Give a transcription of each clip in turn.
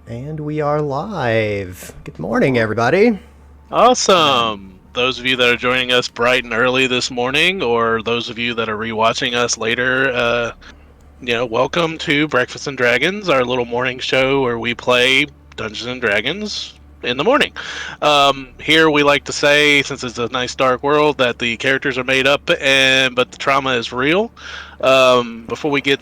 And we are live. Good morning, everybody. Awesome. Those of you that are joining us bright and early this morning, or those of you that are rewatching us later, welcome to Breakfast and Dragons, our little morning show where we play Dungeons and Dragons in the morning. Here we like to say, since it's a nice dark world, that the characters are made up, but the trauma is real. Before we get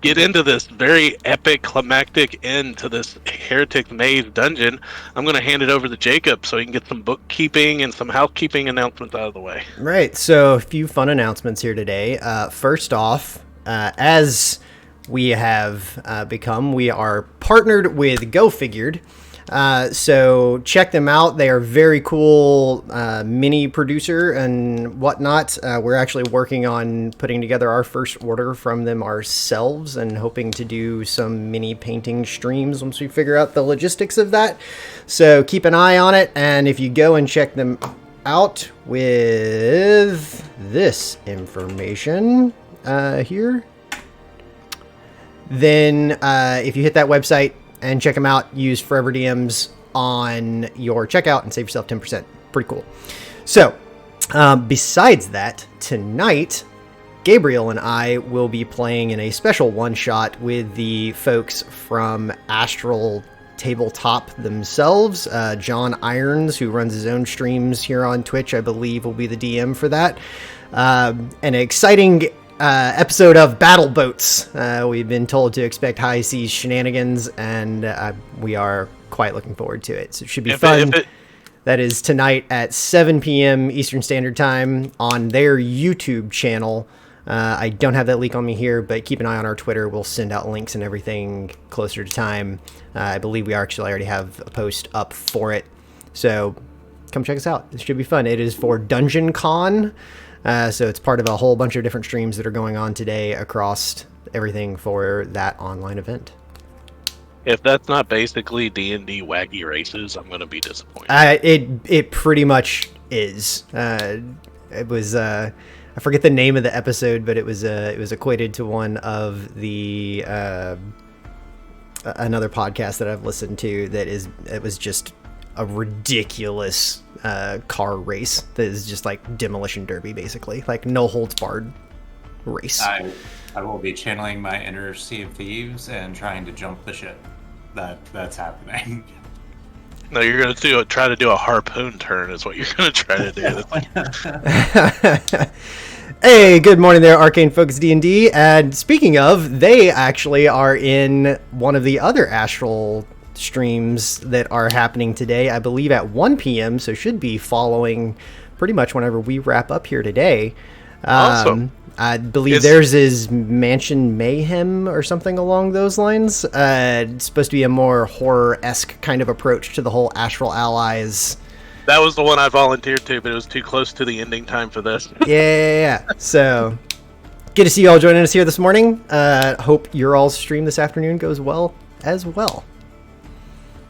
into this very epic, climactic end to this Heretic Maze dungeon, I'm going to hand it over to Jacob so he can get some bookkeeping and some housekeeping announcements out of the way. Right, so a few fun announcements here today. First off, as we have become, we are partnered with Go Figured. So check them out. They are very cool mini producer and whatnot. We're actually working on putting together our first order from them ourselves and hoping to do some mini painting streams once we figure out the logistics of that. So keep an eye on it. And if you go and check them out with this information here, then if you hit that website and check them out, use Forever DMs on your checkout and save yourself 10%. Pretty cool. So, besides that, tonight, Gabriel and I will be playing in a special one-shot with the folks from Astral Tabletop themselves. John Irons, who runs his own streams here on Twitch, I believe will be the DM for that. An exciting episode of Battle Boats. We've been told to expect high seas shenanigans, and we are quite looking forward to it. So it should be fun. That is tonight at 7 p.m. Eastern Standard Time on their YouTube channel. I don't have that link on me here, but keep an eye on our Twitter. We'll send out links and everything closer to time. I believe we actually already have a post up for it. So come check us out. It should be fun. It is for Dungeon Con. So it's part of a whole bunch of different streams that are going on today across everything for that online event. If that's not basically D&D wacky races, I'm going to be disappointed. It pretty much is. It was I forget the name of the episode, but it was equated to one of the another podcast that I've listened to it was just a ridiculous car race that is just like demolition derby, basically, like no holds barred race. I will be channeling my inner Sea of Thieves and trying to jump the ship. That's happening. No, you're going to try to do a harpoon turn is what you're going to try to do. Hey, good morning there, Arcane Folks D&D. And speaking of, they actually are in one of the other Astral streams that are happening today, I believe at 1 p.m. So should be following pretty much whenever we wrap up here today. Awesome. I believe theirs is Mansion Mayhem or something along those lines. It's supposed to be a more horror-esque kind of approach to the whole Astral Allies. That was the one I volunteered to, but it was too close to the ending time for this. Yeah. So, good to see you all joining us here this morning. Hope your all's stream this afternoon goes well as well.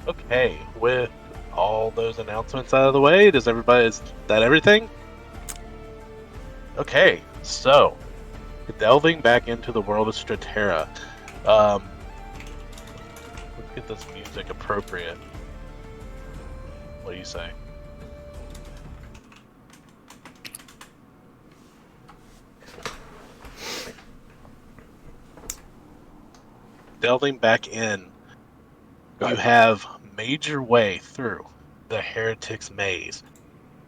Okay, with all those announcements out of the way, is that everything? Okay, so delving back into the world of Straterra, let's get this music appropriate. What do you say? Delving back in, you have made your way through the Heretics Maze,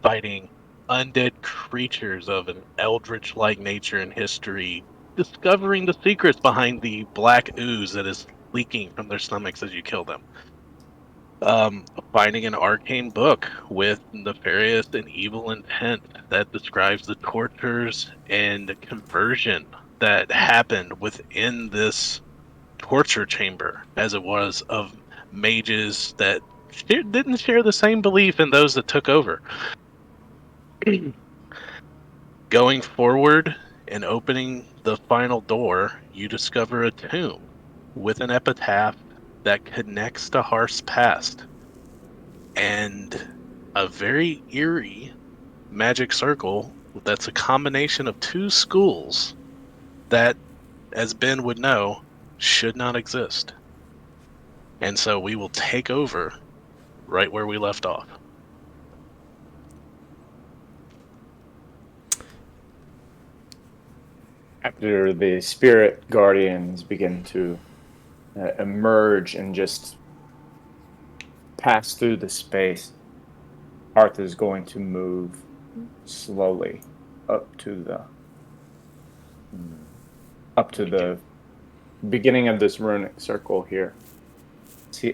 fighting undead creatures of an eldritch-like nature and history, discovering the secrets behind the black ooze that is leaking from their stomachs as you kill them. Finding an arcane book with nefarious and evil intent that describes the tortures and conversion that happened within this torture chamber, as it was, of mages that didn't share the same belief in those that took over. Going forward and opening the final door, you discover a tomb with an epitaph that connects to Hearth's past, and a very eerie magic circle that's a combination of two schools that, as Ben would know, should not exist. And so we will take over right where we left off. After the spirit guardians begin to emerge and just pass through the space, Arthur is going to move slowly up to the beginning of this runic circle here,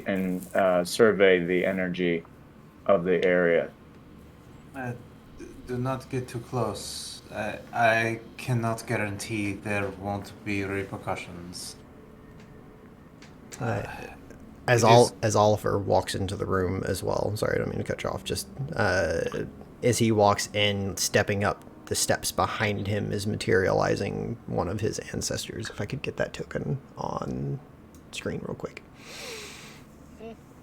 and survey the energy of the area. Do not get too close. I cannot guarantee there won't be repercussions. As Oliver walks into the room as well. Sorry, I don't mean to cut you off. Just as he walks in, stepping up the steps behind him is materializing one of his ancestors. If I could get that token on screen real quick.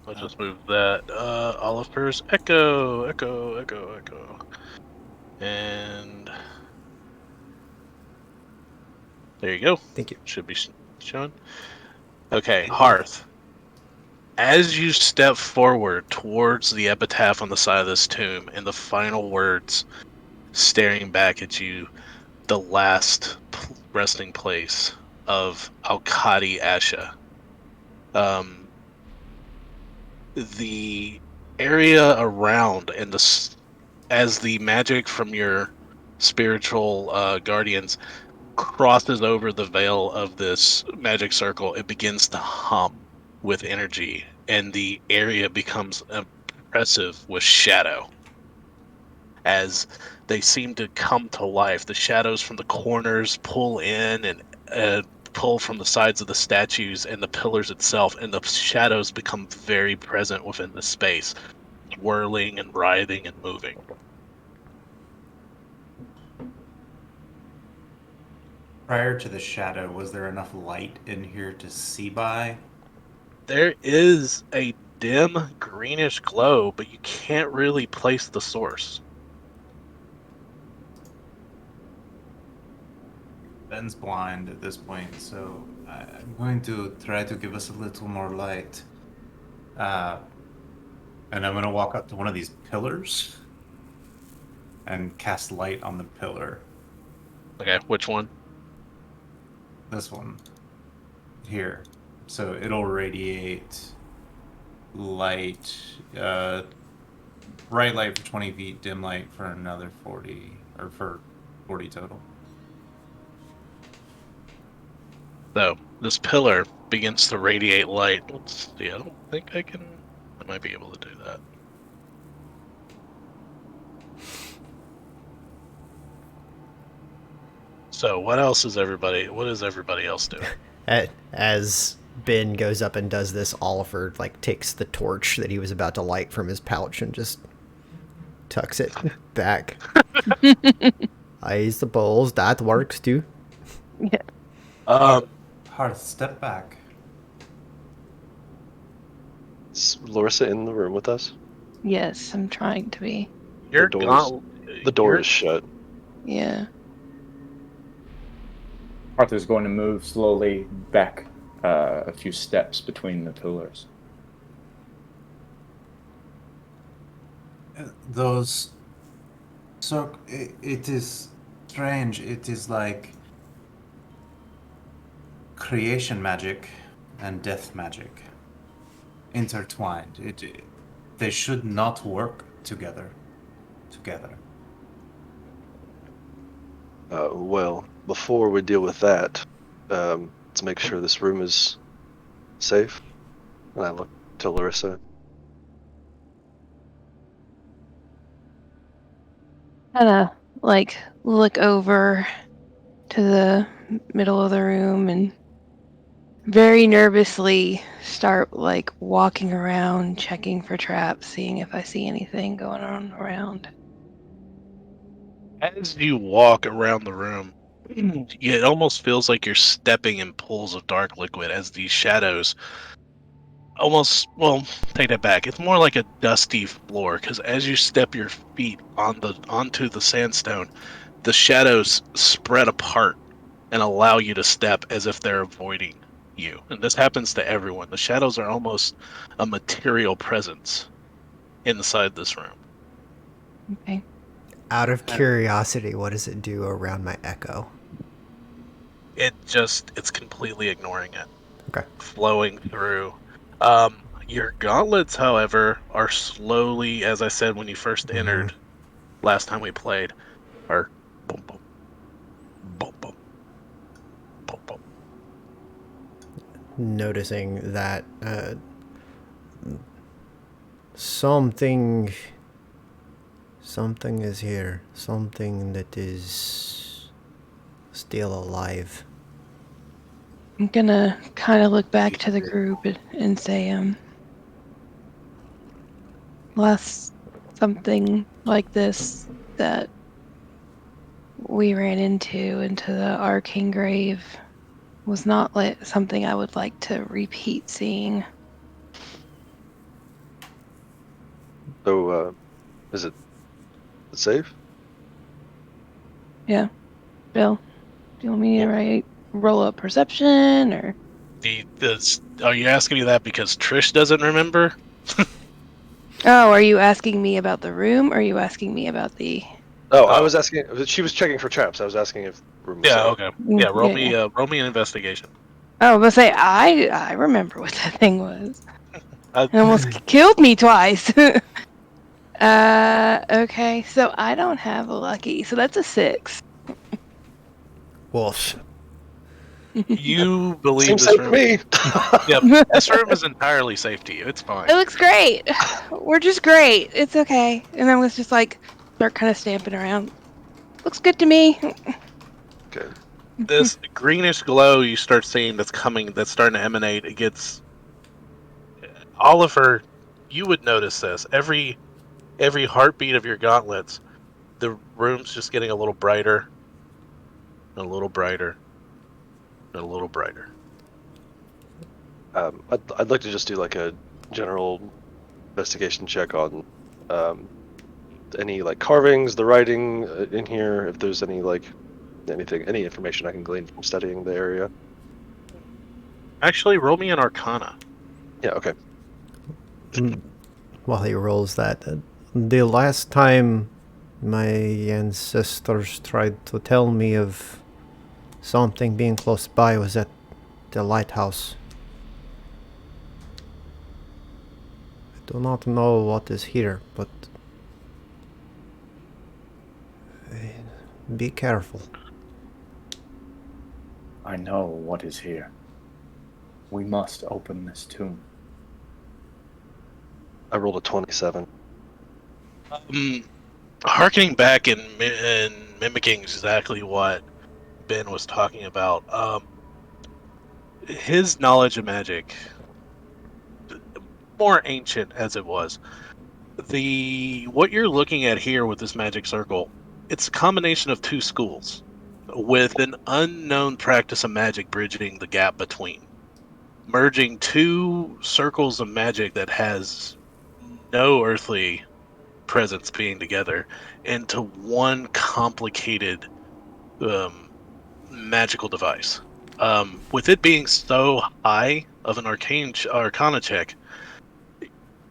Let's just move that. Oliver's echo. And there you go. Thank you. Should be shown. Okay, Hearth. As you step forward towards the epitaph on the side of this tomb, and the final words staring back at you, the last resting place of Alkadi Asha. The area around and as the magic from your spiritual guardians crosses over the veil of this magic circle, it begins to hum with energy, and the area becomes oppressive with shadow. As they seem to come to life, the shadows from the corners pull in and pull from the sides of the statues and the pillars itself, and the shadows become very present within the space, swirling and writhing and moving. Prior to the shadow, was there enough light in here to see by? There is a dim greenish glow, but you can't really place the source. Ben's blind at this point, so I'm going to try to give us a little more light. And I'm going to walk up to one of these pillars and cast light on the pillar. Okay, which one? This one. Here. So it'll radiate light, bright light for 20 feet, dim light for another 40, or for 40 total. So, this pillar begins to radiate light. Let's see, I don't think I might be able to do that. So, what is everybody else doing? As Ben goes up and does this, Oliver takes the torch that he was about to light from his pouch and just tucks it back. I suppose that works too. Yeah. Hearth, step back. Is Larissa in the room with us? Yes, I'm trying to be. The door is shut. Yeah. Arthur's going to move slowly back a few steps between the pillars. So it is strange. It is like creation magic and death magic intertwined. They should not work together. Well, before we deal with that, let's make sure this room is safe. And I look to Larissa. Kind of look over to the middle of the room and very nervously start walking around, checking for traps, seeing if I see anything going on around. As you walk around the room, it almost feels like you're stepping in pools of dark liquid as these shadows take that back. It's more like a dusty floor, because as you step your feet onto the sandstone, the shadows spread apart and allow you to step as if they're avoiding you. And this happens to everyone. The shadows are almost a material presence inside this room. Okay. Out of curiosity, what does it do around my echo? It's completely ignoring it. Okay. Flowing through. Your gauntlets, however, are slowly, as I said when you first entered last time we played, are boom, boom, boom, boom, boom, boom. Noticing that something is here. Something that is still alive. I'm gonna kind of look back to the group and say, last something like this that we ran into the arcane grave was not like something I would like to repeat seeing. So, is it safe? Yeah, Bill, do you want me to roll up perception or? Are you asking me that because Trish doesn't remember? Oh, are you asking me about the room or are you asking me about the? Oh, I was asking. She was checking for traps. I was asking if the room was Yeah, safe. okay. Yeah, Yeah. roll me an investigation. Oh, but say I remember what that thing was. Uh, It almost killed me twice. Okay, so I don't have a lucky, so that's a 6. Wolf. You believe Seems this safe to room? me. Yep, this room is entirely safe to you. It's fine. It looks great. We're just great. It's okay. And then was just like start kind of stamping around. Looks good to me. Okay. This greenish glow you start seeing that's starting to emanate. It gets Oliver. You would notice this every heartbeat of your gauntlets. The room's just getting a little brighter, and a little brighter, and a little brighter. I'd like to just do like a general investigation check on any like carvings, the writing in here. If there's any like any information I can glean from studying the area. Actually, roll me an Arcana. Yeah. Okay. While he rolls that, the last time my ancestors tried to tell me of something being close by was at the lighthouse. I do not know what is here, but be careful. I know what is here. We must open this tomb. I rolled a 27. Harkening back and mimicking exactly what Ben was talking about. His knowledge of magic, more ancient as it was. What you're looking at here with this magic circle, it's a combination of two schools, with an unknown practice of magic bridging the gap between, merging two circles of magic that has no earthly presence being together into one complicated magical device. With it being so high of an arcana check,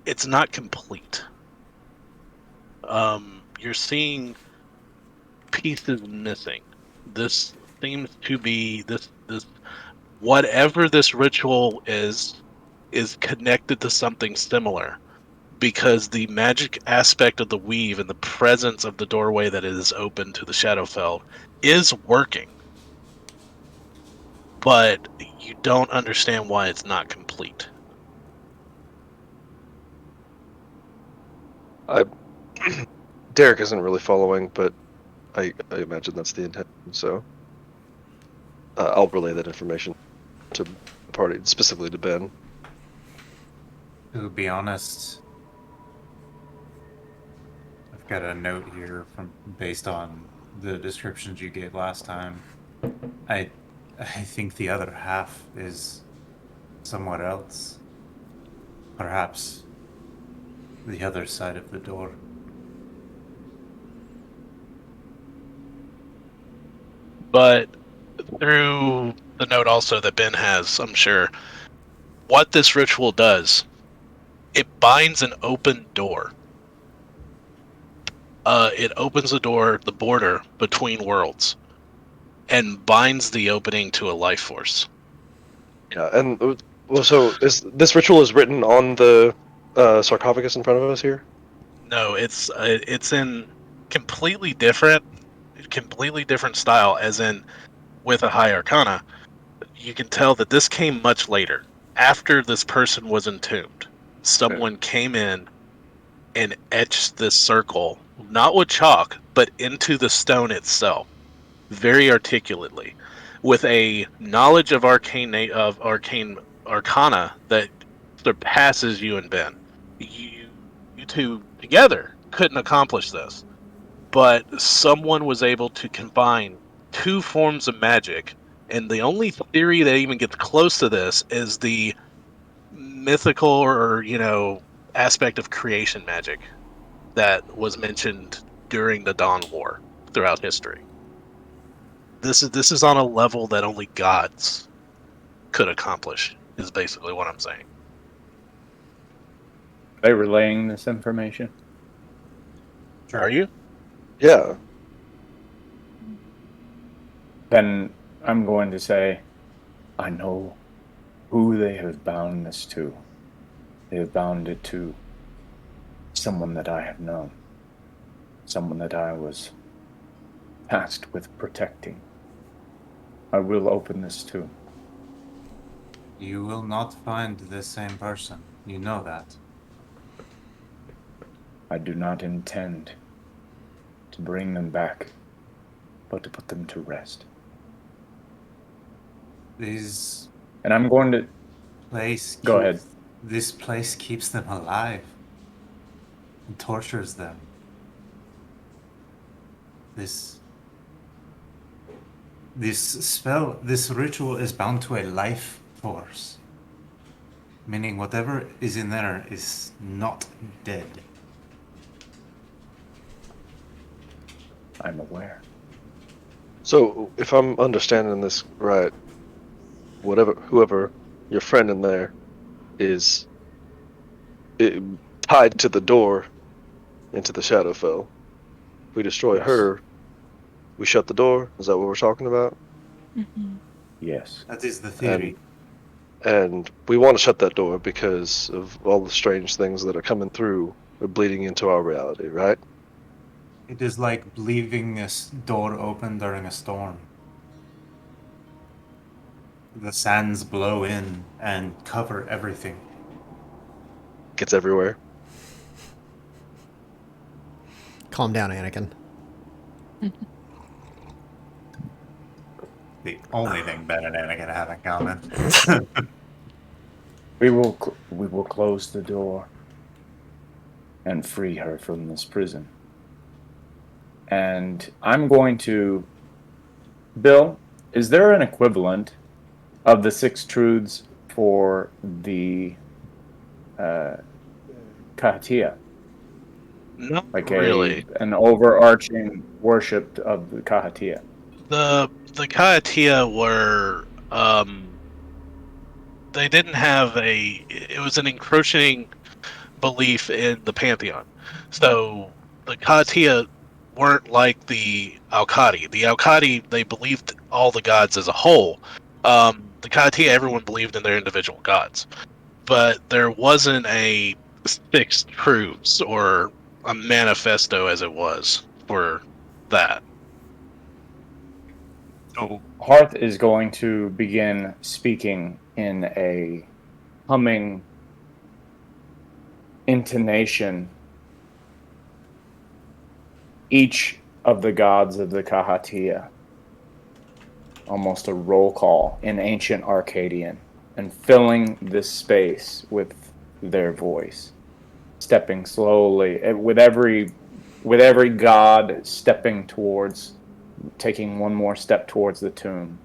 it's not complete. You're seeing pieces missing. This seems to be this whatever this ritual is connected to something similar, because the magic aspect of the weave and the presence of the doorway that is open to the Shadowfel is working, but you don't understand why it's not complete. Derek isn't really following, but I imagine that's the intent. So I'll relay that information to the party, specifically to Ben. To be honest, I've got a note here based on the descriptions you gave last time. I think the other half is somewhere else. Perhaps the other side of the door. But through the note also that Ben has, I'm sure. What this ritual does, it binds an open door. It opens the border between worlds, and binds the opening to a life force. Yeah, and well, so is this ritual is written on the sarcophagus in front of us here? No, it's in completely different style, as in with a high arcana. You can tell that this came much later, after this person was entombed. Someone came in and etched this circle, not with chalk, but into the stone itself, very articulately, with a knowledge of arcane arcana that surpasses you and Ben. You two together couldn't accomplish this, but someone was able to combine two forms of magic, and the only theory that even gets close to this is the mythical or aspect of creation magic that was mentioned during the Dawn War throughout history. This is on a level that only gods could accomplish, is basically what I'm saying. Are they relaying this information? Are you? Yeah. Then I'm going to say, I know who they have bound this to. They have bound it to someone that I have known, someone that I was tasked with protecting. I will open this too. You will not find the same person. You know that. I do not intend to bring them back, but to put them to rest. These And I'm going to place go ahead. This place keeps them alive and tortures them. This spell, this ritual is bound to a life force. Meaning whatever is in there is not dead. I'm aware. So if I'm understanding this right, whoever your friend in there is tied to the door into the Shadowfell. If we destroy Yes. her, we shut the door. Is that what we're talking about? Mm-hmm. Yes. That is the theory. And we want to shut that door because of all the strange things that are coming through or bleeding into our reality, right? It is like leaving a door open during a storm. The sands blow in and cover everything. Gets everywhere. Calm down, Anakin. The only thing Ben and Anakin have in common. We will close the door and free her from this prison. And I'm going to... Bill, is there an equivalent of the 6 truths for the Kahatia? Not Like really. an overarching worship of the Kahatia? The Kaatia were they didn't have it was an encroaching belief in the pantheon. So the Kaatia weren't like the Alkadi. The Alkadi, they believed all the gods as a whole. The Kaatia, everyone believed in their individual gods, but there wasn't a six truths or a manifesto as it was for that. So Hearth is going to begin speaking in a humming intonation. Each of the gods of the Kahatia, almost a roll call in ancient Arcadian, and filling this space with their voice, stepping slowly with every god stepping towards, taking one more step towards the tomb.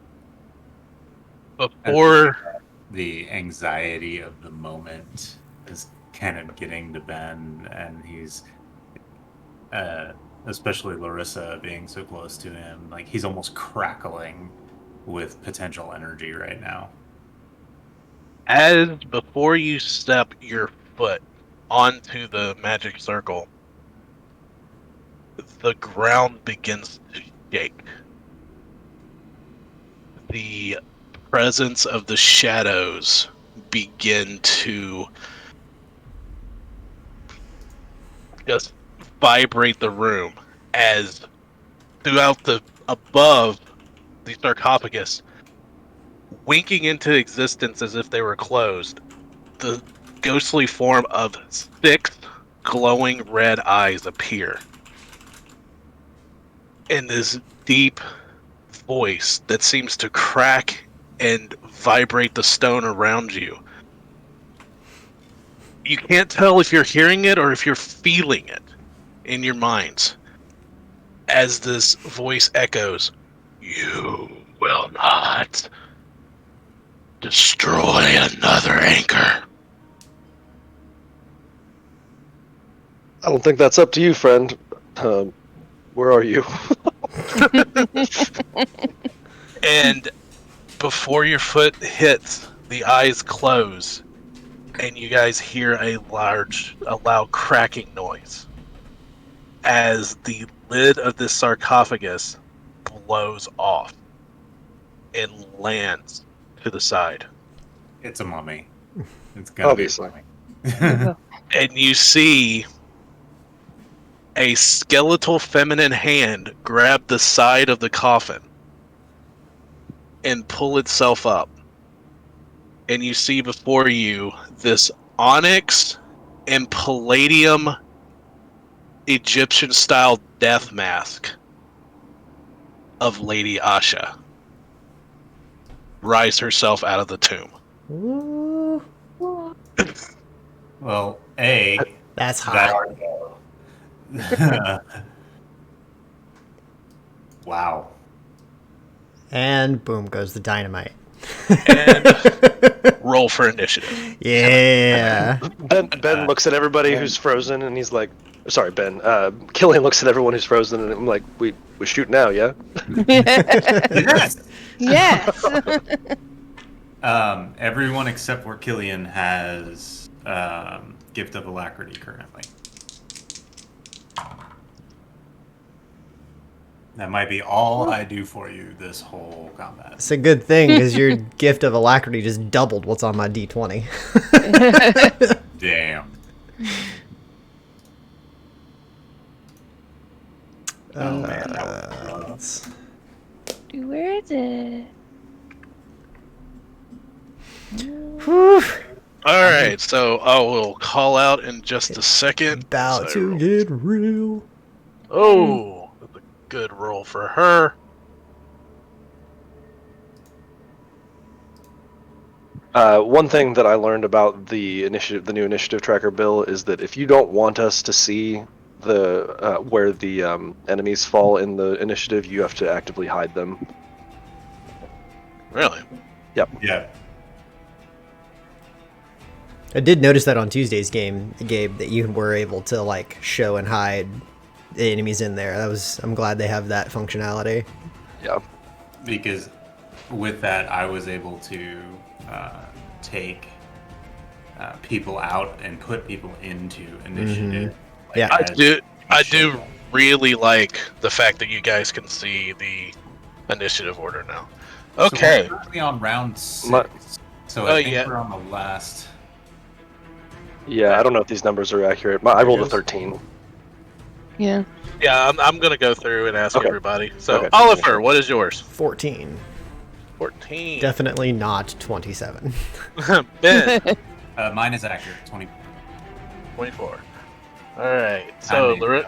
Before The anxiety of the moment is kind of getting to Ben, and he's, especially Larissa being so close to him, like he's almost crackling with potential energy right now. As before you step your foot onto the magic circle, the ground begins to shake. The presence of the shadows begin to just vibrate the room as throughout the above the sarcophagus, winking into existence as if they were closed, the ghostly form of 6 glowing red eyes appear. And this deep voice that seems to crack and vibrate the stone around you. You can't tell if you're hearing it or if you're feeling it in your minds. As this voice echoes, "You will not destroy another anchor." I don't think that's up to you, friend. Where are you? And before your foot hits, the eyes close, and you guys hear a loud cracking noise as the lid of this sarcophagus blows off and lands to the side. It's a mummy. It's gonna Obviously. be a mummy. And you see a skeletal feminine hand grab the side of the coffin and pull itself up. And you see before you this onyx and palladium Egyptian style death mask of Lady Asha rise herself out of the tomb. Ooh, Well, A, that's that hot. Wow. And boom goes the dynamite. And roll for initiative. Yeah. Ben looks at everybody who's frozen, and he's like, "Sorry, Ben." Killian looks at everyone who's frozen, and I'm like, "We shoot now, yeah?" Yes. Yes. Everyone except for Killian has Gift of Alacrity currently. That might be all I do for you this whole combat. It's a good thing because your gift of alacrity just doubled what's on my D20. Damn. Oh man, that was Where is it? Whew. All right, so I will call out in just a second. About So- to get real. Oh, that's a good roll for her. One thing that I learned about the new initiative tracker, Bill, is that if you don't want us to see the where the enemies fall in the initiative, you have to actively hide them. Really? yeah. I did notice that on Tuesday's game, Gabe, that you were able to like show and hide the enemies in there. I'm glad they have that functionality. Yeah. Because with that, I was able to take people out and put people into initiative. Like, Yeah. I do really like the fact that you guys can see the initiative order now. Okay. So we're currently on round 6. My- So Oh, I think yeah. we're on the last. Yeah, I don't know if these numbers are accurate. I rolled a 13. Yeah. Yeah, I'm gonna go through and ask Okay. everybody. So, Okay. Oliver, what is yours? 14. 14. Definitely not 27. Ben, Mine is accurate. 20. 24. All right. So, I mean,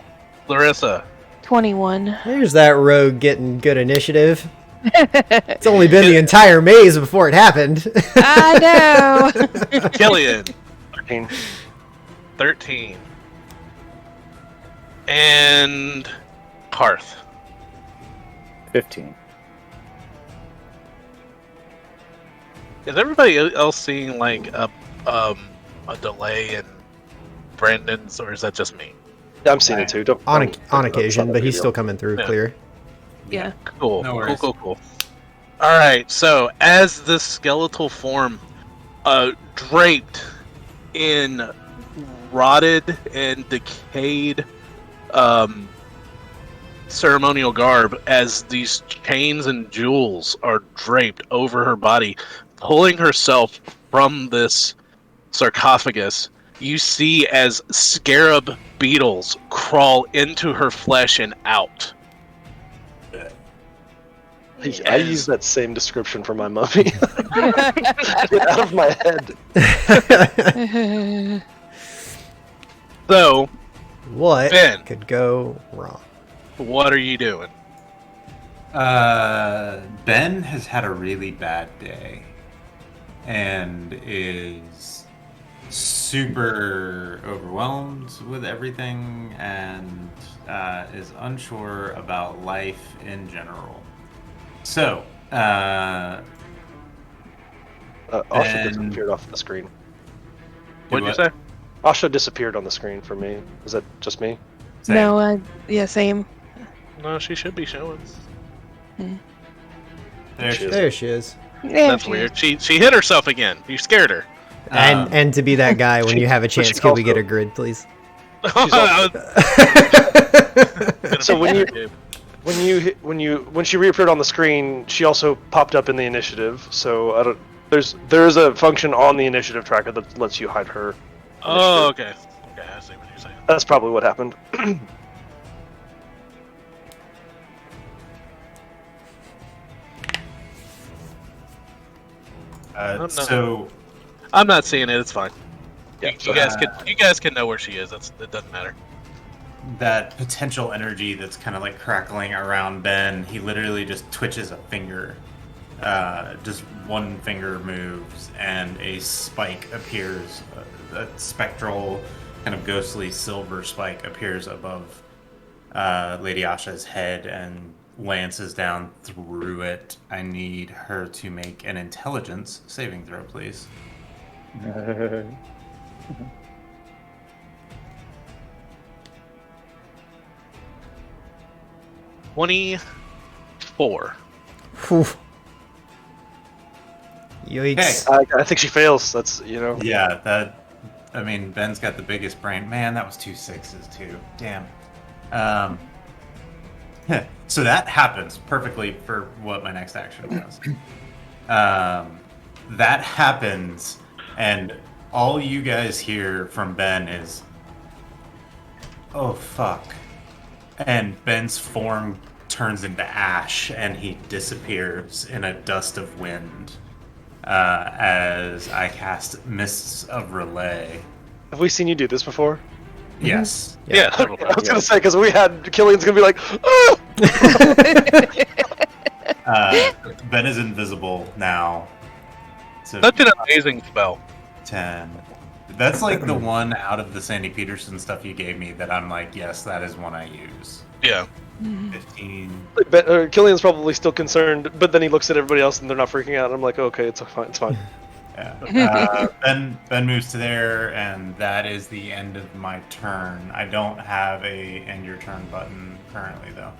Larissa. 21. There's that rogue getting good initiative. It's only been the entire maze before it happened. I know. Killian, 13. 13. And Parth. 15. Is everybody else seeing like a delay in Brandon's, or is that just me? Yeah, I'm seeing it too. Don't, on don't- on it's occasion, not a but big he's deal. still coming through Yeah. clear. Yeah. Cool. No Cool. worries. Cool. Cool. All right. So as this skeletal form, draped in rotted and decayed, ceremonial garb, as these chains and jewels are draped over her body, pulling herself from this sarcophagus, you see as scarab beetles crawl into her flesh and out. I use that same description for my mummy. Get out of my head. So, What Ben. could go wrong? What are you doing? Ben has had a really bad day and is super overwhelmed with everything and is unsure about life in general. So, Asha Ben- disappeared off the screen. What'd you say? Asha disappeared on the screen for me. Is that just me? Same. No, yeah, same. No, she should be showing. There she is. There she is. Yeah, That's weird. She hit herself again. You scared her. And to be that guy when she- you have a but she chance, could we get also- a grid, please? So when she reappeared on the screen, she also popped up in the initiative. So I don't. There's a function on the initiative tracker that lets you hide her. Oh, okay. Okay, I see what you're saying. That's probably what happened. So I'm not seeing it. It's fine. Yeah, You guys can know where she is. It doesn't matter. that potential energy that's kind of like crackling around Ben, he literally just twitches a finger. Just one finger moves, and a spike appears. A spectral, kind of ghostly silver spike appears above Lady Asha's head and lances down through it. I need her to make an intelligence saving throw, please. 24. Whew. Yikes. I think she fails. That's Yeah, that. I mean, Ben's got the biggest brain. Man, that was 2 6s too. Damn. So that happens perfectly for what my next action was. That happens, and all you guys hear from Ben is, "Oh fuck!" And Ben's form turns into ash, and he disappears in a dust of wind. As I cast Mists of Relay. Have we seen you do this before? Yes. Yeah. I was gonna say because we had Killian's gonna be like, oh! Ben is invisible now. So Such an amazing spell. 10. That's like the one out of the Sandy Peterson stuff you gave me that I'm like, yes, that is one I use. Yeah. 15. Killian's probably still concerned, but then he looks at everybody else and they're not freaking out. And I'm like, okay, it's fine. It's fine. Yeah. Ben moves to there, and that is the end of my turn. I don't have a end your turn button currently, though.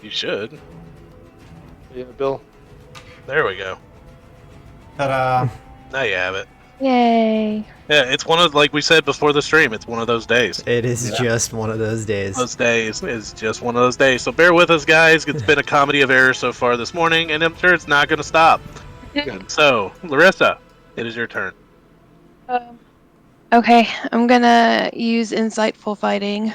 You should. Yeah, Bill. There we go. Ta-da! Now you have it. Yay. Yeah, it's one of, like we said before the stream, it's one of those days. It is just one of those days. Those days is just one of those days. So bear with us, guys. It's been a comedy of errors so far this morning, and I'm sure it's not going to stop. So, Larissa, it is your turn. Okay, I'm gonna use insightful fighting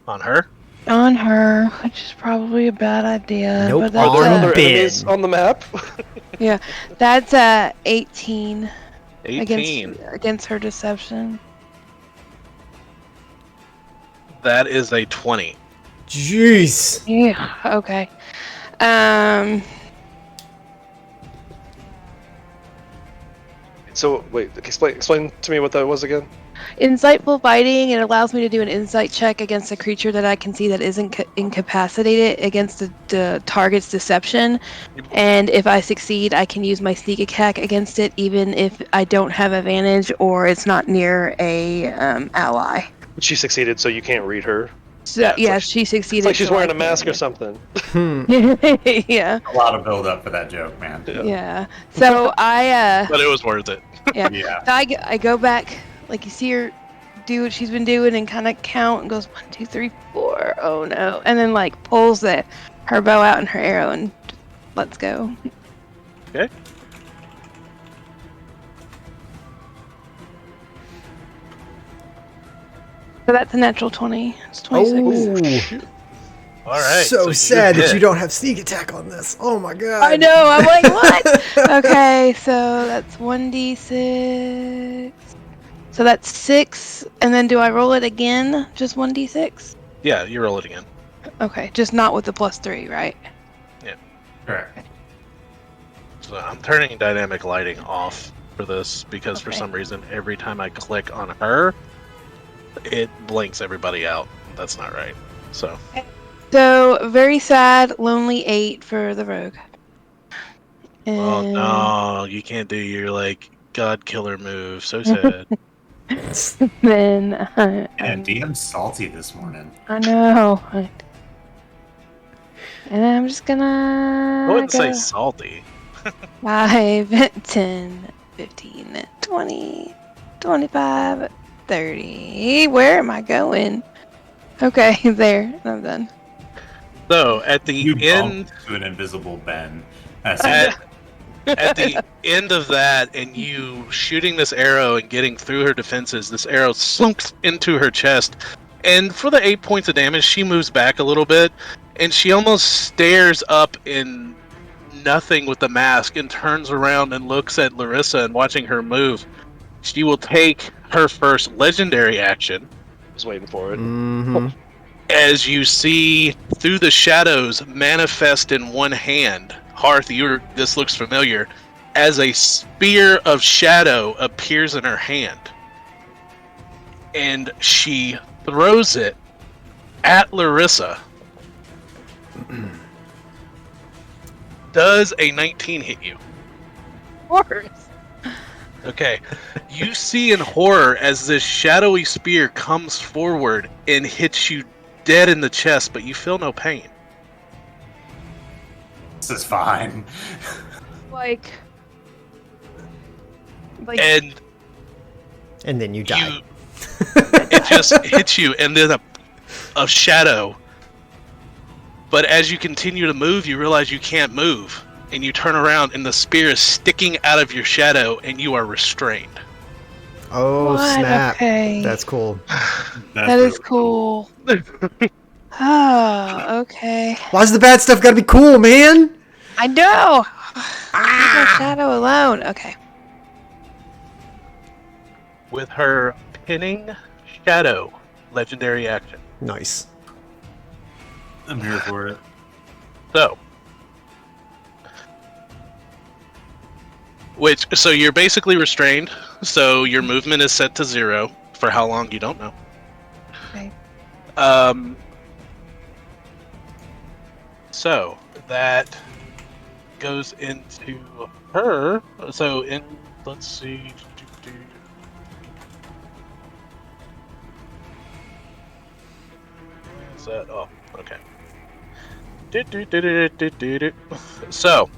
On her? on her, which is probably a bad idea. Nope. But Are that's there On other Ben. enemies on the map? that's 18 18. against her deception. That is a 20. Jeez. Yeah. Okay. So wait, explain to me what that was again. Insightful fighting. It allows me to do an insight check against a creature that I can see that isn't incapacitated against the target's deception. And if I succeed, I can use my sneak attack against it, even if I don't have advantage or it's not near a ally. She succeeded, so you can't read her. So Yeah, yeah, it's she succeeded. It's like she's so wearing I a mask or can't. something. Yeah. A lot of build up for that joke, man. Yeah. So But it was worth it. yeah. Yeah. So I go back, like you see her do what she's been doing and kind of count and goes 1, 2, 3, 4. Oh no! And then like pulls her bow out and her arrow and just let's go. Okay. So that's a natural 20. It's 26. Oh, All right. so you sad that hit. you don't have sneak attack on this. Oh my god. I know. I'm like, what? Okay, so that's 1d6. So that's 6, and then do I roll it again? Just 1d6? Yeah, you roll it again. Okay, just not with the +3, right? Correct. So I'm turning dynamic lighting off for this because for Okay. some reason every time I click on her, it blinks everybody out. That's not right. So So very sad, lonely 8 for the rogue. oh And no, you can't do your like god killer move. So sad. then And DM's salty this morning. I know. And I'm just I gonna wouldn't go say salty. 5, 10, 15, 20, 25, 30. Where am I going? Okay, there. I'm done. So at the You end, bumped to an invisible Ben. That's at, at the end of that, and you shooting this arrow and getting through her defenses, this arrow slunks into her chest, and for the 8 points of damage, she moves back a little bit, and she almost stares up in nothing with the mask and turns around and looks at Larissa and watching her move. She will take her first legendary action I was waiting for it. Mm-hmm. as you see through the shadows manifest in one hand. Hearth, this looks familiar, as a spear of shadow appears in her hand. And she throws it at Larissa. Does a 19 hit you? Of course. Okay. You see in horror as this shadowy spear comes forward and hits you dead in the chest, but you feel no pain. This is fine. Like And And then you die. it just hits you, and there's a shadow. But as you continue to move, you realize you can't move. And you turn around, and the spear is sticking out of your shadow, and you are restrained. Oh, what? snap. Okay. That's cool. That is cool. Oh, okay. Why's the bad stuff gotta be cool, man? I know. Leave my shadow alone. Okay. With her pinning shadow legendary action. Nice. I'm here for it. So you're basically restrained, so your movement is set to 0 for how long you don't know. Okay. So that goes into her. So let's see. Is that? Oh, okay. So,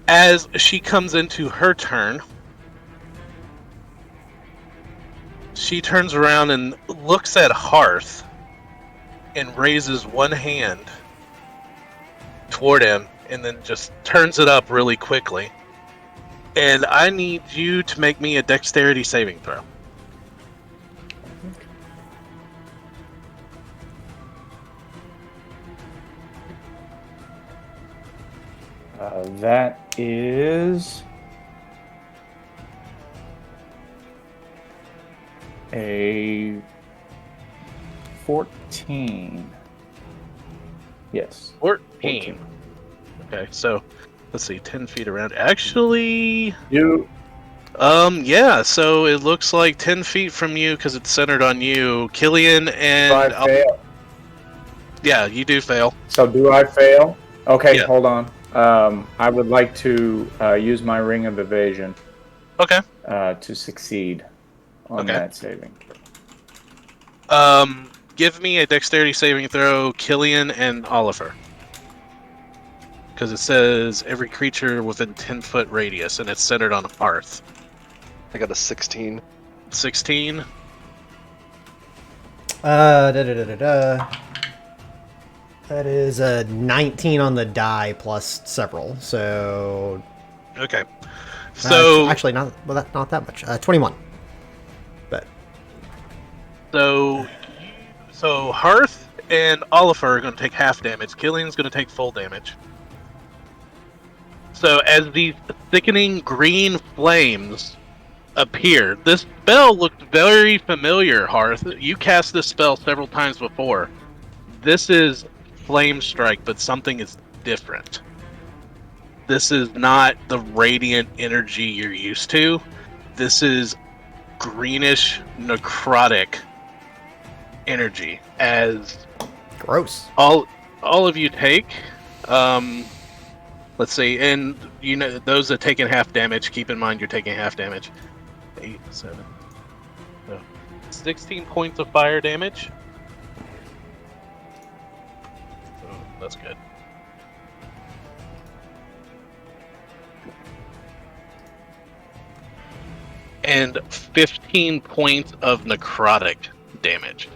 as she comes into her turn, she turns around and looks at Hearth and raises one hand toward him and then just turns it up really quickly. And I need you to make me a dexterity saving throw. That is a 14. Yes. 14. Okay, so let's see, 10 feet around. Actually, You. yeah, so it looks like 10 feet from you because it's centered on you, Killian, and I fail. yeah, you do fail. So do I fail? Okay, Yeah. hold on. I would like to use my ring of evasion Okay. to succeed on Okay. that saving. give me a dexterity saving throw, Killian and Oliver. Because it says every creature within 10-foot radius, and it's centered on a hearth. I got a 16. 16. That is a 19 on the die plus several. So Okay. So actually, not that much. 21. But so Hearth and Oliver are going to take half damage. Killian's going to take full damage. So as these thickening green flames appear, this spell looked very familiar, Hearth. You cast this spell several times before. This is Flame Strike, but something is different. This is not the radiant energy you're used to. This is greenish necrotic energy. As gross. All of you take, let's see, and you know those that taking half damage. Keep in mind you're taking half damage. 8, 7, so 16 points of fire damage. Oh, that's good. And 15 points of necrotic damage.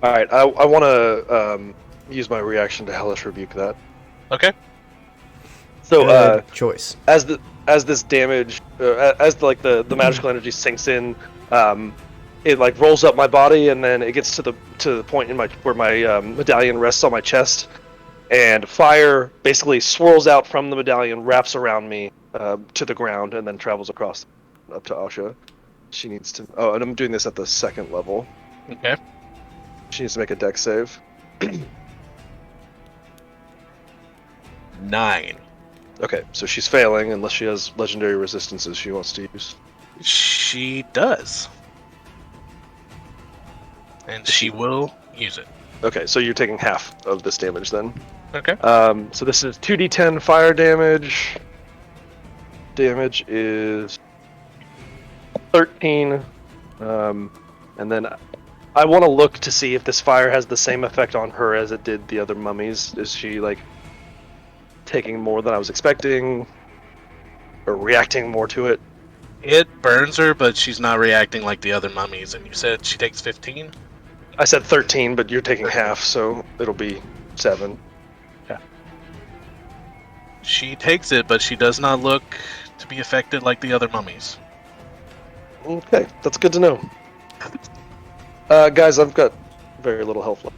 Alright, I want to use my reaction to Hellish Rebuke that. Okay. So, choice. As this damage, as the magical energy sinks in, it like rolls up my body, and then it gets to the point in where my medallion rests on my chest, and fire basically swirls out from the medallion, wraps around me to the ground, and then travels across up to Asha. She needs to. Oh, and I'm doing this at the 2nd level. Okay. She needs to make a dex save. 9. Okay, so she's failing unless she has legendary resistances she wants to use. She does. And she will use it. Okay, so you're taking half of this damage then. Okay. So this is 2d10 fire damage. Damage is 13. And then I want to look to see if this fire has the same effect on her as it did the other mummies. Is she like taking more than I was expecting, or reacting more to it? It burns her, but she's not reacting like the other mummies. And you said she takes 15? I said 13, but you're taking half, so it'll be 7. Yeah. She takes it, but she does not look to be affected like the other mummies. Okay, that's good to know. Guys, I've got very little health left.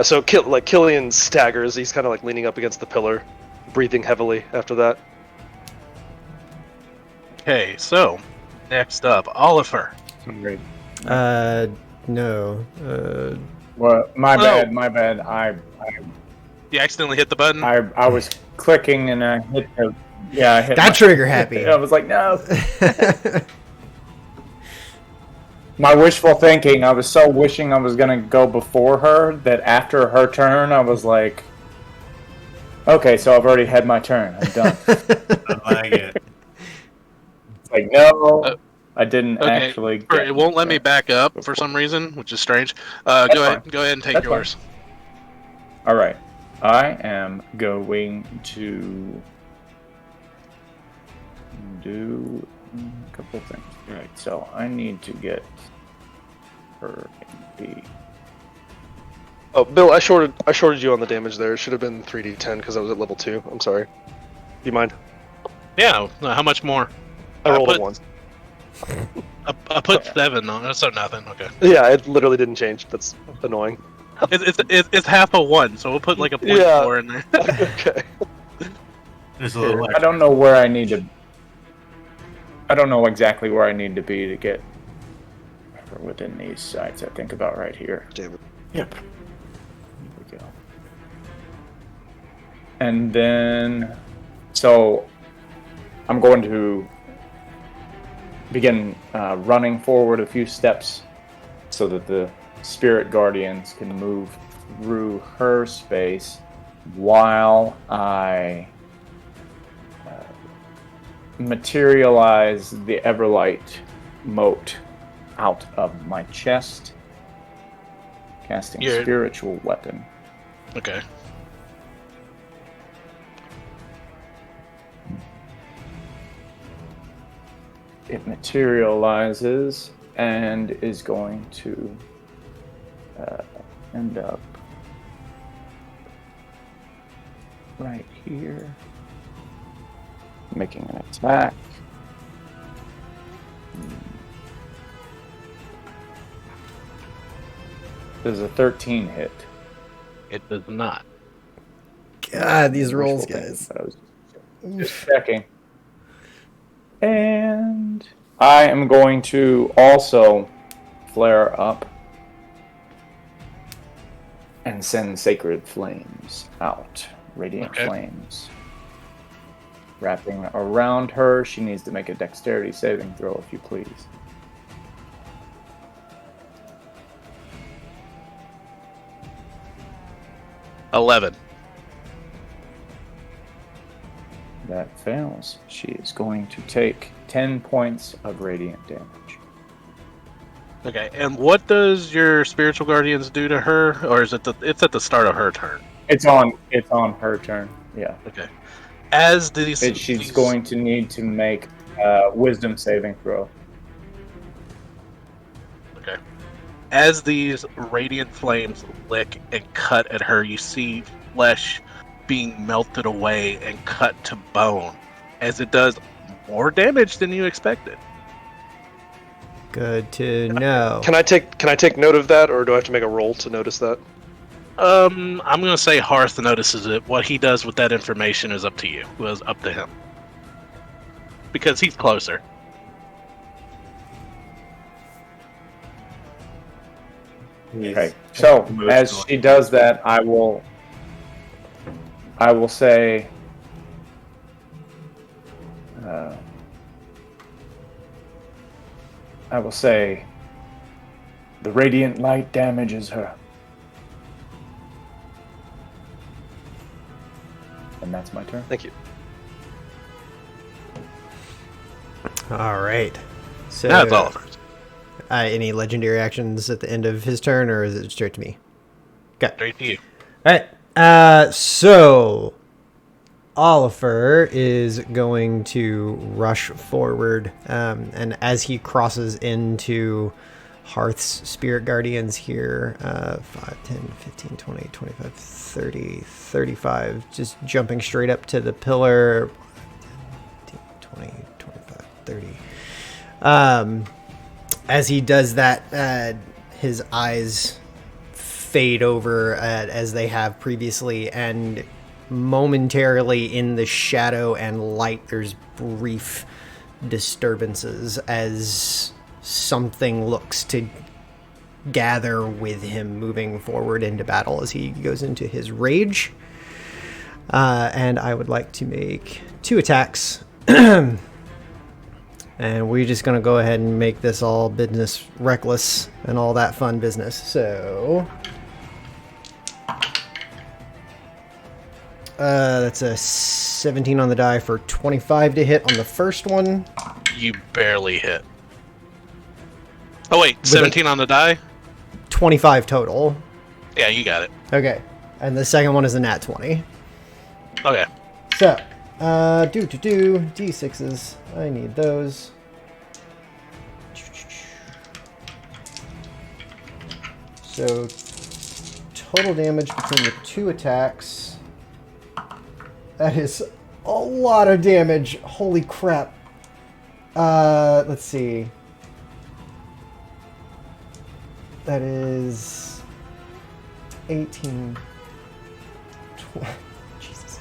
So Killian staggers. He's kind of like leaning up against the pillar, breathing heavily after that. Okay, so next up, Oliver. Great. No. Well, my bad. You accidentally hit the button? I was clicking and I hit the. Yeah, I hit that trigger happy. I was like, no. My wishful thinking, I was so wishing I was going to go before her that after her turn, I was like, okay, so I've already had my turn. I'm done. I like it. It's like, no, I didn't actually. It won't let me back up for some reason, which is strange. Go ahead and take yours. Fine. All right. I am going to do a couple things. All right, so I need to get her MP. Oh, Bill, I shorted you on the damage there. It should have been 3d10 because I was at level 2. I'm sorry. Do you mind? Yeah, how much more? I rolled a 1. I put 7 on it, so nothing. Okay. Yeah, it literally didn't change. That's annoying. It's half a 1, so we'll put like a 0.4 in there. Okay. There's a little I don't know where I need to. I don't know exactly where I need to be to get her within these sites. I think about right here. Damn it. Yep. Here we go. And then, so I'm going to begin running forward a few steps so that the spirit guardians can move through her space while I materialize the Everlight mote out of my chest, casting You're- spiritual weapon. Okay. It materializes and is going to end up right here, making an attack. Does a 13 hit? It does not. God, these rolls, Wishful thinking, guys. but I was just checking. And I am going to also flare up and send sacred flames out. Radiant Okay. flames. Wrapping around her. She needs to make a dexterity saving throw, if you please. $11. That fails. She is going to take 10 points of radiant damage. Okay, and what does your spiritual guardians do to her, or is it it's at the start of her turn? It's on her turn. Yeah. Okay. As these, She's going to need to make a wisdom saving throw. Okay. As these radiant flames lick and cut at her, you see flesh being melted away and cut to bone, as it does more damage than you expected. Good to know. Can I take note of that, or do I have to make a roll to notice that? I'm gonna say Hearth notices it. What he does with that information is up to you. Was up to him. Because he's closer. Okay. So as she does that, I will say the radiant light damages her. And that's my turn. Thank you. All right. So That's Oliver's. Any legendary actions at the end of his turn, or is it straight to me? Okay. Straight to you. All right. So Oliver is going to rush forward, and as he crosses into Hearth's Spirit Guardians here, 5, 10, 15, 20, 25, 30, 35, just jumping straight up to the pillar. 10, 15, 20, 25, 30. As he does that, his eyes fade over as they have previously, and momentarily in the shadow and light, there's brief disturbances as something looks to gather with him moving forward into battle as he goes into his rage. And I would like to make 2 attacks. And we're just going to go ahead and make this all business reckless and all that fun business. So that's a 17 on the die for 25 to hit on the first one. You barely hit. Oh wait, 17 on the die? 25 total. Yeah, you got it. Okay. And the second one is a nat 20. Okay. So, D6s. I need those. So, total damage between the 2 attacks. That is a lot of damage. Holy crap. Let's see. That is 18. Jesus.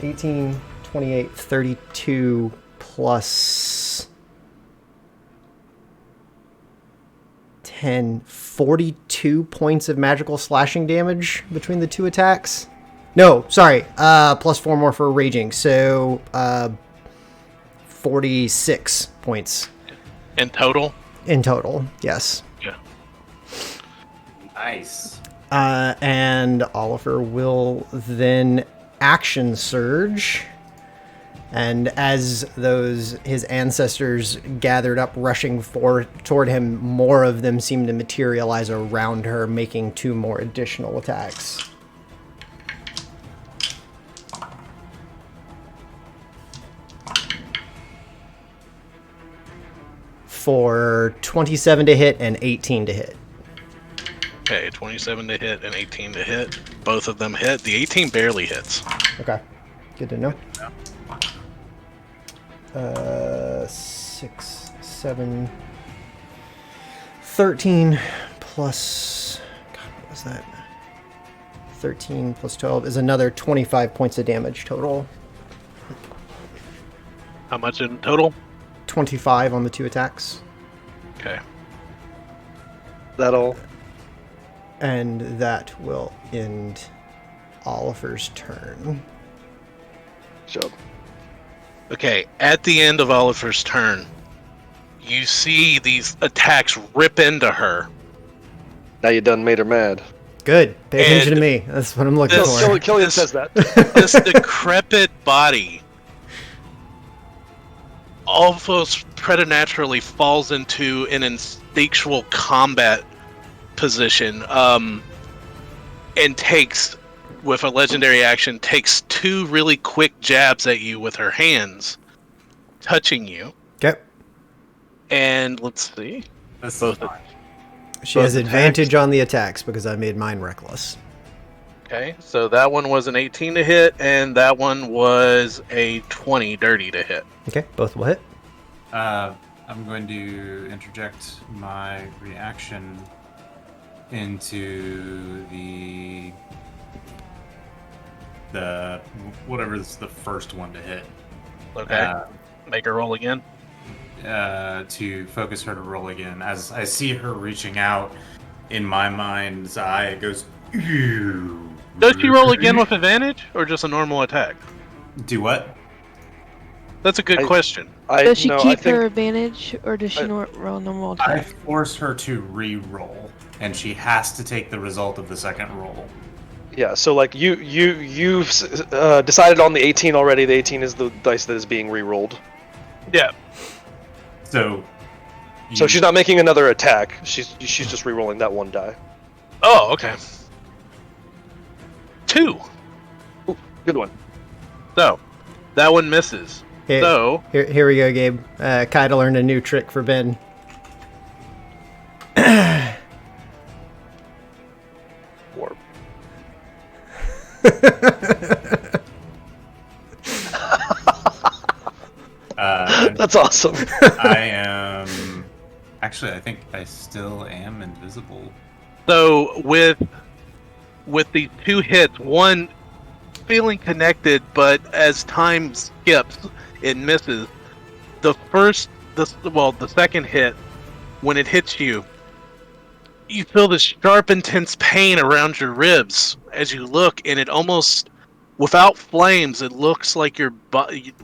18, 28, 32 plus 10, 42 points of magical slashing damage between the 2 attacks. No, sorry. Plus 4 more for raging. So, 46 points. In total? In total, yes. Yeah. Nice. And Oliver will then action surge And as his ancestors gathered up, rushing toward him, more of them seem to materialize around her, making 2 more additional attacks. For 27 to hit and 18 to hit. Okay, 27 to hit and 18 to hit. Both of them hit. The 18 barely hits. Okay. Good to know. 6, 7, 13 plus... God, what was that? 13 plus 12 is another 25 points of damage total. How much in total? 25 on the 2 attacks. Okay. That'll. And that will end Oliver's turn. Job. Okay, at the end of Oliver's turn, you see these attacks rip into her. Now you done made her mad. Good. Pay attention And to me. That's what I'm looking this- for. Killian says that. This decrepit body almost preternaturally falls into an instinctual combat position, and takes, with a legendary action, takes 2 really quick jabs at you with her hands, touching you. Okay. And let's see. That's Both fine. She has advantage on the attacks because I made mine reckless. Okay, so that one was an 18 to hit, and that one was a 20 dirty to hit. Okay, both will hit. I'm going to interject my reaction into the whatever's the first one to hit. Okay, make her roll again. To focus her to roll again. As I see her reaching out, in my mind's eye, it goes, "Ew." Does she roll again with advantage, or just a normal attack? Do what? That's a good question. Does she no, I keep think, her advantage, or does she roll normal I attack? force her to re-roll, and she has to take the result of the second roll. Yeah, so like you've decided on the 18 already. The 18 is the dice that is being re-rolled. Yeah. So So she's not making another attack. She's just re-rolling that one die. Oh, okay. 2. Ooh, good one. So, that one misses. Here, So, here we go, Gabe. Kaida learned a new trick for Ben. Warp. That's awesome. I am. Actually, I think I still am invisible. so with the 2 hits, one feeling connected, but as time skips, it misses. The second hit, when it hits you, you feel this sharp, intense pain around your ribs as you look, and it almost, without flames, it looks like your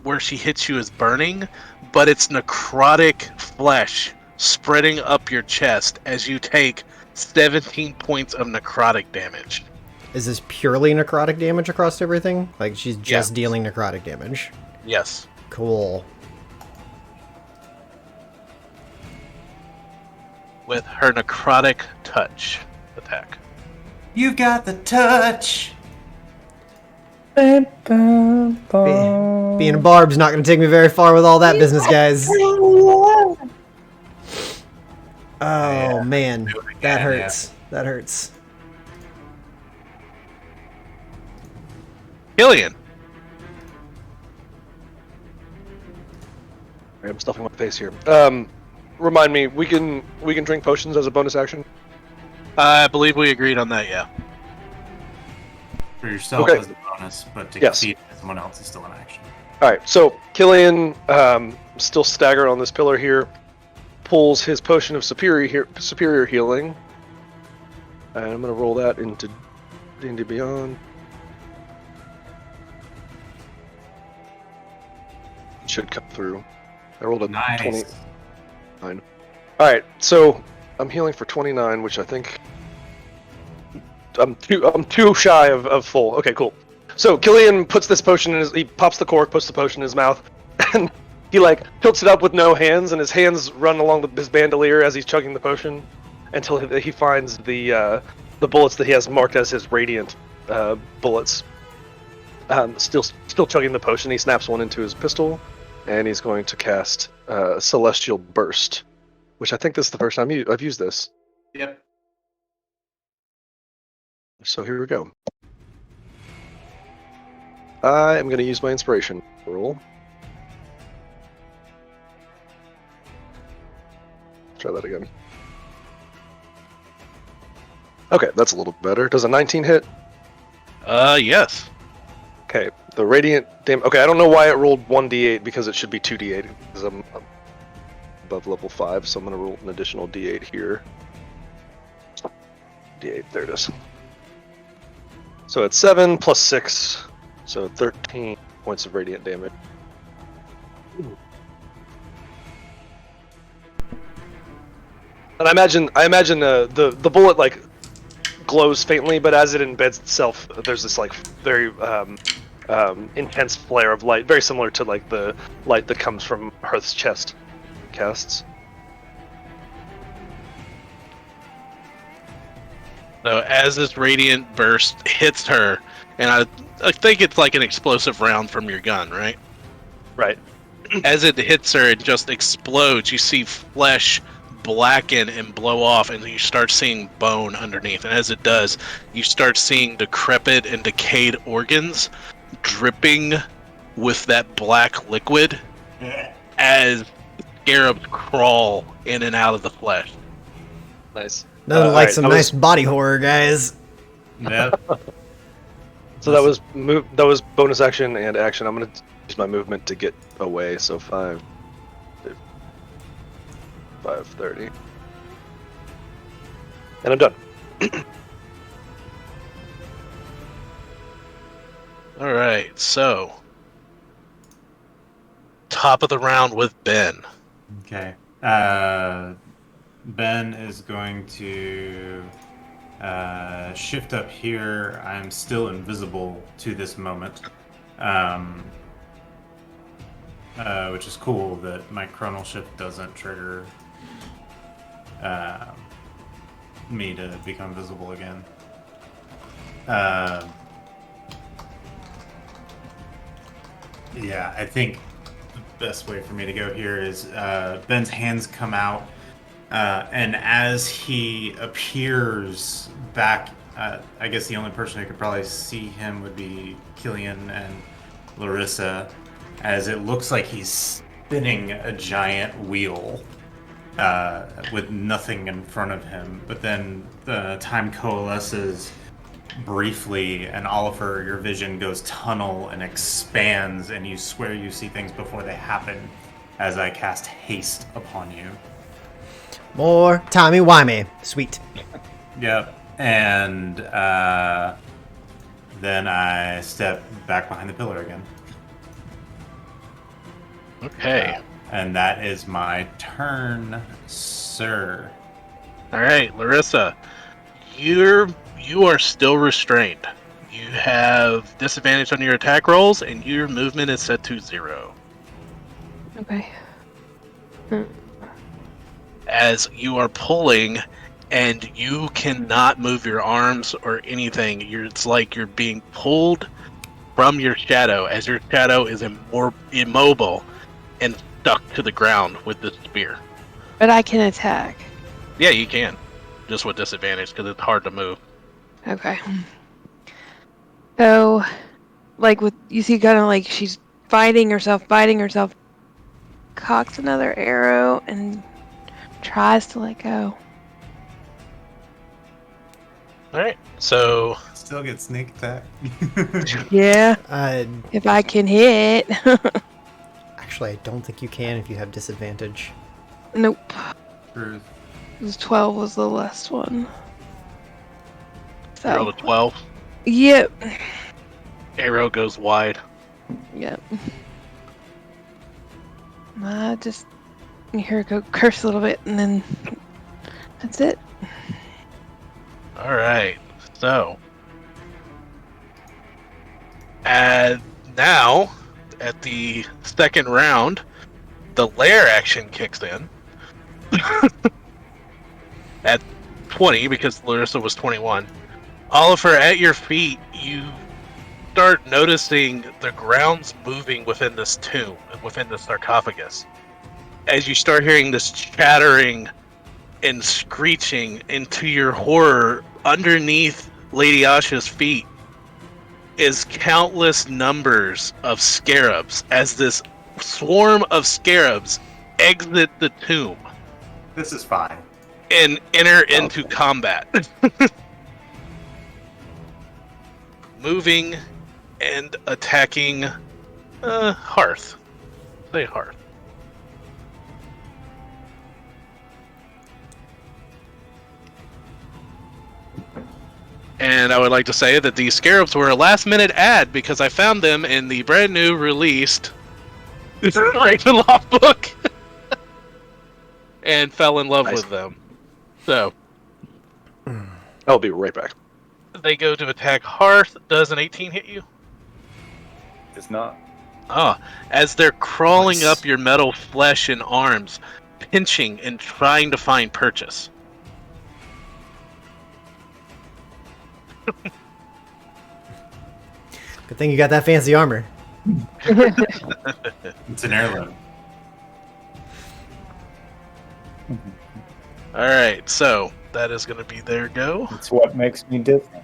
where she hits you is burning, but it's necrotic flesh spreading up your chest as you take 17 points of necrotic damage. Is this purely necrotic damage across everything? Like she's just Yeah. dealing necrotic damage? Yes. Cool. With her necrotic touch attack. You got the touch. Being a barb's not going to take me very far with all that business, guys. Oh, man. That hurts. That hurts. Killian. I'm stuffing my face here. Remind me, we can drink potions as a bonus action. I believe we agreed on that, yeah. For yourself Okay. as a bonus, but to Yes. defeat someone else is still an action. All right, so Killian, still staggered on this pillar here, pulls his potion of superior healing, and I'm gonna roll that into D&D Beyond. It should come through. I rolled a Nice. 29. All right, so I'm healing for 29, which I think I'm too shy of full. Okay, cool. So Killian puts this potion he pops the cork, puts the potion in his mouth, and he like tilts it up with no hands, and his hands run along his bandolier as he's chugging the potion until he finds the bullets that he has marked as his radiant bullets. Still chugging the potion, he snaps one into his pistol, and he's going to cast Celestial Burst, which I think this is the first time I've used this. Yep. So here we go. I am going to use my inspiration roll. Try that again. Okay, that's a little better. Does a 19 hit? Yes. Okay, the radiant damage. Okay, I don't know why it rolled 1d8 because it should be 2d8 because I'm above level 5, so I'm going to roll an additional d8 here. D8, there it is. So it's 7 plus 6, so 13 points of radiant damage. And I imagine the bullet like glows faintly, but as it embeds itself, there's this like very intense flare of light, very similar to like the light that comes from Hearth's chest casts. So as this radiant burst hits her, and I think it's like an explosive round from your gun, right? Right. As it hits her, it just explodes. You see flesh blacken and blow off, and you start seeing bone underneath. And as it does, you start seeing decrepit and decayed organs dripping with that black liquid as scarabs crawl in and out of the flesh. Nice. Nothing like right, some nice body horror, guys. Yep. So that was bonus action and action. I'm gonna use my movement to get away. So 5:30, and I'm done. All right, so top of the round with Ben. Okay. Ben is going to shift up here. I'm still invisible to this moment, which is cool that my chronal shift doesn't trigger me to become visible again. Yeah, I think the best way for me to go here is Ben's hands come out, and as he appears back, I guess the only person who could probably see him would be Killian and Larissa, as it looks like he's spinning a giant wheel with nothing in front of him. But then the time coalesces briefly, and Oliver, your vision goes tunnel and expands, and you swear you see things before they happen as I cast haste upon you. More timey-wimey. Sweet. Yep. And then I step back behind the pillar again. Okay. And that is my turn, sir. All right, Larissa, you are still restrained. You have disadvantage on your attack rolls, and your movement is set to 0. Okay. As you are pulling, and you cannot move your arms or anything. It's like you're being pulled from your shadow, as your shadow is more immobile and stuck to the ground with this spear. But I can attack. Yeah, you can. Just with disadvantage, because it's hard to move. Okay. So, like you see kind of like she's biting herself, cocks another arrow, and tries to let go. Alright, so... Still get sneak attack. Yeah. Uh, If I can hit. Actually, I don't think you can if you have disadvantage. Nope. Truth. It was 12 was the last one. Roll a 12. Yep. Arrow goes wide. Yep. I just hear her go curse a little bit, and then that's it. Alright, so... And now, at the second round, the lair action kicks in at 20 because Larissa was 21. Oliver, at your feet, you start noticing the grounds moving within this tomb, within the sarcophagus. As you start hearing this chattering and screeching, into your horror, underneath Lady Asha's feet is countless numbers of scarabs as this swarm of scarabs exit the tomb This is fine. and enter into combat. Moving and attacking Hearth. Say Hearth. And I would like to say that these scarabs were a last-minute ad because I found them in the brand new released Ravenloft book and fell in love with them. So I'll be right back. they go to attack Hearth. Does an 18 hit you? It's not. Ah, as they're crawling Nice. up your metal flesh and arms, pinching and trying to find purchase. Good thing you got that fancy armor. It's an heirloom. Alright, so that is going to be their go. It's what makes me different.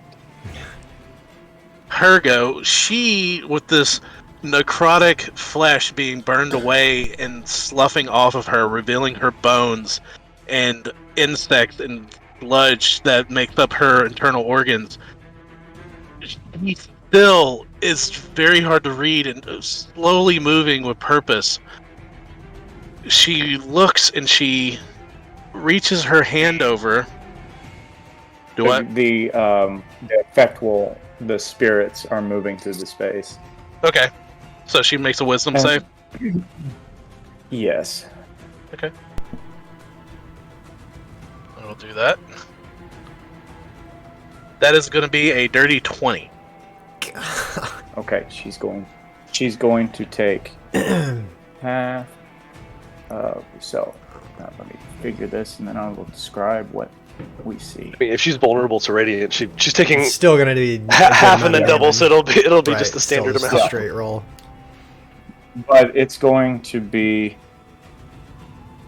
Her go, she, with this necrotic flesh being burned away and sloughing off of her, revealing her bones and insects and sludge that makes up her internal organs, she still is very hard to read and slowly moving with purpose. She looks and she reaches her hand over. Do what? The effect will. The spirits are moving through the space. Okay. So she makes a wisdom save? Yes. Okay. I'll do that. That is going to be a dirty 20. Okay, she's going to take half. So let me figure this, and then I will describe what we see. I mean, if she's vulnerable to radiant, she's taking It's still gonna be a half good and then amount of double, so damage. it'll be Right, just the still standard just a amount. straight roll. But it's going to be.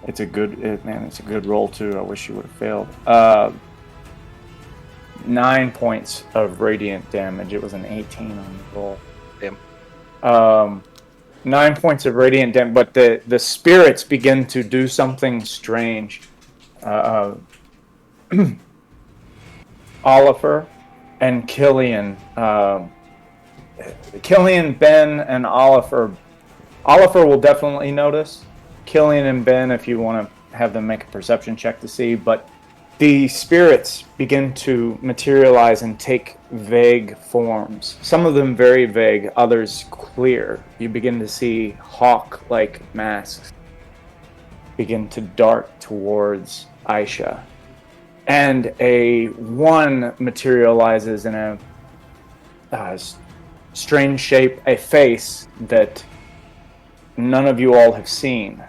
It's a good roll too. I wish you would have failed. 9 points of radiant damage. It was an 18 on the roll. Damn. 9 points of radiant damage, but the spirits begin to do something strange. Oliver and Killian, Ben, and Oliver. Oliver will definitely notice. Killian and Ben, if you want to have them make a perception check to see, but the spirits begin to materialize and take vague forms. Some of them very vague, others clear. You begin to see hawk-like masks begin to dart towards Aisha. And one materializes in a strange shape, a face that none of you all have seen.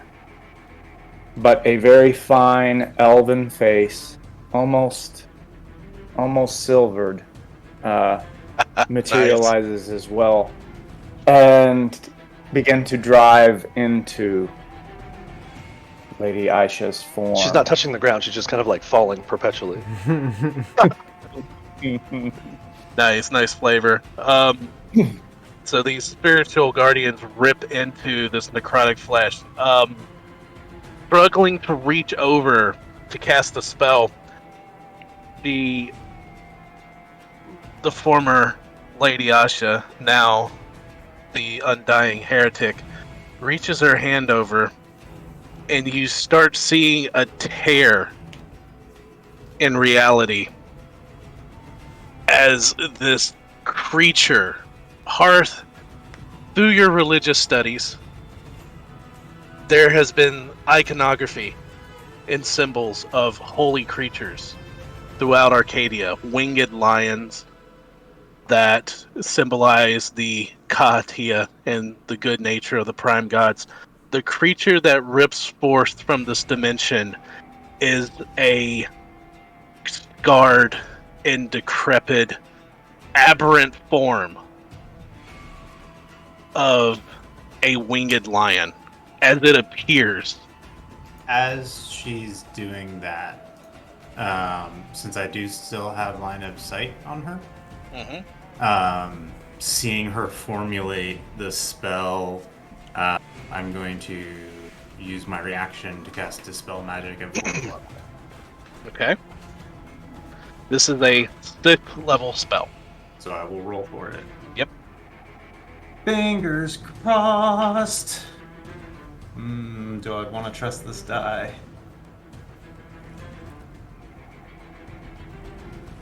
But a very fine elven face, almost silvered, materializes as well, and begin to drive into Lady Aisha's form. She's not touching the ground, she's just kind of like falling perpetually. Nice flavor. So these spiritual guardians rip into this necrotic flesh. Struggling to reach over to cast the spell, the former Lady Asha, now the undying heretic, reaches her hand over, and you start seeing a tear in reality as this creature, Hearth, through your religious studies, there has been iconography and symbols of holy creatures throughout Arcadia. Winged lions, that symbolize the Kaatia and the good nature of the prime gods. The creature that rips forth from this dimension is a scarred and decrepit, aberrant form of a winged lion, as it appears. As she's doing that, since I do still have line of sight on her, seeing her formulate the spell, I'm going to use my reaction to cast Dispel Magic and Form Blood. Okay. This is a 6th level spell. So I will roll for it. Yep. Fingers crossed. Do I want to trust this die?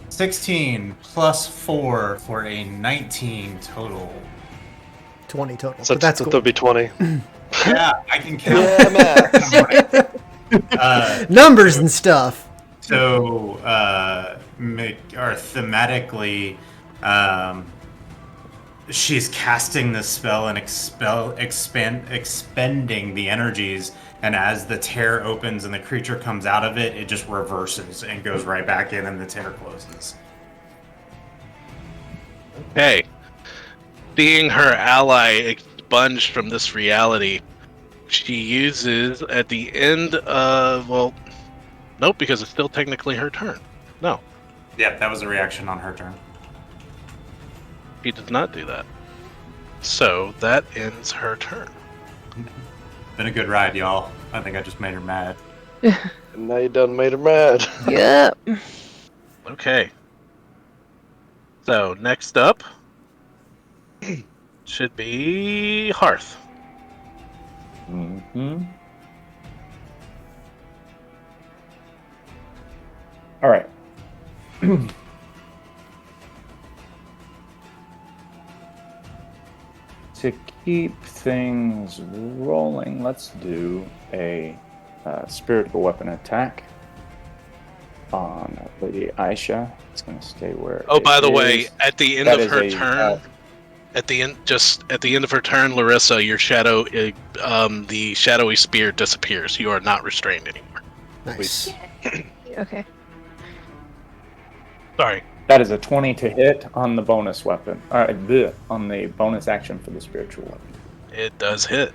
16 plus 4 for a 19 total. 20 total. So But that's that'll cool. be 20. Yeah, I can count. Numbers and stuff. So, thematically, she's casting the spell and expending the energies, and as the tear opens and the creature comes out of it, it just reverses and goes right back in, and the tear closes. Okay. Seeing her ally expunged from this reality, she uses at the end of, well, nope, because it's still technically her turn. No, Yep, that was a reaction on her turn. she does not do that. So that ends her turn. Been a good ride, y'all. I think I just made her mad. And now you done made her mad. Yep. Okay. So next up should be Hearth. Mm-hmm. All right. To keep things rolling, let's do a spiritual weapon attack on Lady Aisha. It's going to stay where. Oh, it by the is. way, at the end That of is her a, turn, at the end of her turn, Larissa, your shadow, the shadowy spear disappears. You are not restrained anymore. Nice. Okay. Sorry. That is a 20 to hit on the bonus weapon. All right, on the bonus action for the spiritual weapon. It does hit.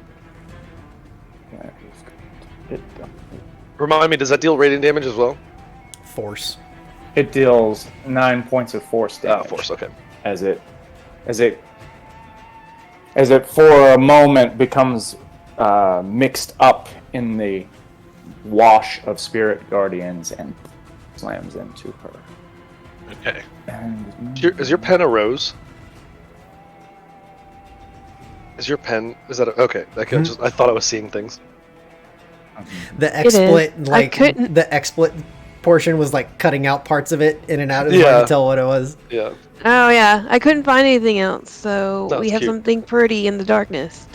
That is going to hit. Remind me, does that deal radiant damage as well? Force. It deals 9 points of force damage. Force, okay. As it for a moment becomes mixed up in the wash of spirit guardians and slams into her. Okay. And Is your pen a rose? Is your pen? Is that okay? Okay, I thought I was seeing things. The XSplit, I like couldn't- the XSplit portion was like cutting out parts of it in and out. It was Yeah. hard to tell what it was. Yeah. Oh yeah, I couldn't find anything else, so That's we have cute. something pretty in the darkness.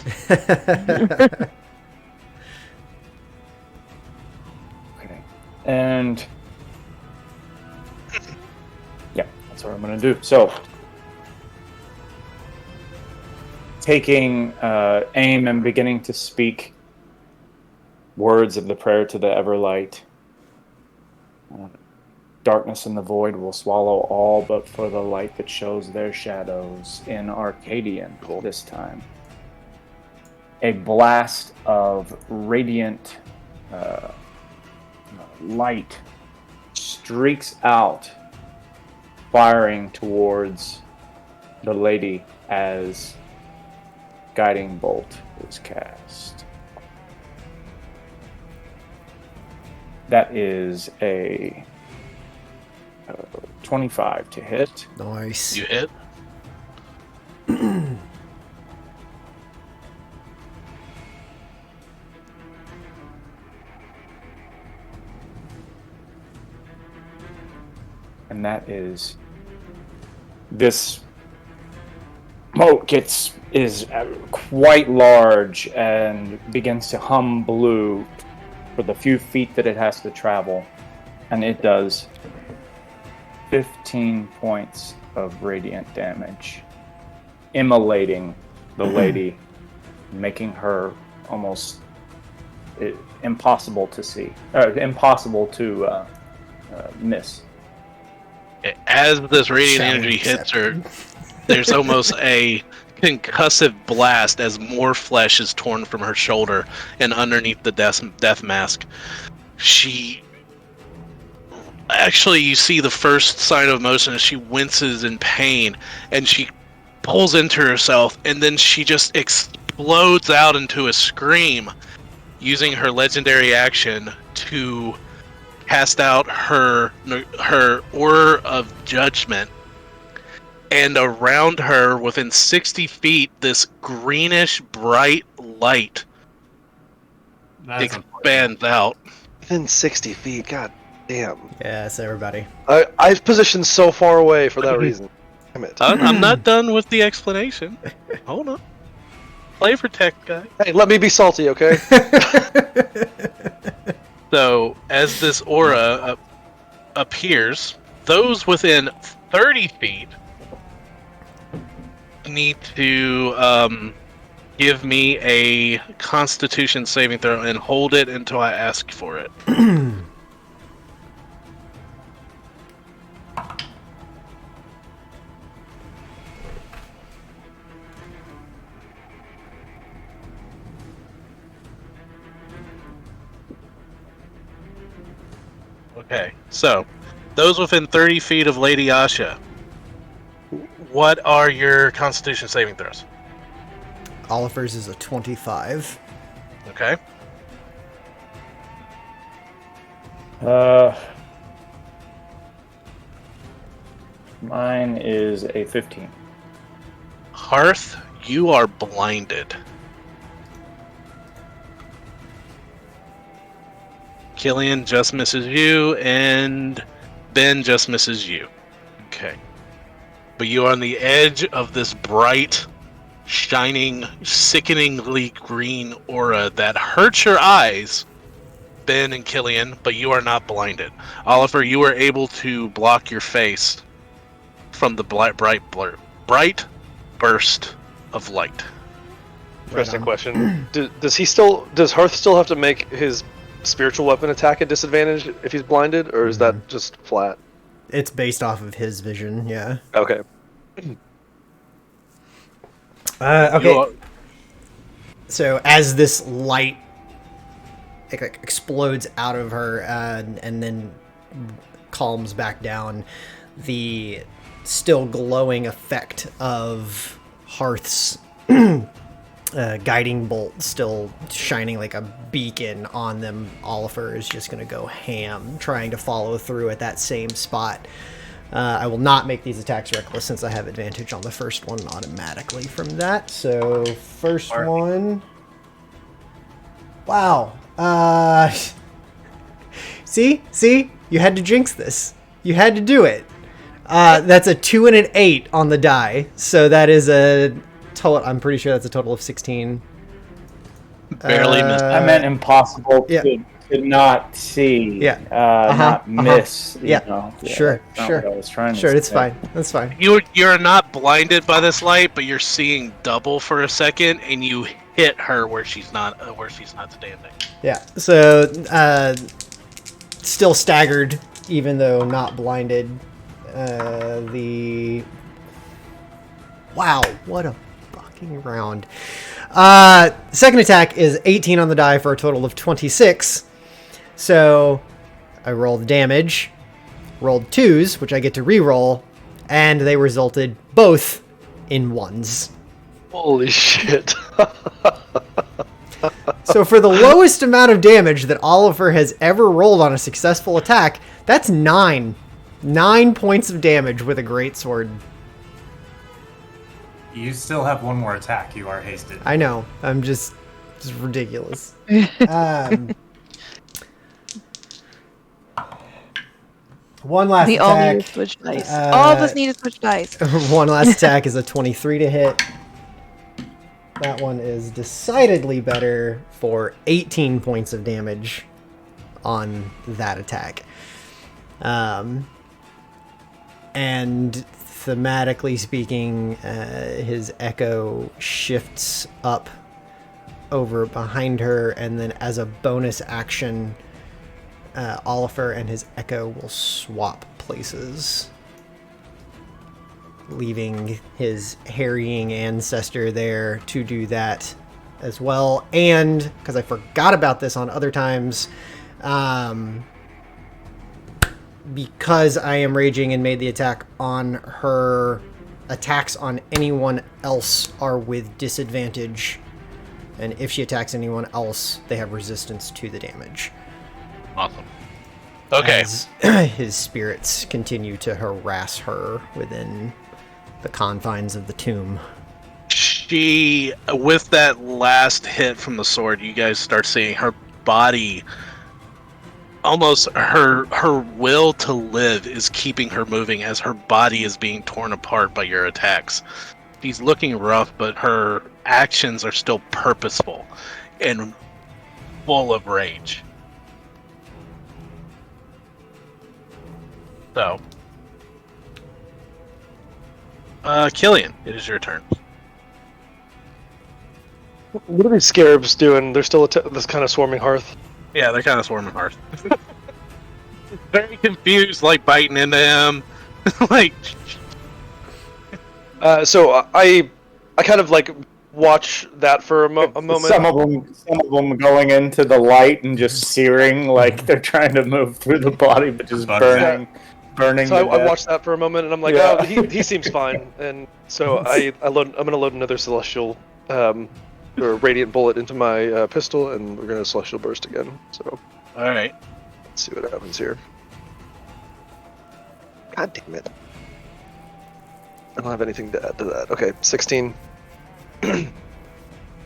okay. And yeah, that's what I'm gonna do. So taking aim and beginning to speak words of the prayer to the Everlight. Darkness and the void will swallow all but for the light that shows their shadows in Arcadian this time. A blast of radiant light streaks out, firing towards the lady as Guiding Bolt is cast. That is a 25 to hit. Nice. You hit. And that is this moat is quite large and begins to hum blue for the few feet that it has to travel, and it does 15 points of radiant damage, immolating the lady, making her almost impossible to see, impossible to miss. As this radiant Challenge energy hits her, there's almost a concussive blast as more flesh is torn from her shoulder and underneath the death mask. You see the first sign of motion as she winces in pain, and she pulls into herself, and then she just explodes out into a scream, using her legendary action to cast out her aura of judgment. And around her, within 60 feet, this greenish bright light That's expands out. Within 60 feet, god damn. Yes, everybody. I've positioned so far away for that reason. Damn it. I'm not done with the explanation. Hold on. Play protect, guy. Hey, let me be salty, okay? So, as this aura appears, those within 30 feet need to give me a Constitution saving throw and hold it until I ask for it. Okay, so those within 30 feet of Lady Asha, what are your Constitution saving throws? Oliver's is a 25. Okay. Mine is a 15. Hearth, you are blinded. Killian just misses you, and Ben just misses you. Okay. But you are on the edge of this bright, shining, sickeningly green aura that hurts your eyes, Ben and Killian, but you are not blinded. Oliver, you are able to block your face from the bright burst of light. Interesting question. Does Hearth still have to make his spiritual weapon attack at disadvantage if he's blinded, or is that just flat? It's based off of his vision, yeah. Okay. Okay. So as this light explodes out of her and then calms back down, the still glowing effect of Hearth's guiding bolt still shining like a beacon on them, Oliver is just going to go ham trying to follow through at that same spot. I will not make these attacks reckless since I have advantage on the first one automatically from that. So first one. Wow. See? You had to jinx this. You had to do it. That's a 2 and an 8 on the die. So that is a total. I'm pretty sure that's a total of 16. Barely missed. I meant impossible yeah. to not see. Yeah. Not miss. You Yeah. know. Sure. That's not what I was trying to Sure, it's say. fine. That's fine. You're not blinded by this light, but you're seeing double for a second, and you hit her where she's not standing. Yeah. So still staggered, even though not blinded. Wow, what a fucking round. Second attack is 18 on the die for a total of 26. So I rolled damage, rolled 2s, which I get to re-roll, and they resulted both in 1s. Holy shit. So for the lowest amount of damage that Oliver has ever rolled on a successful attack, that's 9. 9 points of damage with a greatsword. You still have one more attack. You are hasted. I know. I'm just ridiculous. One last We all need attack. to switch dice. All of us need to switch dice. One last attack is a 23 to hit. That one is decidedly better for 18 points of damage on that attack. and thematically speaking, his echo shifts up over behind her, and then as a bonus action, Oliver and his echo will swap places, leaving his harrying ancestor there to do that as well. And because I forgot about this on other times, because I am raging and made the attack on her, attacks on anyone else are with disadvantage. And if she attacks anyone else, they have resistance to the damage. Awesome. Okay. As his spirits continue to harass her within the confines of the tomb. She, with that last hit from the sword, you guys start seeing her body, almost her will to live is keeping her moving as her body is being torn apart by your attacks. She's looking rough, but her actions are still purposeful and full of rage. So, Killian, it is your turn. What are these scarabs doing? They're still this kind of swarming hearth. Yeah, they're kind of swarming hearth. Very confused, like biting into him. Like, so I kind of like watch that for a moment. Some of them going into the light and just searing, like they're trying to move through the body, but just burning. So I watched that for a moment, and I'm like, Yeah. oh, he seems fine. And so I'm gonna load another celestial, or radiant bullet into my pistol, and we're gonna celestial burst again. So, all right. let's see what happens here. God damn it! I don't have anything to add to that. Okay, 16.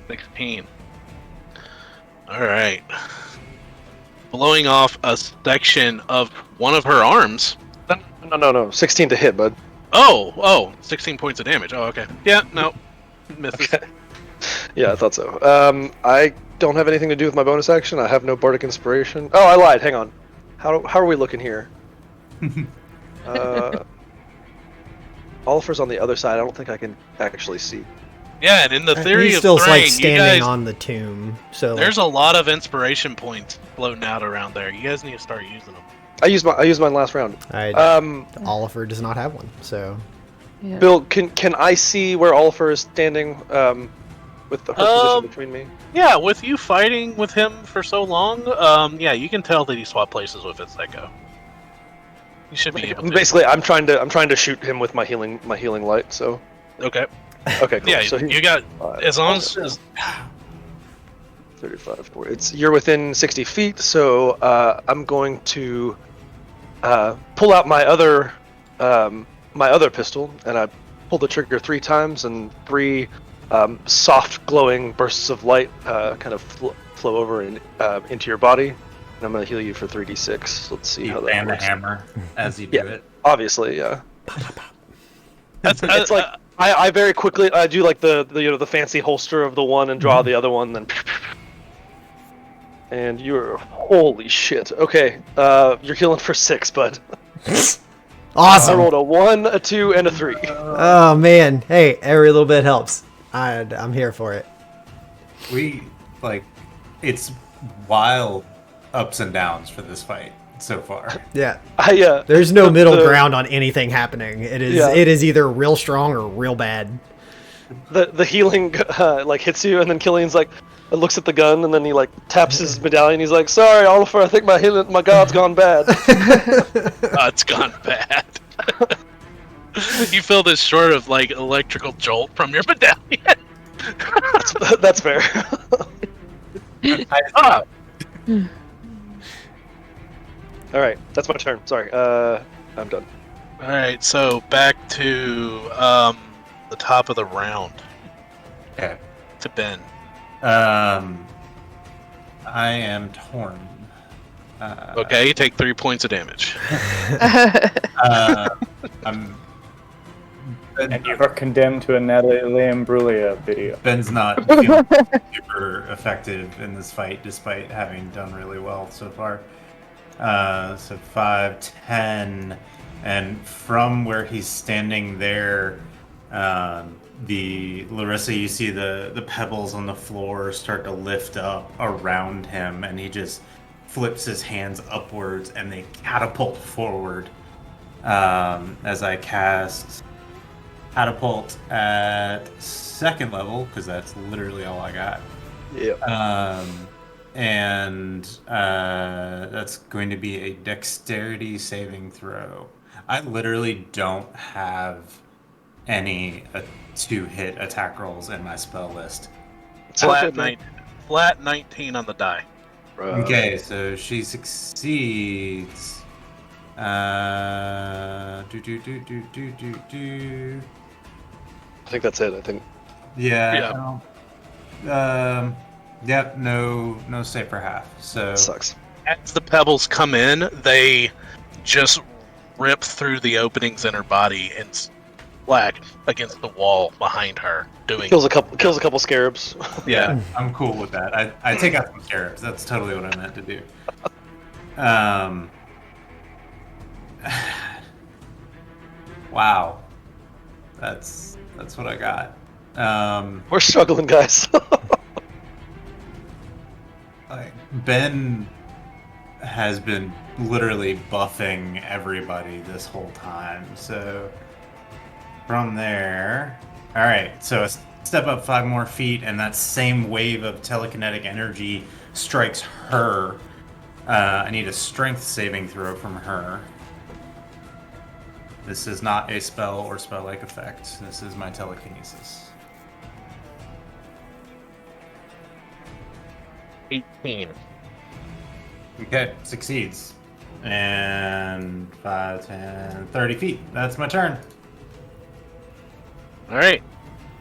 16. All right. Blowing off a section of one of her arms. No. 16 to hit, bud. Oh, 16 points of damage. Oh, okay. Yeah, no. Misses. Okay. Yeah, I thought so. I don't have anything to do with my bonus action. I have no bardic inspiration. Oh, I lied. Hang on. How are we looking here? Oliver's on the other side. I don't think I can actually see. Yeah, and in the theory He's of still Thrain, like you standing guys, on the tomb, so there's a lot of inspiration points floating out around there. You guys need to start using them. I used mine last round. Oliver does not have one, so Yeah. Bill, can I see where Oliver is standing with her position between me? Yeah, with you fighting with him for so long, yeah, you can tell that he swapped places with his echo. You should be able to. Basically, I'm trying to shoot him with my healing light. So Okay. okay, cool. Yeah, so you got as long as 35. You're within 60 feet, so I'm going to pull out my other pistol, and I pull the trigger 3 times, and 3 soft glowing bursts of light kind of flow over into your body, and I'm going to heal you for 3d6. Let's see how that And the works. hammer as you do Yeah. it. Obviously, yeah. it's like I very quickly do like the fancy holster of the one and draw the other one, then. And you're holy shit. Okay, you're healing for 6, bud. I awesome. rolled a 1, a 2, and a 3. Oh man, hey, every little bit helps. I'm here for it. It's wild ups and downs for this fight so far. Yeah, I there's no middle ground on anything happening. It is either real strong or real bad. the healing like hits you, and then Killian's like looks at the gun, and then he like taps his medallion. He's like, "Sorry, Oliver, I think my god's gone bad." it's gone bad. You feel this sort of like electrical jolt from your medallion. That's fair. Ah, All right, that's my turn. Sorry, I'm done. all right, so back to the top of the round Okay. to Ben. I am torn. Okay, you take 3 points of damage. I'm. And you are condemned to a Natalie Imbruglia video. Ben's not feeling super effective in this fight, despite having done really well so far. So 5, 10, And from where he's standing there, Larissa, you see the pebbles on the floor start to lift up around him, and he just flips his hands upwards, and they catapult forward. As I cast catapult at 2nd level, because that's literally all I got. Yeah. And that's going to be a dexterity saving throw. I literally don't have any 2-hit attack rolls in my spell list. Flat 19 on the die. Okay, so she succeeds. I think that's it. I think. Yeah. Yep. No save for half. So That sucks. As the pebbles come in, they just rip through the openings in her body and splat against the wall behind her. Kills a couple scarabs. Yeah, I'm cool with that. I take out some scarabs. That's totally what I meant to do. Wow. That's what I got. We're struggling, guys. Ben has been literally buffing everybody this whole time. So from there, all right. So step up 5 more feet, and that same wave of telekinetic energy strikes her. I need a strength saving throw from her. This is not a spell or spell-like effect. This is my telekinesis. 18. Okay, succeeds. And 5, 10, 30 feet. That's my turn. All right.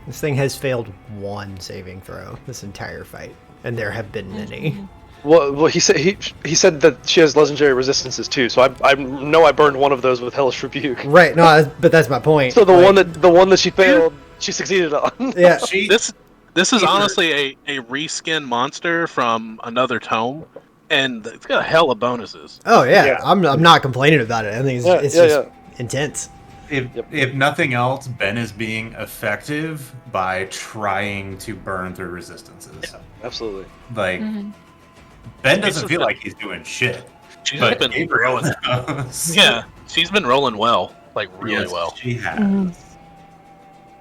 This thing has failed 1 saving throw this entire fight, and there have been many. Well, he said that she has legendary resistances too. So I know I burned one of those with Hellish Rebuke. Right. No, but that's my point. So the one that she failed, she succeeded on. Yeah. This is honestly a reskin monster from another tome, and it's got a hell of bonuses. Oh yeah. I'm not complaining about it. I think it's just intense. If nothing else, Ben is being effective by trying to burn through resistances. Yeah, absolutely. Like Ben doesn't feel like he's doing shit. She's but been rolling. Yeah, she's been rolling well, like really well. She has.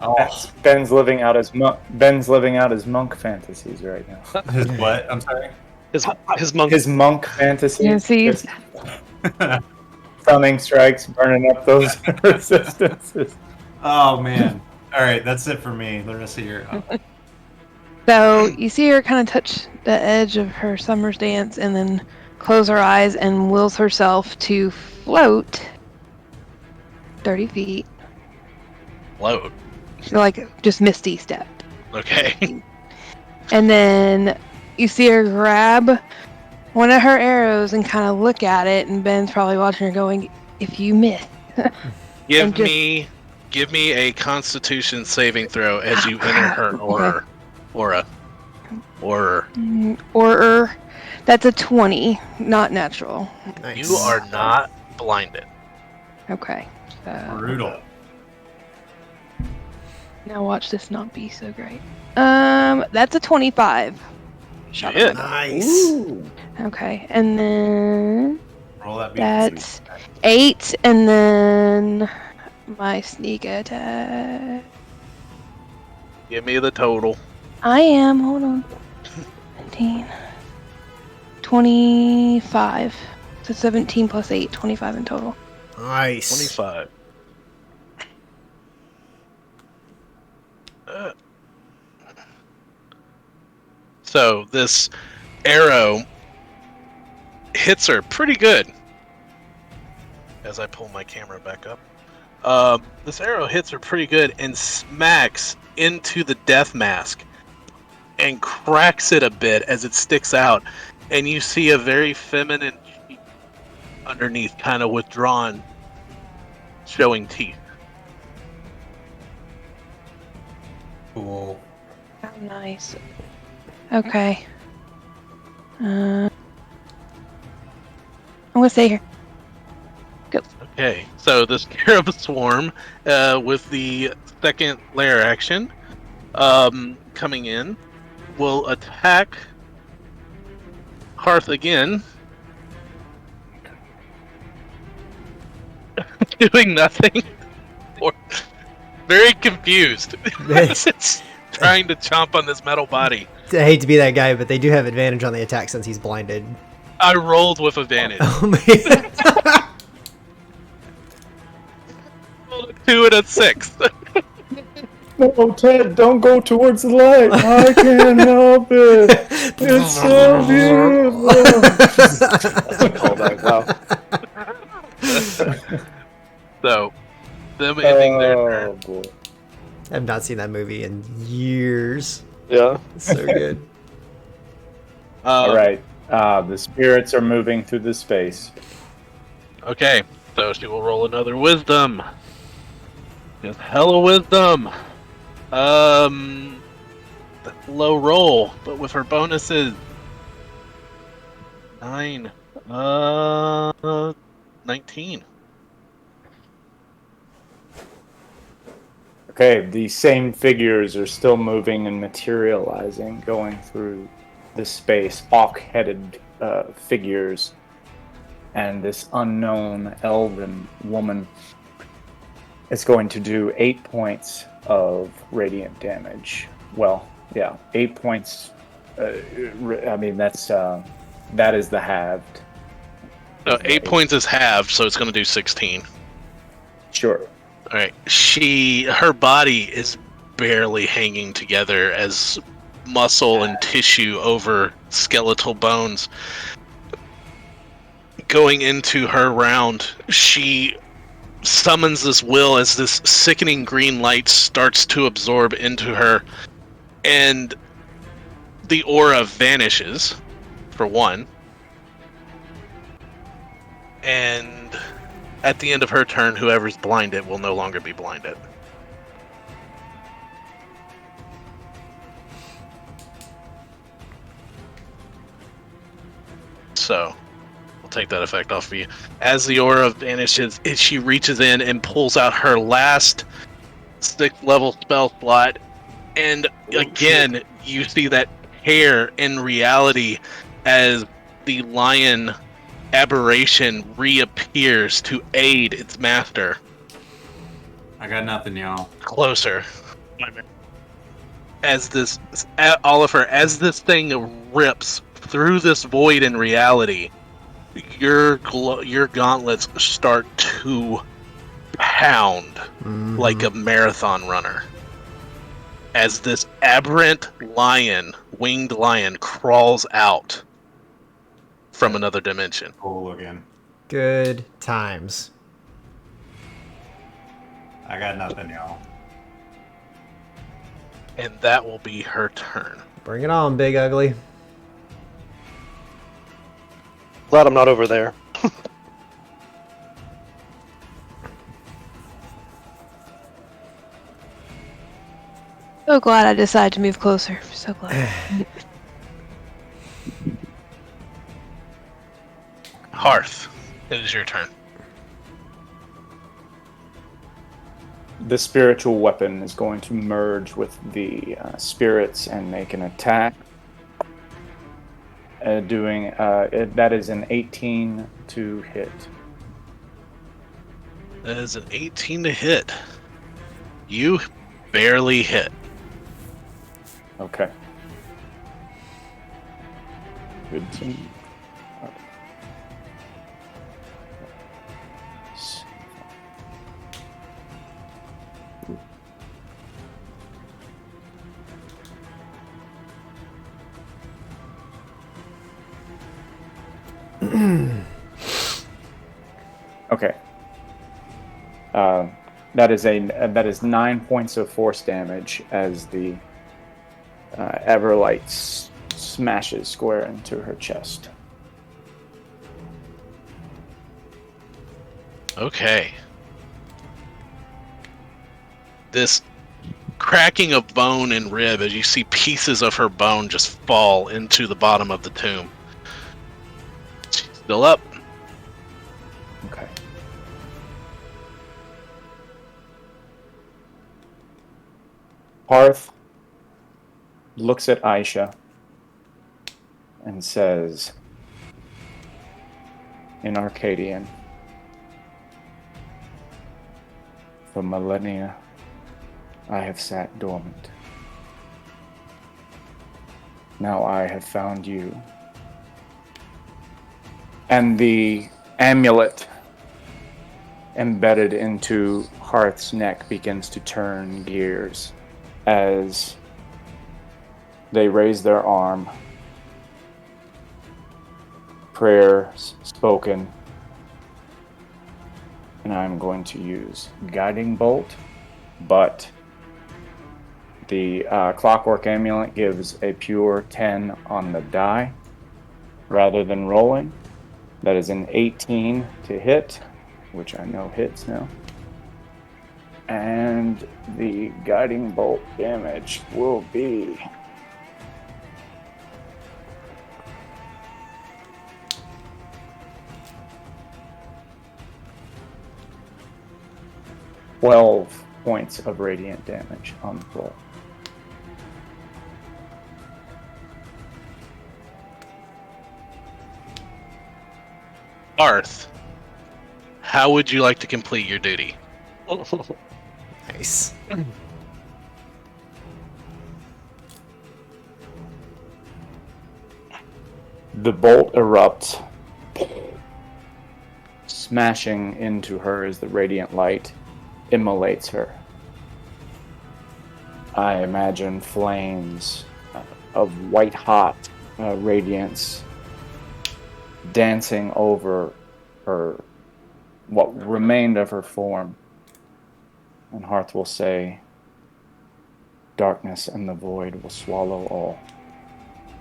Oh, Ben's living out his monk fantasies right now. His what? I'm sorry. His monk fantasies. Fantasies. Stunning strikes, burning up those resistances. Oh man! All right, that's it for me. Larissa, you're up. So you see her kind of touch the edge of her summer's dance and then close her eyes and wills herself to float 30 feet. Float. Like just misty step. Okay. And then you see her grab one of her arrows and kind of look at it, and Ben's probably watching her going, if you miss. Give me a Constitution saving throw as you enter her aura. Or that's a 20, not natural. Nice. You are not blinded. Okay. Brutal. Now watch this not be so great. That's a 25. Shot Yeah. at my- Nice. Ooh. Okay, and then Roll that. that's 8, and then my sneak attack. Give me the total. I am, hold on. 19. 25. So 17 plus 8, 25 in total. Nice. 25. So this arrow hits her pretty good. As I pull my camera back up, this arrow hits her pretty good and smacks into the death mask and cracks it a bit as it sticks out, and you see a very feminine cheek underneath, kind of withdrawn, showing teeth. Cool. Oh, nice. Okay. I'm gonna stay here. Go. Okay, so the Scarab Swarm, with the second layer action, coming in, will attack Hearth again, doing nothing. Or very confused. It's trying to chomp on this metal body. I hate to be that guy, but they do have advantage on the attack since he's blinded. I rolled with advantage. Oh man. Rolled a 2 and a 6. No, Ted, don't go towards the light. I can't help it. It's so beautiful. Call that, wow. So, them ending their Oh, turn. boy. I've not seen that movie in years. Yeah. It's so good. All right. The spirits are moving through the space. Okay, so she will roll another wisdom. Just hella wisdom. Low roll, but with her bonuses. 9. 19. Okay, the same figures are still moving and materializing, going through the space, hawk-headed figures, and this unknown elven woman is going to do 8 points of radiant damage. Well, yeah, 8 points. I mean, that is the halved. No, 8 points is halved, so it's going to do 16. Sure. All right. Her body is barely hanging together as muscle and tissue over skeletal bones. Going into her round, she summons this will as this sickening green light starts to absorb into her, and the aura vanishes, for one. And at the end of her turn, whoever's blinded will no longer be blinded. So, we'll take that effect off of you. As the aura vanishes, she reaches in and pulls out her last 6th level spell slot. And again, you see that hair in reality as the lion aberration reappears to aid its master. I got nothing, y'all. Closer. As this, Oliver, as this thing rips through this void in reality, your gauntlets start to pound like a marathon runner. As this aberrant winged lion, crawls out from another dimension. Cool again. Good times. I got nothing, y'all. And that will be her turn. Bring it on, Big Ugly. Glad I'm not over there. So glad I decided to move closer. So glad. Hearth, it is your turn. The spiritual weapon is going to merge with the spirits and make an attack. That is an 18 to hit. That is an 18 to hit. You barely hit. Okay. Good to Okay. That is 9 points of force damage as the Everlight smashes square into her chest. Okay. This cracking of bone and rib as you see pieces of her bone just fall into the bottom of the tomb. She's still up. Okay. Parth looks at Aisha and says, in Arcadian, "For millennia, I have sat dormant. Now I have found you." And the amulet embedded into Hearth's neck begins to turn gears as they raise their arm. Prayers spoken. And I'm going to use Guiding Bolt, but the Clockwork Amulet gives a pure 10 on the die rather than rolling. That is an 18 to hit, which I know hits now. And the Guiding Bolt damage will be 12 points of radiant damage on the roll. Arth, how would you like to complete your duty? Nice. The bolt erupts, smashing into her as the radiant light immolates her. I imagine flames of white-hot radiance dancing over her, what remained of her form. And Hearth will say, "Darkness and the void will swallow all,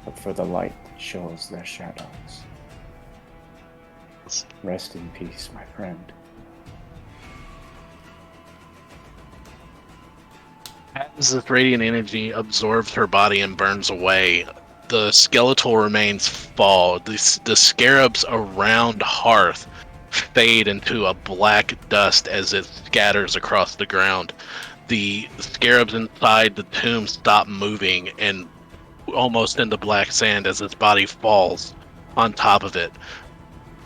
but for the light that shows their shadows. Rest in peace, my friend." As this radiant energy absorbs her body and burns away, the skeletal remains fall. The scarabs around Hearth fade into a black dust as it scatters across the ground. The scarabs inside the tomb stop moving and almost into black sand as its body falls on top of it.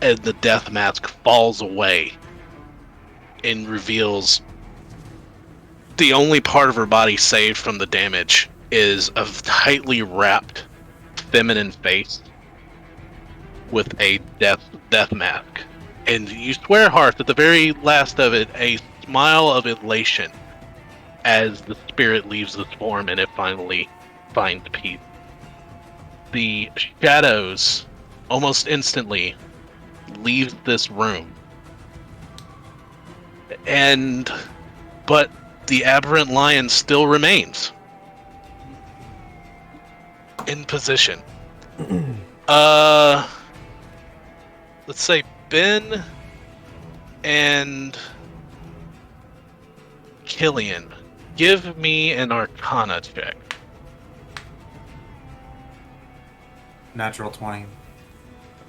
And the death mask falls away and reveals the only part of her body saved from the damage is a tightly wrapped feminine face with a death mask. And you swear, Hearth, at the very last of it, a smile of elation as the spirit leaves this form and it finally finds peace. The shadows almost instantly leave this room. But the aberrant lion still remains in position. Let's say Ben and Killian, give me an Arcana check. Natural 20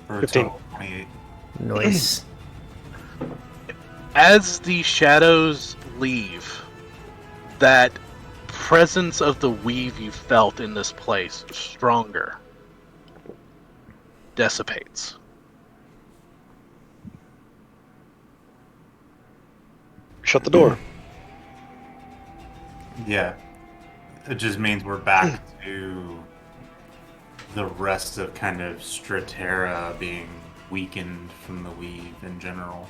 for a 15. total of 28. Nice. As the shadows leave, that presence of the weave you felt in this place, stronger, dissipates. Shut the door. Yeah. It just means we're back to the rest of kind of Stratera being weakened from the weave in general.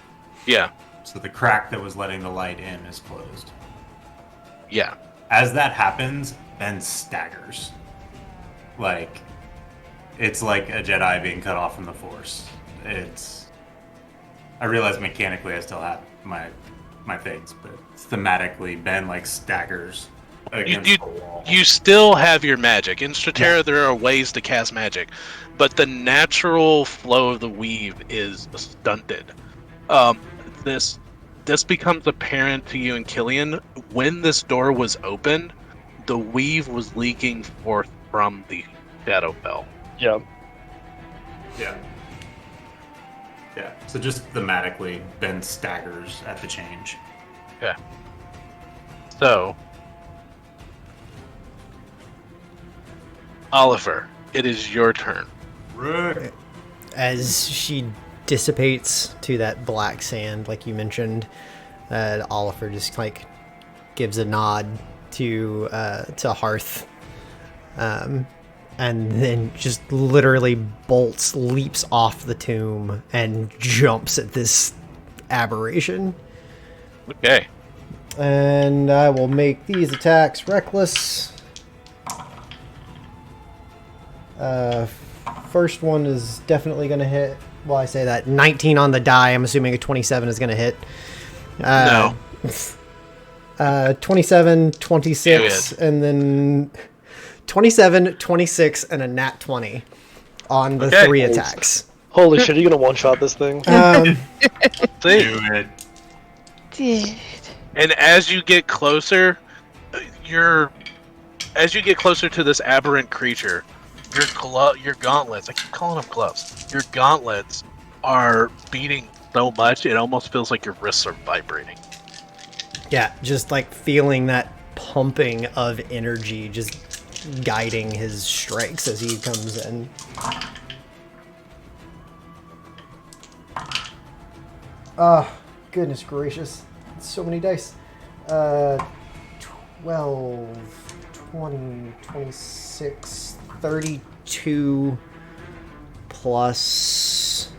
Yeah, So the crack that was letting the light in is closed. yeah. As that happens, Ben staggers. Like, it's like a Jedi being cut off from the Force. I realize mechanically I still have my things, but thematically, Ben, like, staggers against the wall. You still have your magic. In Stratera, there are ways to cast magic, but the natural flow of the weave is stunted. This becomes apparent to you and Killian. When this door was open, the weave was leaking forth from the Shadowfel. Yeah. Yeah. Yeah. So just thematically, Ben staggers at the change. Okay. So, Oliver, it is your turn. Rick. As she dissipates to that black sand, like you mentioned, Oliver just like gives a nod to Hearth, and then just literally leaps off the tomb and jumps at this aberration. Okay. And I will make these attacks reckless. First one is definitely going to hit. Well, I say that 19 on the die. I'm assuming a 27 is going to hit. No. 27, 26, and then 27, 26, and a nat 20 on the Okay. 3 attacks. Holy shit, are you gonna one-shot this thing? See? Do it. Did. And as you get closer, as you get closer to this aberrant creature, your gauntlets, I keep calling them gloves, your gauntlets are beating so much, it almost feels like your wrists are vibrating. Yeah, just like feeling that pumping of energy just guiding his strikes as he comes in. Oh, goodness gracious. So many dice. 12, 20, 26, 32 plus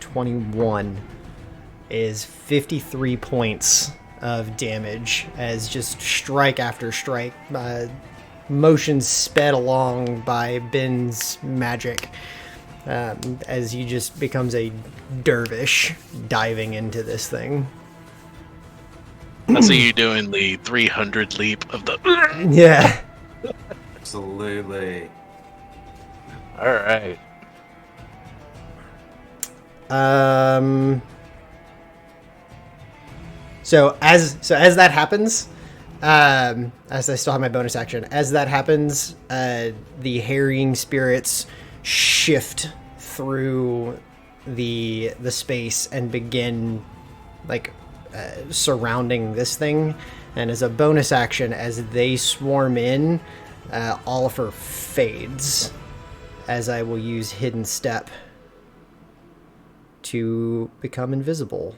21 is 53 points of damage as just strike after strike, motions sped along by Ben's magic, as he just becomes a dervish diving into this thing. I see you doing the 300 leap of the... Yeah. Absolutely. Alright. So as that happens, as I still have my bonus action, as that happens, the harrying spirits shift through the space and begin like surrounding this thing. And as a bonus action, as they swarm in, Oliver fades, as I will use Hidden Step to become invisible.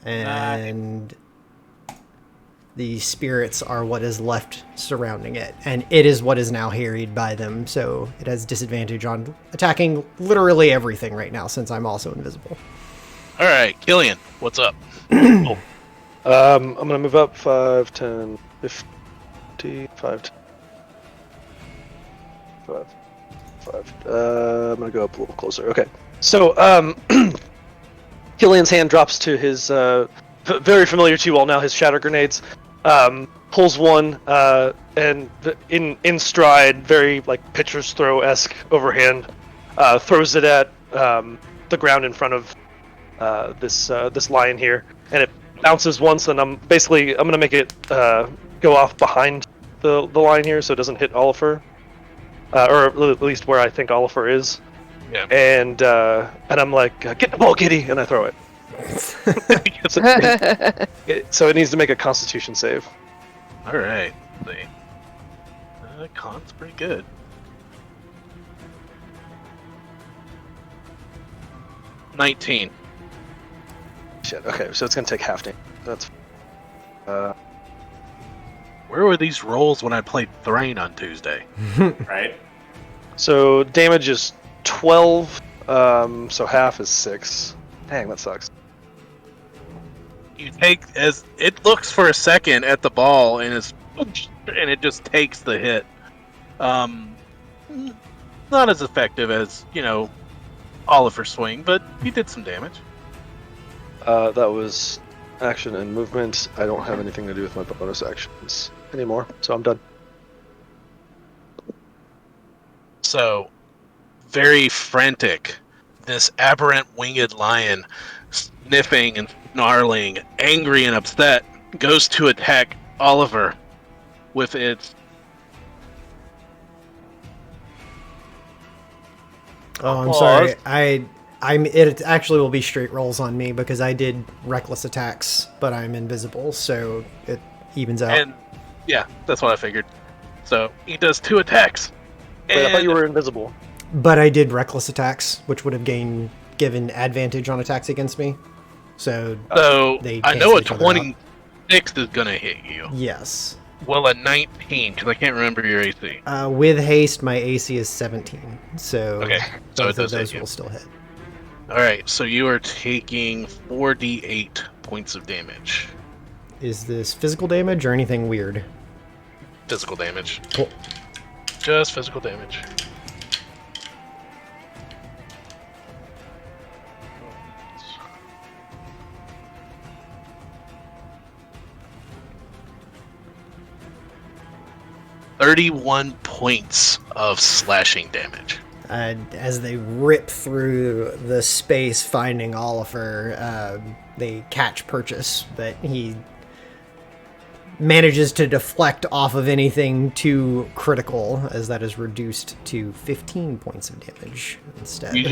And the spirits are what is left surrounding it, and it is what is now harried by them, so it has disadvantage on attacking literally everything right now since I'm also invisible. Alright, Killian, what's up? I'm gonna move up 5, 10, 50, 5, 10, 5. I'm gonna go up a little closer. Okay. So, Killian's hand drops to his, very familiar to you all now, his shatter grenades. Pulls one, and in stride, very like pitcher's throw-esque overhand, throws it at the ground in front of this lion here, and it bounces once, and I'm gonna make it go off behind the lion here, so it doesn't hit Oliver, or at least where I think Oliver is. Yeah. And I'm like, get the ball, Giddy, and I throw it. So it needs to make a Constitution save. Alright. Con's pretty good. $19. Shit. Okay, so it's gonna take half damage. That's. Where were these rolls when I played Thrain on Tuesday? Right? So damage is 12. So half is 6. Dang, that sucks. You take as it looks for a second at the ball and it just takes the hit. Not as effective as Oliver's swing, but he did some damage. That was action and movement. I don't have anything to do with my bonus actions anymore, so I'm done. So, very frantic, this aberrant winged lion, sniffing and snarling, angry and upset, goes to attack Oliver with its... Oh, I'm sorry. It actually will be straight rolls on me because I did reckless attacks, but I'm invisible, so it evens out. And Yeah, that's what I figured. So he does 2 attacks. Wait, I thought you And- were invisible. But I did reckless attacks, which would have given advantage on attacks against me. So So they I know cancel a each other out. 26 is gonna hit you. Yes. Well, a 19, because I can't remember your AC. With haste, my AC is 17, so Okay, so both it does of those hit you. will still hit. All right, so you are taking 4d8 points of damage. Is this physical damage or anything weird? Physical damage. Cool. Just physical damage. "31 points of slashing damage." As they rip through the space finding Oliver, they catch Purchase, but he manages to deflect off of anything too critical, as that is reduced to 15 points of damage instead. You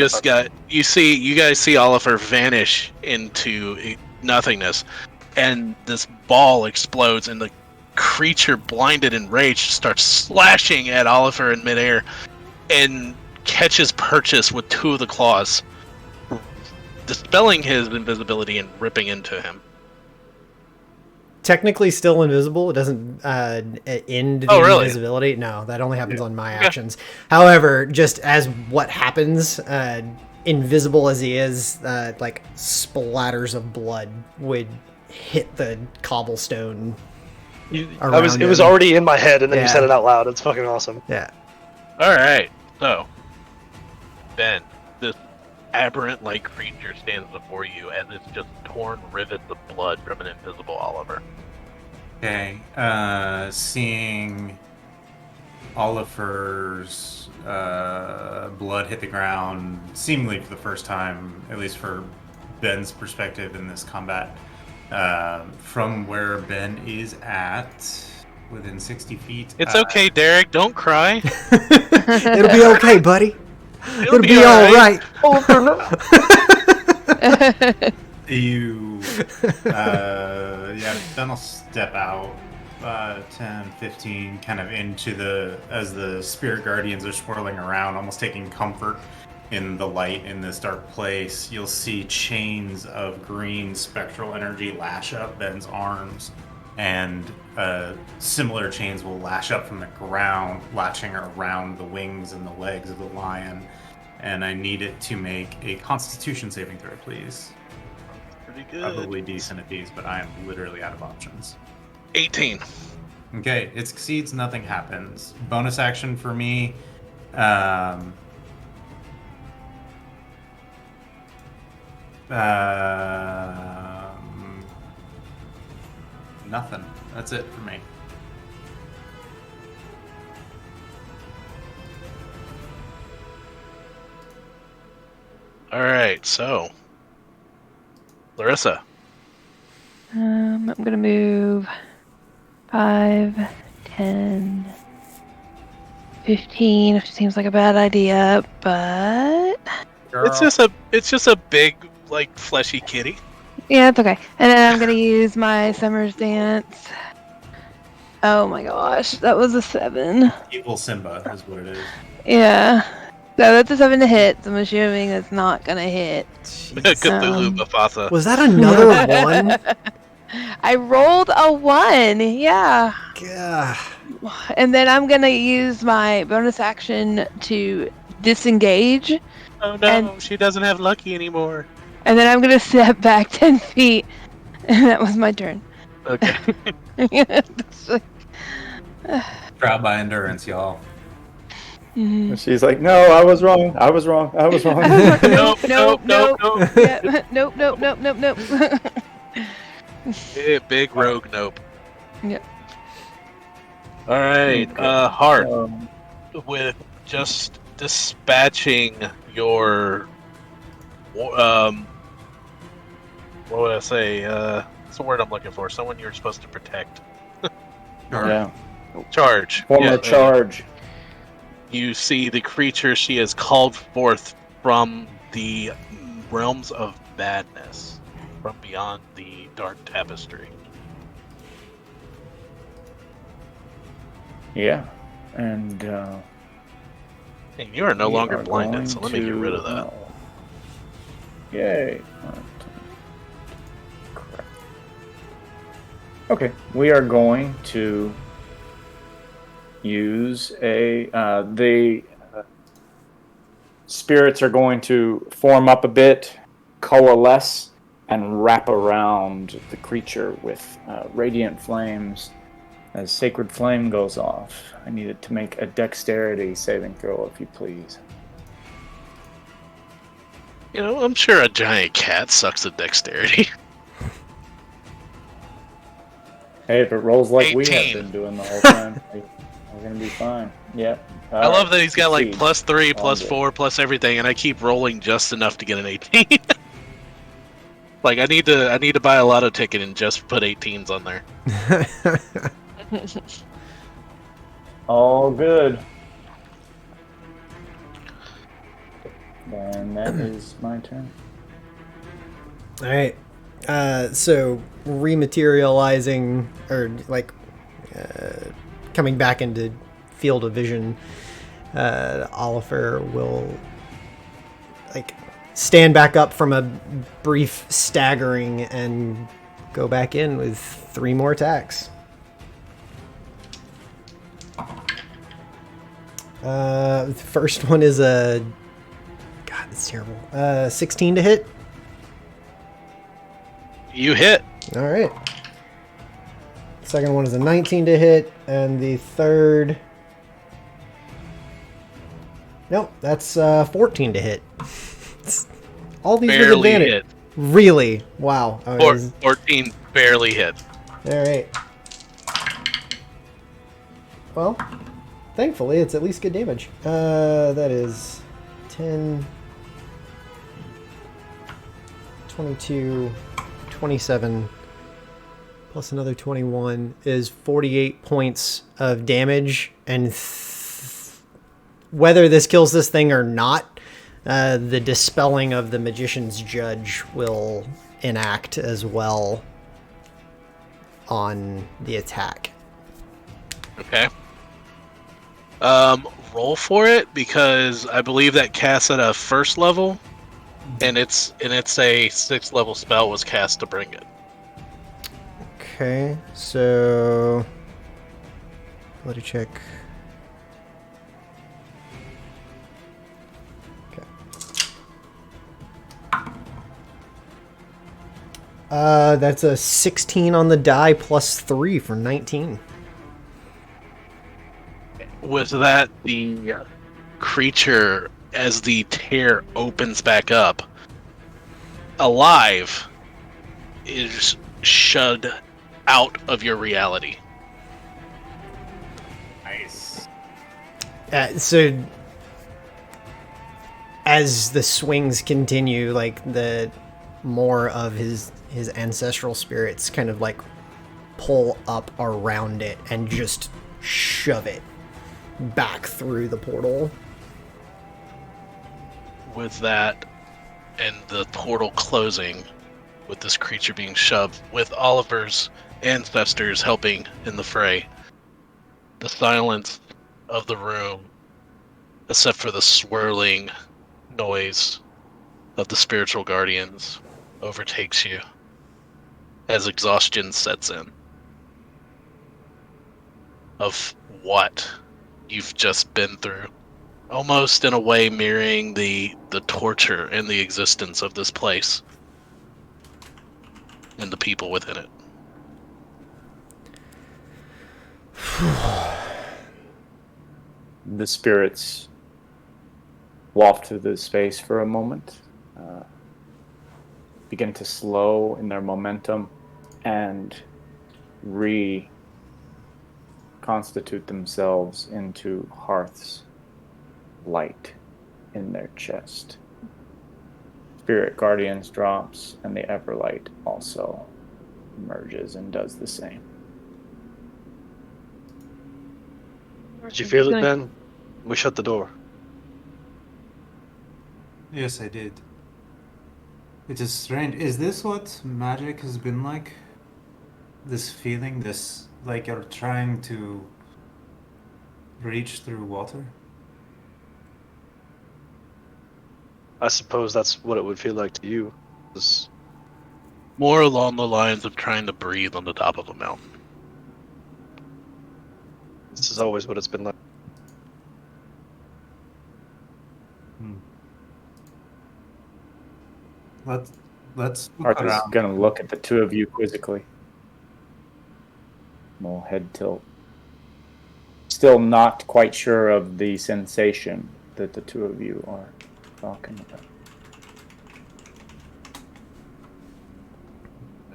guys see Oliver vanish into nothingness, and this ball explodes, and the creature, blinded and raged, starts slashing at Oliver in midair, and catches Purchase with 2 of the claws, dispelling his invisibility and ripping into him. Technically still invisible. It doesn't end the Oh, really? invisibility. No, that only happens on my actions. However, just as what happens, invisible as he is, like splatters of blood would hit the cobblestone. It was him. already in my head, and then you Yeah. said it out loud. It's fucking awesome. Yeah. All right, so Ben, this aberrant-like creature stands before you, and it's just torn rivets of blood from an invisible Oliver. Okay, seeing Oliver's blood hit the ground, seemingly for the first time, at least for Ben's perspective in this combat, from where Ben is at, within 60 feet. It's okay, Derek. Don't cry. It'll be okay, buddy. It'll be all all right. You, Ben will step out 10, 15, kind of into as the spirit guardians are swirling around, almost taking comfort in the light in this dark place. You'll see chains of green spectral energy lash up Ben's arms, and similar chains will lash up from the ground, latching around the wings and the legs of the lion. And I need it to make a Constitution saving throw, please. Pretty good. Probably decent at these, but I am literally out of options. 18. Okay, it succeeds, nothing happens. Bonus action for me. Nothing. That's it for me. All right, so Larissa. I'm gonna move 5, 10, 15, which seems like a bad idea, but It's just a big, like, fleshy kitty. yeah, it's okay. And then I'm gonna use my Summer's Dance. Oh my gosh, that was a 7. Evil Simba is what it is. Yeah. So that's a 7 to hit. So I'm assuming it's not gonna hit. Cthulhu Mufasa. Was that another one? I rolled a 1. Yeah. Gah. And then I'm gonna use my bonus action to disengage, Oh no, And- she doesn't have Lucky anymore. and then I'm gonna step back 10 feet. And that was my turn. Okay. That's like- Proud by endurance, y'all. Mhm. She's like, no, I was wrong. I was wrong. I was wrong. Nope, nope, nope, nope. Yeah, nope, nope, nope, nope, nope. Big rogue nope. Yep. All right, Hart, with just dispatching your, what would I say? What's the word I'm looking for? Someone you're supposed to protect. Yeah. Charge. Form Yeah, a charge. You see the creature she has called forth from the realms of madness, from beyond the dark tapestry. Yeah, and And you are no we longer are blinded, going so let me get rid of that. oh, yay! Crap. Okay, we are going to use the spirits are going to form up a bit, coalesce, and wrap around the creature with radiant flames. As Sacred Flame goes off, I need it to make a dexterity saving throw, if you please. You know, I'm sure a giant cat sucks at dexterity. Hey, if it rolls like we have 18. been doing the whole time, we're going to be fine. Yep. I love that he's got like Succeeds. +3, All good. +4, plus everything, and I keep rolling just enough to get an 18. Like I need to buy a lotto ticket and just put 18s on there. All good. Then that is my turn. All right. So rematerializing, or like coming back into field of vision, Oliver will like stand back up from a brief staggering and go back in with 3 more attacks. The first one is a... God, that's terrible. 16 to hit. You hit. All right. Second one is a 19 to hit, and the third... Nope, that's 14 to hit. All these with Barely advantage. hit. Really? Wow. I was- 14 barely hit. All right. Well, thankfully, it's at least good damage. That is 10, 22, 27, plus another 21 is 48 points of damage. And whether this kills this thing or not, the dispelling of the Magician's Judge will enact as well on the attack. Okay. Roll for it, because I believe that casts at a 1st level, and it's a 6th level spell was cast to bring it. Okay, so let me check. Okay. That's a 16 on the die plus 3 for 19. With that, the creature, as the tear opens back up, alive, is shoved out of your reality. Nice. So as the swings continue, like the more of his ancestral spirits kind of like pull up around it and just shove it back through the portal. With that, and the portal closing, with this creature being shoved, with Oliver's ancestors helping in the fray, the silence of the room, except for the swirling noise of the spiritual guardians, overtakes you as exhaustion sets in of what you've just been through, almost in a way mirroring the torture and the existence of this place and the people within it. The spirits waft through the space for a moment, begin to slow in their momentum, and reconstitute themselves into hearths, light in their chest. Spirit Guardians drops, and the Everlight also emerges and does the same. Did you feel it, Ben? We shut the door. Yes, I did. It is strange. Is this what magic has been like? This feeling, this, like you're trying to breach through water? I suppose that's what it would feel like to you. This, More along the lines of trying to breathe on the top of a mountain. this is always what it's been like. Hmm. Let's look Arthur's around. gonna look at the two of you quizzically. Little head tilt. Still not quite sure of the sensation that the two of you are talking about.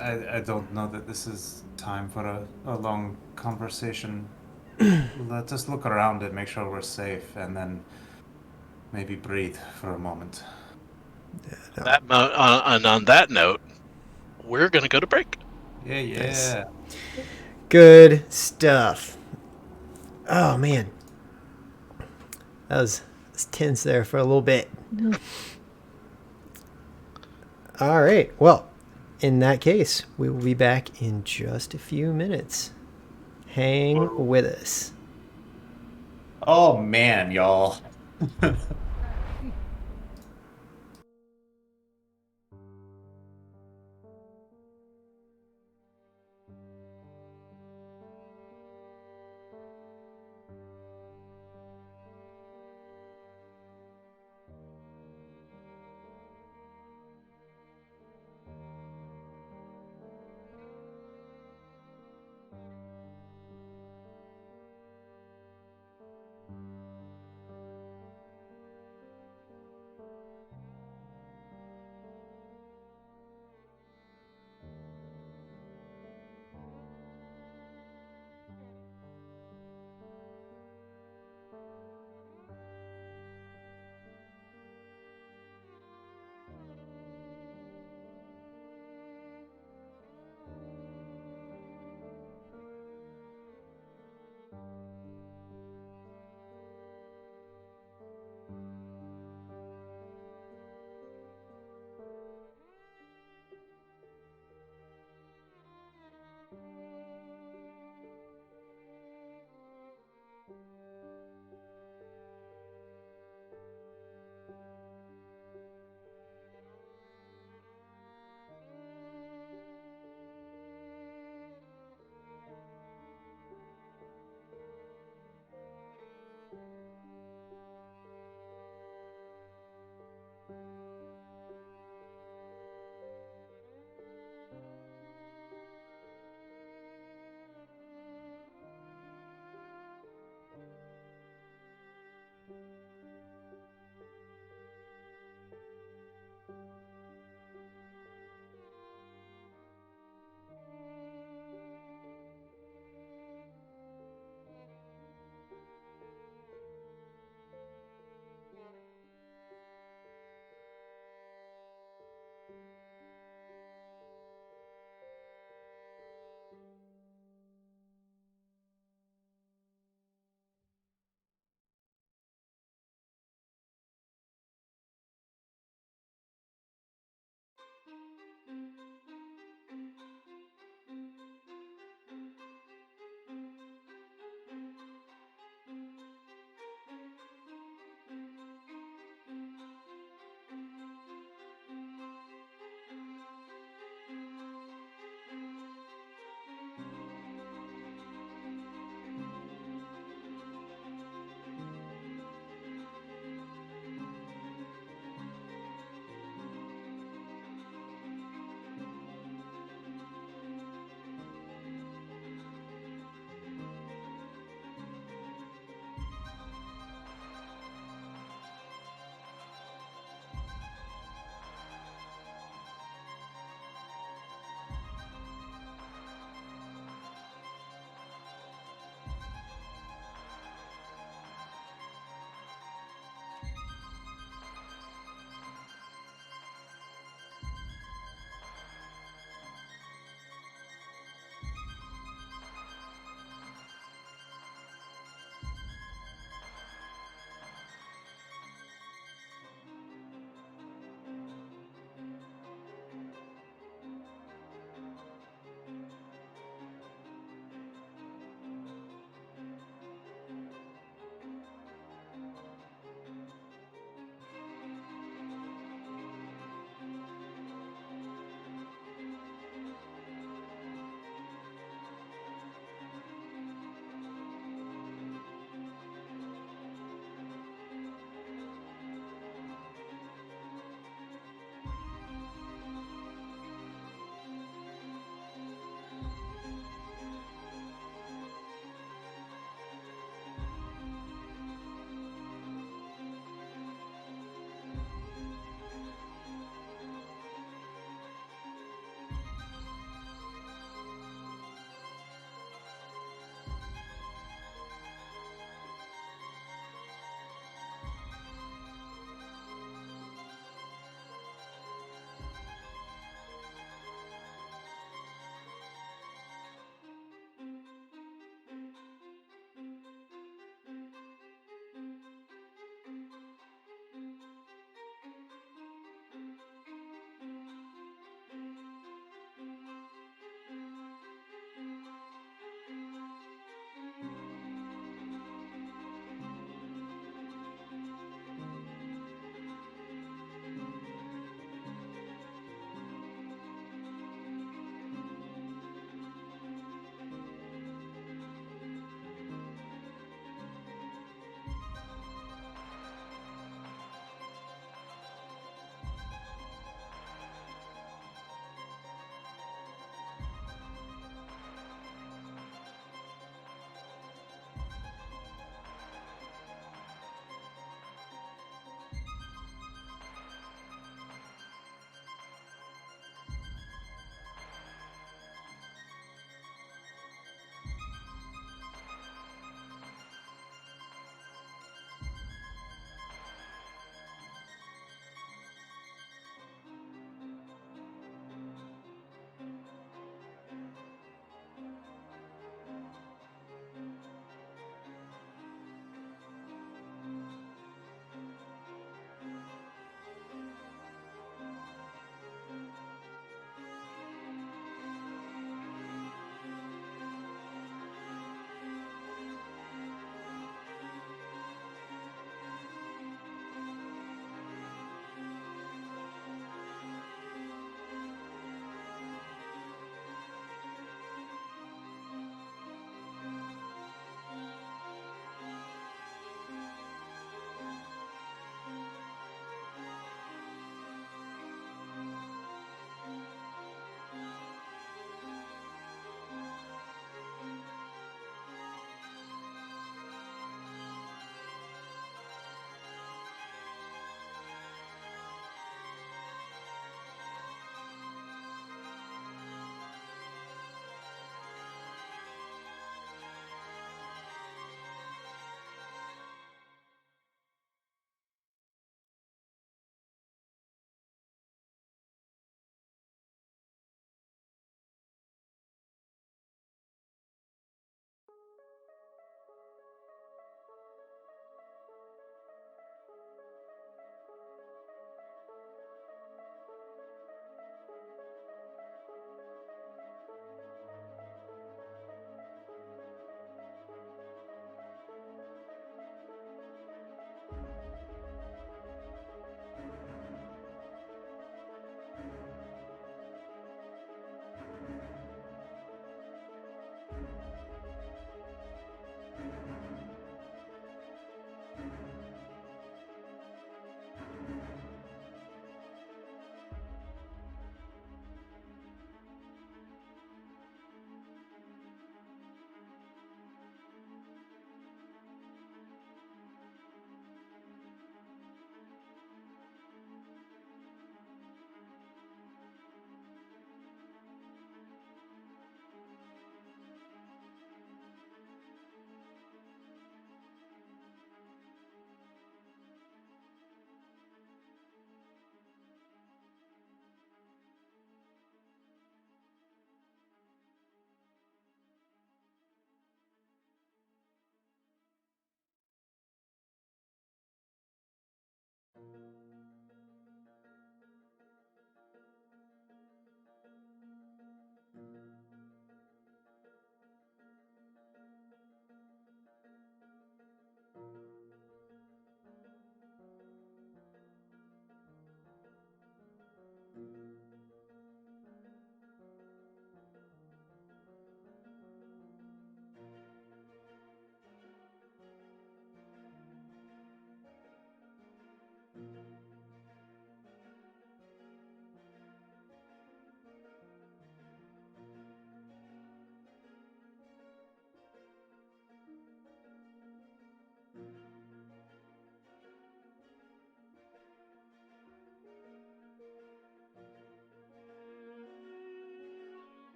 I don't know that this is time for a long conversation. Let us look around and make sure we're safe, and then maybe breathe for a moment. And on that note, we're going to go to break. Yeah, Nice. yeah. Good stuff. Oh man, that was tense there for a little bit. No. All right. Well, in that case, we will be back in just a few minutes. Hang with us. Oh man, y'all.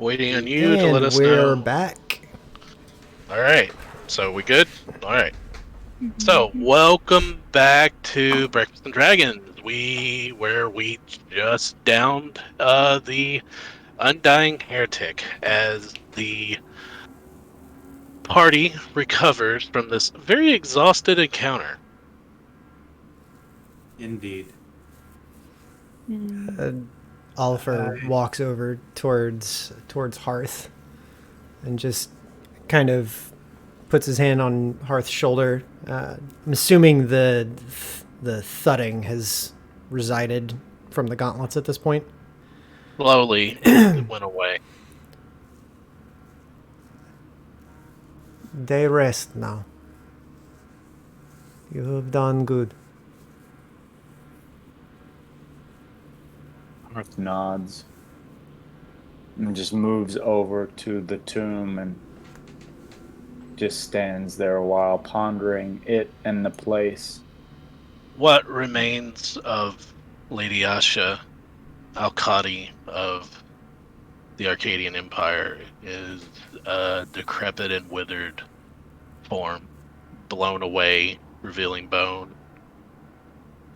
Waiting on you to let And us we're know. back. All right. So we good? All right. So welcome back to Breakfast and Dragons. Where we just downed the Undying Heretic as the party recovers from this very exhausted encounter. Indeed. Oliver walks over towards Hearth and just kind of puts his hand on Hearth's shoulder. I'm assuming the thudding has resided from the gauntlets at this point. Slowly, it went away. They rest now. You have done good. Earth nods and just moves over to the tomb and just stands there a while, pondering it and the place. What remains of Lady Asha, Alcadi of the Arcadian Empire, is a decrepit and withered form, blown away, revealing bone.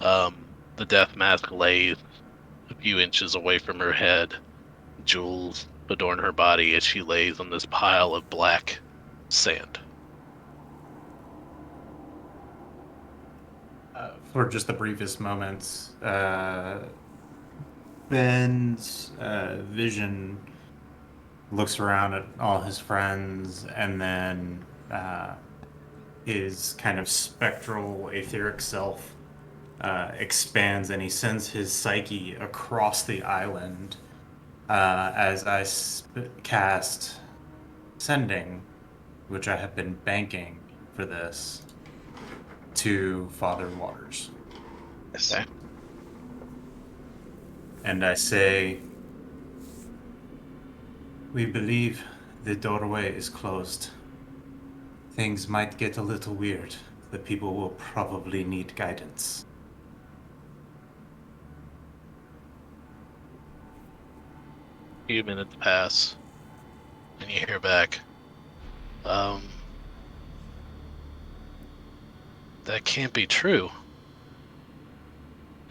The death mask lays a few inches away from her head. Jewels adorn her body as she lays on this pile of black sand. For just the briefest moments, Ben's vision looks around at all his friends, and then his kind of spectral, etheric self expands, and he sends his psyche across the island as I cast Sending, which I have been banking for this, to Father Waters. Okay. And I say, we believe the doorway is closed. Things might get a little weird. The people will probably need guidance. A few minutes pass, and you hear back. That can't be true.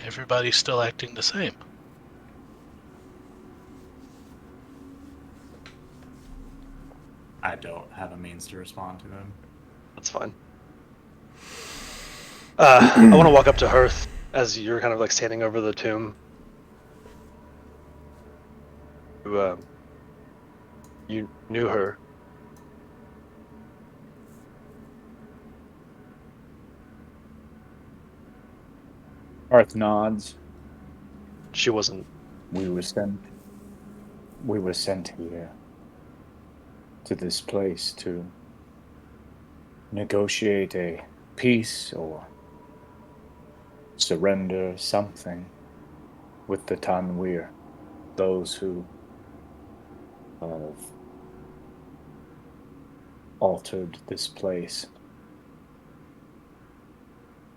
Everybody's still acting the same. I don't have a means to respond to him. That's fine. I want to walk up to Hearth as you're kind of like standing over the tomb. You knew her. Earth nods. She wasn't. We were sent here to this place to negotiate a peace or surrender something with the Tanweer, those who have altered this place.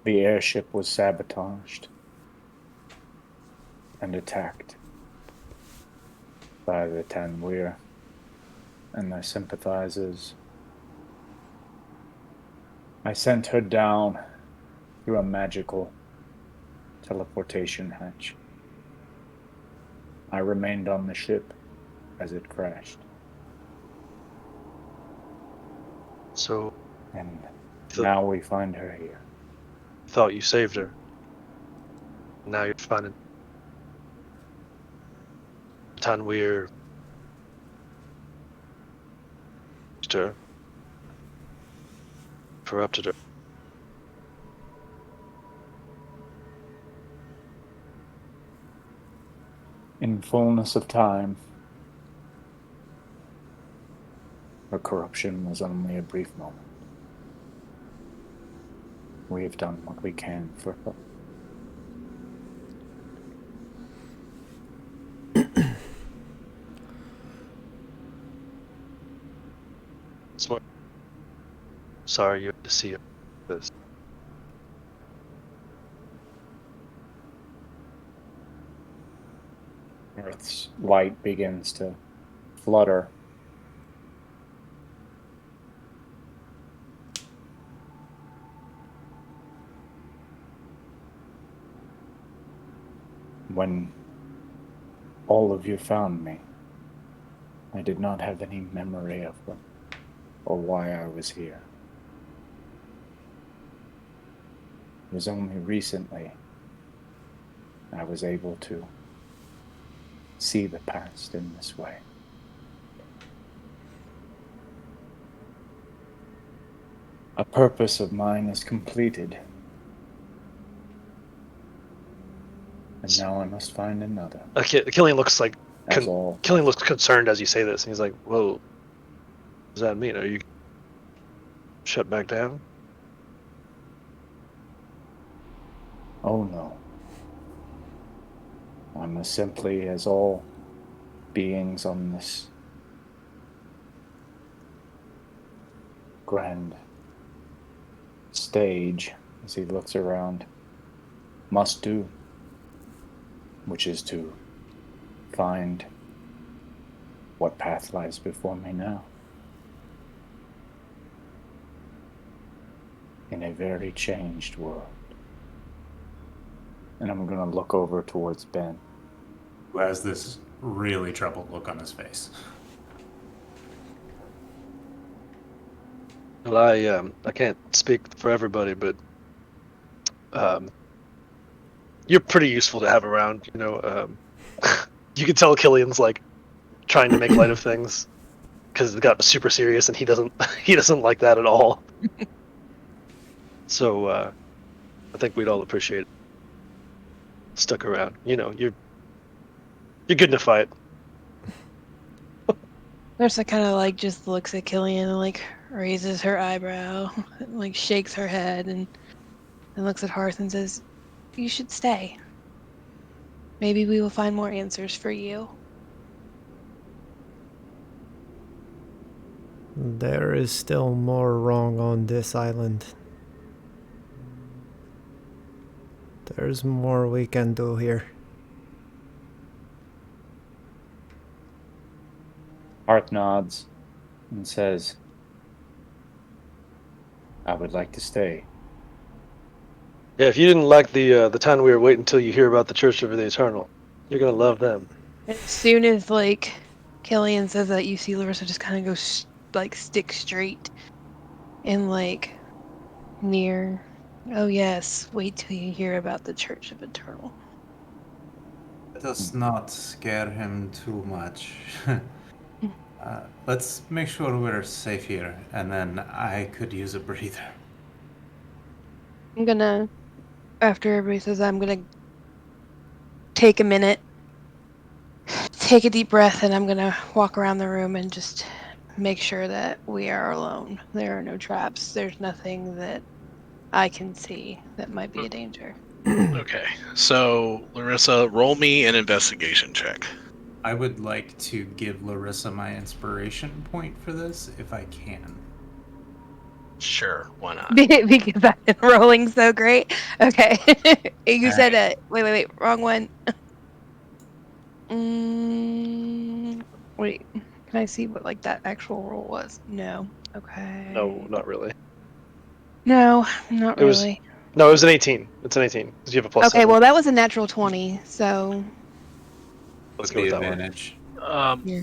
The airship was sabotaged and attacked by the Tanweer and their sympathizers. I sent her down through a magical teleportation hatch. I remained on the ship as it crashed. So, And now we find her here. thought you saved her. Now you're finding Tanweer. Her. Corrupted her. In fullness of time, her corruption was only a brief moment. We have done what we can for her. Smart. Sorry you had to see this. Earth's light begins to flutter. When all of you found me, I did not have any memory of them or why I was here. It was only recently I was able to see the past in this way. A purpose of mine is completed, and now I must find another. Killian looks like As all. Killian looks concerned as you say this, and he's like, "Whoa, what does that mean? Are you shut back down?" Oh no. I'm as simply as all beings on this grand stage, as he looks around, must do, which is to find what path lies before me now. In a very changed world. And I'm gonna look over towards Ben. Who has this really troubled look on his face. Well, I can't speak for everybody, but you're pretty useful to have around. You know, you can tell Killian's like trying to make light of things because it got super serious, and he doesn't he doesn't like that at all. So I think we'd all appreciate it. Stuck around. You know, you're good in a fight. Nursa kind of like just looks at Killian and like raises her eyebrow, like shakes her head, and looks at Hearth and says, "You should stay. Maybe we will find more answers for you." There is still more wrong on this island. There's more we can do here. Hearth nods and says, I would like to stay. Yeah, if you didn't like the time we were waiting until you hear about the Church of the Eternal, you're gonna love them. As soon as like Killian says that, you see Larissa just kind of go like stick straight and like near. Oh yes, wait till you hear about the Church of Eternal. Let us not scare him too much. Let's make sure we're safe here, and then I could use a breather. I'm gonna, after everybody says that, I'm gonna take a minute, take a deep breath, and I'm gonna walk around the room and just make sure that we are alone. There are no traps. There's nothing that I can see that might be a danger. Okay, so Larissa, roll me an investigation check. I would like to give Larissa my inspiration point for this, if I can. Sure, why not? Because I've been rolling so great. Okay. You said Alright. wait, wrong one. Wait, can I see what like that actual roll was? No. Okay. No, not really. No, not It was really. it was an 18. It's an 18 because you have a plus Okay, 7. well that was a natural 20, so Let's With go the with that one. advantage. yeah.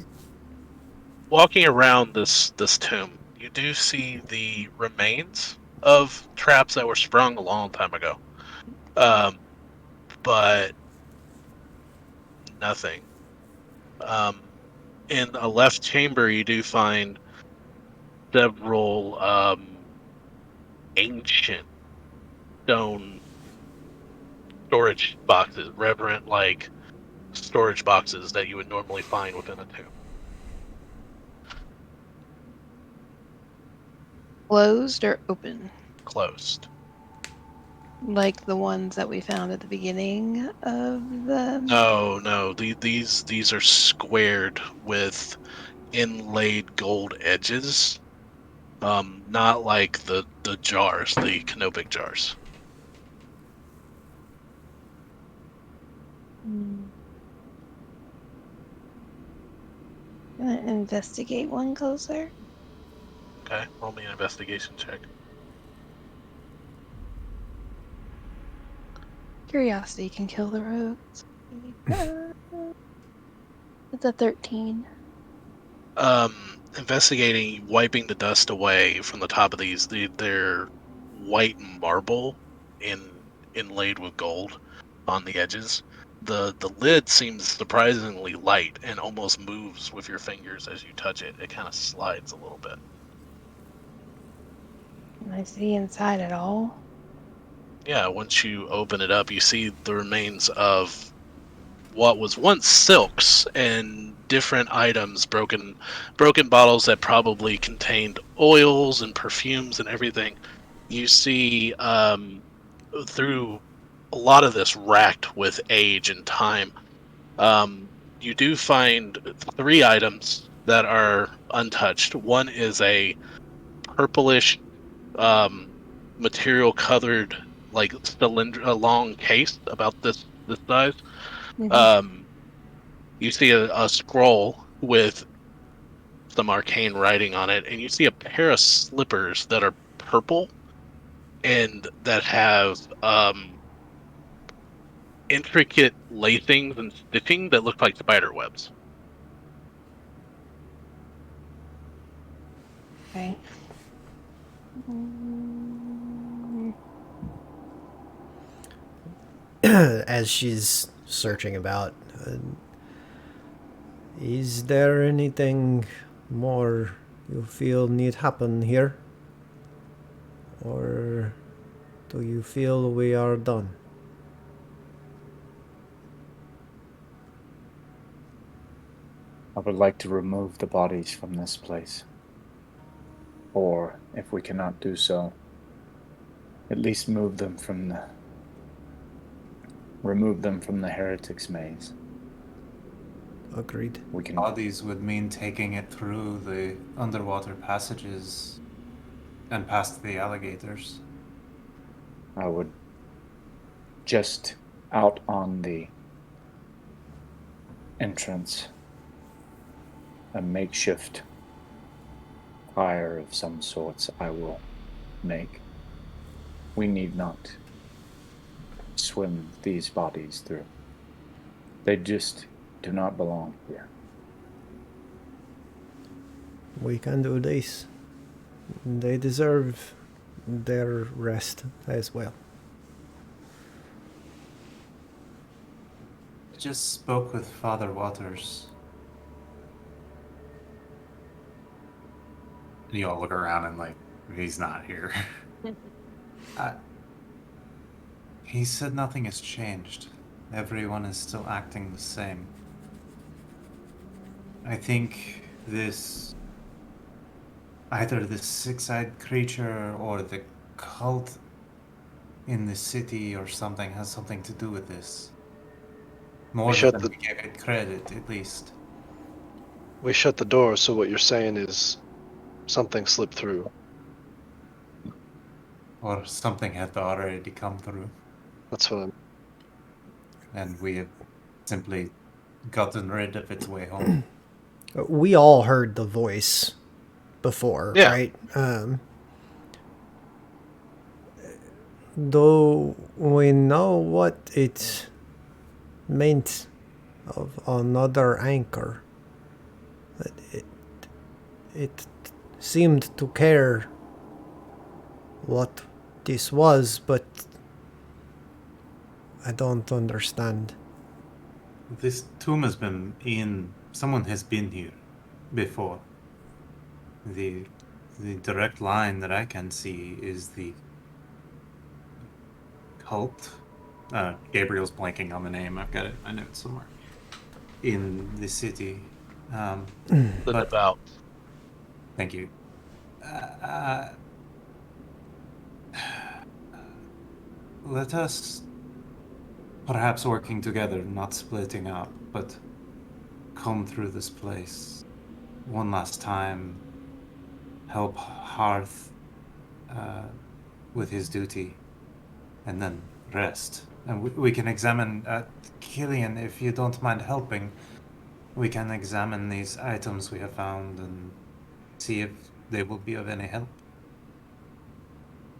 Walking around this tomb, you do see the remains of traps that were sprung a long time ago, but nothing. In a left chamber, you do find several ancient stone storage boxes, reverent like storage boxes that you would normally find within a tomb. Closed or open? Closed. Like the ones that we found at the beginning of the. No. These are squared with inlaid gold edges. Not like the jars, the canopic jars. Gonna investigate one closer. Okay, roll me an investigation check. Curiosity can kill the rogues. It's a 13. Investigating, wiping the dust away from the top of these. They're white marble inlaid with gold on the edges. The lid seems surprisingly light and almost moves with your fingers as you touch it. It kind of slides a little bit. Can I see inside at all? Yeah, once you open it up, you see the remains of what was once silks and different items, broken bottles that probably contained oils and perfumes and everything. You see through a lot of this racked with age and time. You do find 3 items that are untouched. One is a purplish um, material colored like cylinder, a long case about this size. Mm-hmm. Um, you see a scroll with some arcane writing on it, and you see a pair of slippers that are purple and that have intricate lacings and stitching that look like spider webs. Okay. Mm, As she's searching about, is there anything more you feel need happen here? Or do you feel we are done? I would like to remove the bodies from this place. Or, if we cannot do so, at least remove them from the Heretics Maze. Agreed. We can Bodies would mean taking it through the underwater passages and past the alligators. I would just out on the entrance a makeshift fire of some sorts I will make. We need not swim these bodies through. They just do not belong here. We can do this. They deserve their rest as well. I just spoke with Father Waters. You all look around and like, he's not here. He said nothing has changed. Everyone is still acting the same. I think either this six-eyed creature or the cult in the city or something has something to do with this. More than we gave it credit, at least. We shut the door, so what you're saying is something slipped through. Or something had already come through. That's what I'm... And we have simply gotten rid of its way home. We all heard the voice before, Yeah. right? Though we know what it meant of another anchor, but it seemed to care what this was, but I don't understand. This tomb has been someone has been here before. The direct line that I can see is the cult. Gabriel's blanking on the name. I've got it in my notes somewhere. In the city. But About thank you. Let us, perhaps working together, not splitting up, but come through this place one last time, help Hearth with his duty, and then rest. And we can examine, Killian, if you don't mind helping, We can examine these items we have found and see if they will be of any help.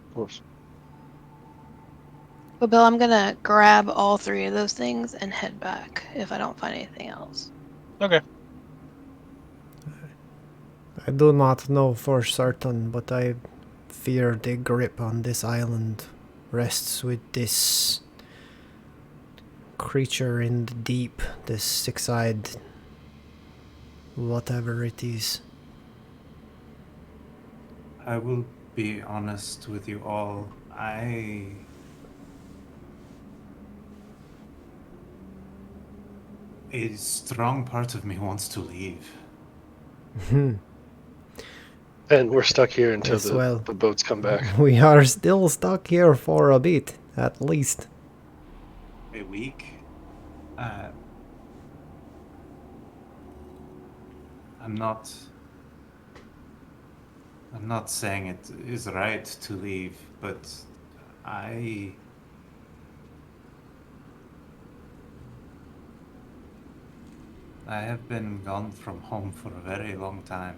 Of course. But Bill, I'm gonna grab all 3 of those things and head back if I don't find anything else. Okay. I do not know for certain, but I fear the grip on this island rests with this creature in the deep, this six-eyed whatever it is. I will be honest with you all. A strong part of me wants to leave. And we're stuck here until Yes, well, the boats come back. we are still stuck here for a bit, at least. A week? I'm not saying it is right to leave, but I have been gone from home for a very long time.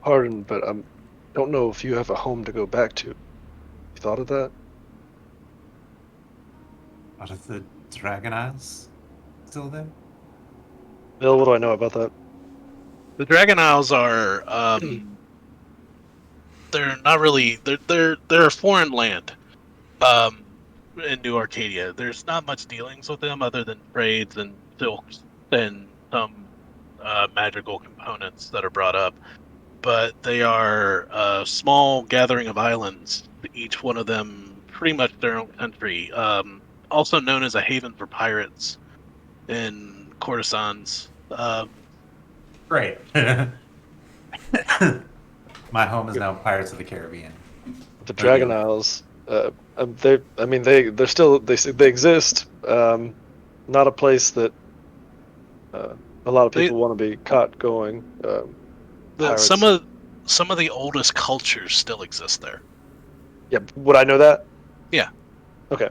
Pardon, but I don't know if you have a home to go back to. You thought of that? Are the Dragon Isles still there? Bill, what do I know about that? The Dragon Isles are they're not really they're a foreign land. In New Arcadia. There's not much dealings with them other than trades and silks and some magical components that are brought up. But they are a small gathering of islands, each one of them pretty much their own country. Also known as a haven for pirates and courtesans. Great. My home is now Pirates of the Caribbean. The Dragon yeah. Isles. They're still they exist. Not a place that a lot of people want to be caught going. Pirates. Some of the oldest cultures still exist there. Yeah, would I know that? Yeah. Okay.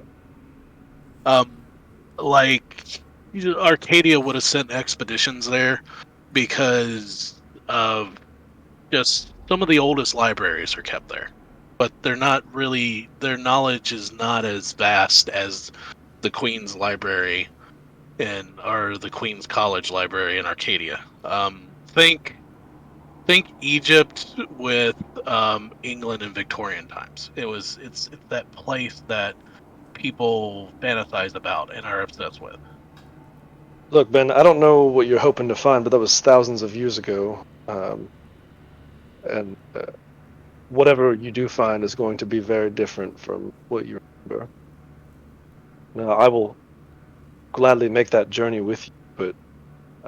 Like Arcadia would have sent expeditions there because of just some of the oldest libraries are kept there, but they're not really, their knowledge is not as vast as the Queen's Library or the Queen's College Library in Arcadia. Think Egypt with England in Victorian times. It's that place that people fantasize about and are obsessed with. Look, Ben, I don't know what you're hoping to find, but that was thousands of years ago. And whatever you do find is going to be very different from what you remember. Now, I will gladly make that journey with you, but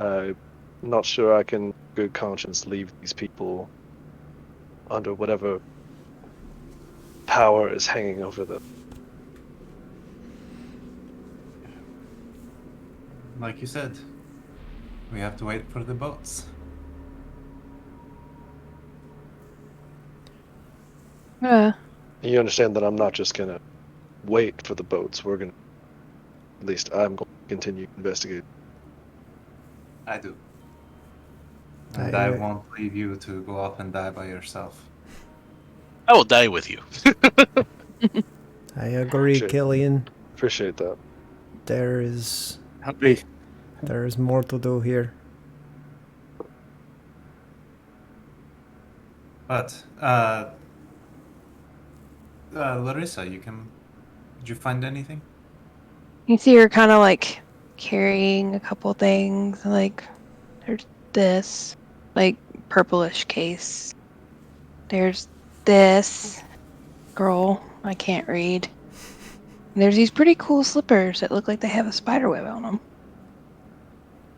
I'm not sure I can, in good conscience, leave these people under whatever power is hanging over them. Like you said, we have to wait for the boats. You understand that I'm not just gonna wait for the boats. We're gonna, at least I'm going to continue investigating. I do. And I won't leave you to go off and die by yourself. I will die with you. I agree, Killian. Appreciate that. There is Happy. more to do here. But, Larissa, did you find anything? You see her kind of like carrying a couple things. Like, there's this, like, purplish case. There's this girl I can't read. And there's these pretty cool slippers that look like they have a spider web on them.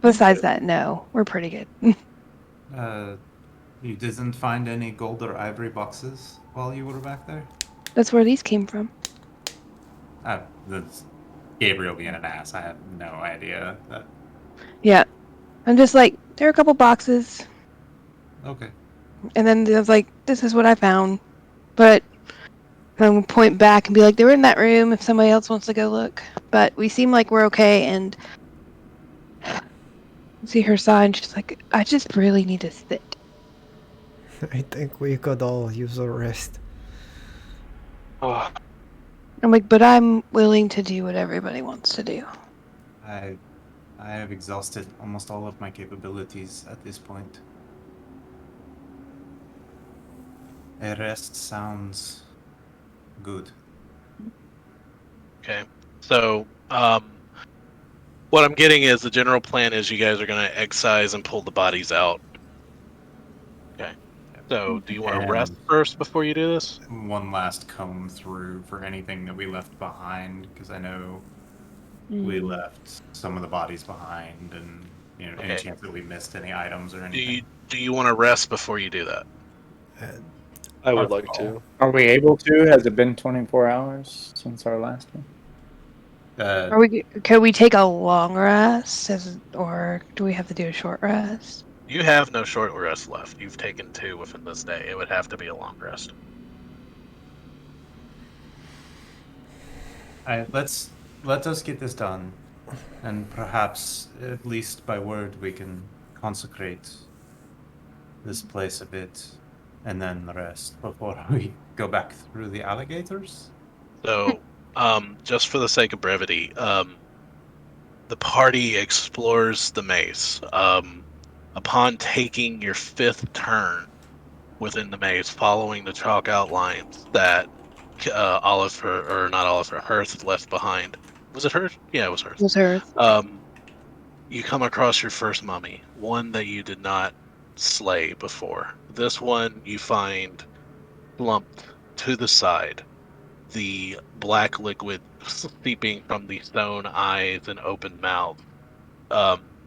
Besides that, no, we're pretty good. You didn't find any gold or ivory boxes while you were back there? That's where these came from. That's Gabriel being an ass. I have no idea. Yeah. I'm just like, there are a couple boxes. Okay. And then I was like, this is what I found. But I'm gonna point back and be like, they were in that room if somebody else wants to go look. But we seem like we're okay, and see her sign. She's like, I just really need to sit. I think we could all use a rest. Oh, I'm like, but I'm willing to do what everybody wants to do. I have exhausted almost all of my capabilities at this point. A rest sounds good. Okay. So, what I'm getting is the general plan is you guys are going to excise and pull the bodies out. Okay. So, do you want to rest And first before you do this? one last comb through for anything that we left behind, because I know we Mm. left some of the bodies behind, and any Okay. chance that we missed any items or Do anything. you want to rest before you do that? I would Our like call. to. Are we able to? Has it been 24 hours since our last one? Are we? Could we take a long rest, or do we have to do a short rest? You have no short rest left. You've taken 2 within this day. It would have to be a long rest. Let us get this done, and perhaps, at least by word, we can consecrate this place a bit, and then rest before we go back through the alligators. So, just for the sake of brevity, the party explores the maze. Upon taking your 5th turn within the maze, following the chalk outlines that Oliver, or not Oliver, Hearth left behind. Was it Hearth? Yeah, it was Hearth. Was Earth? You come across your first mummy, one that you did not slay before. This one you find slumped to the side, the black liquid seeping from the stone eyes and open mouth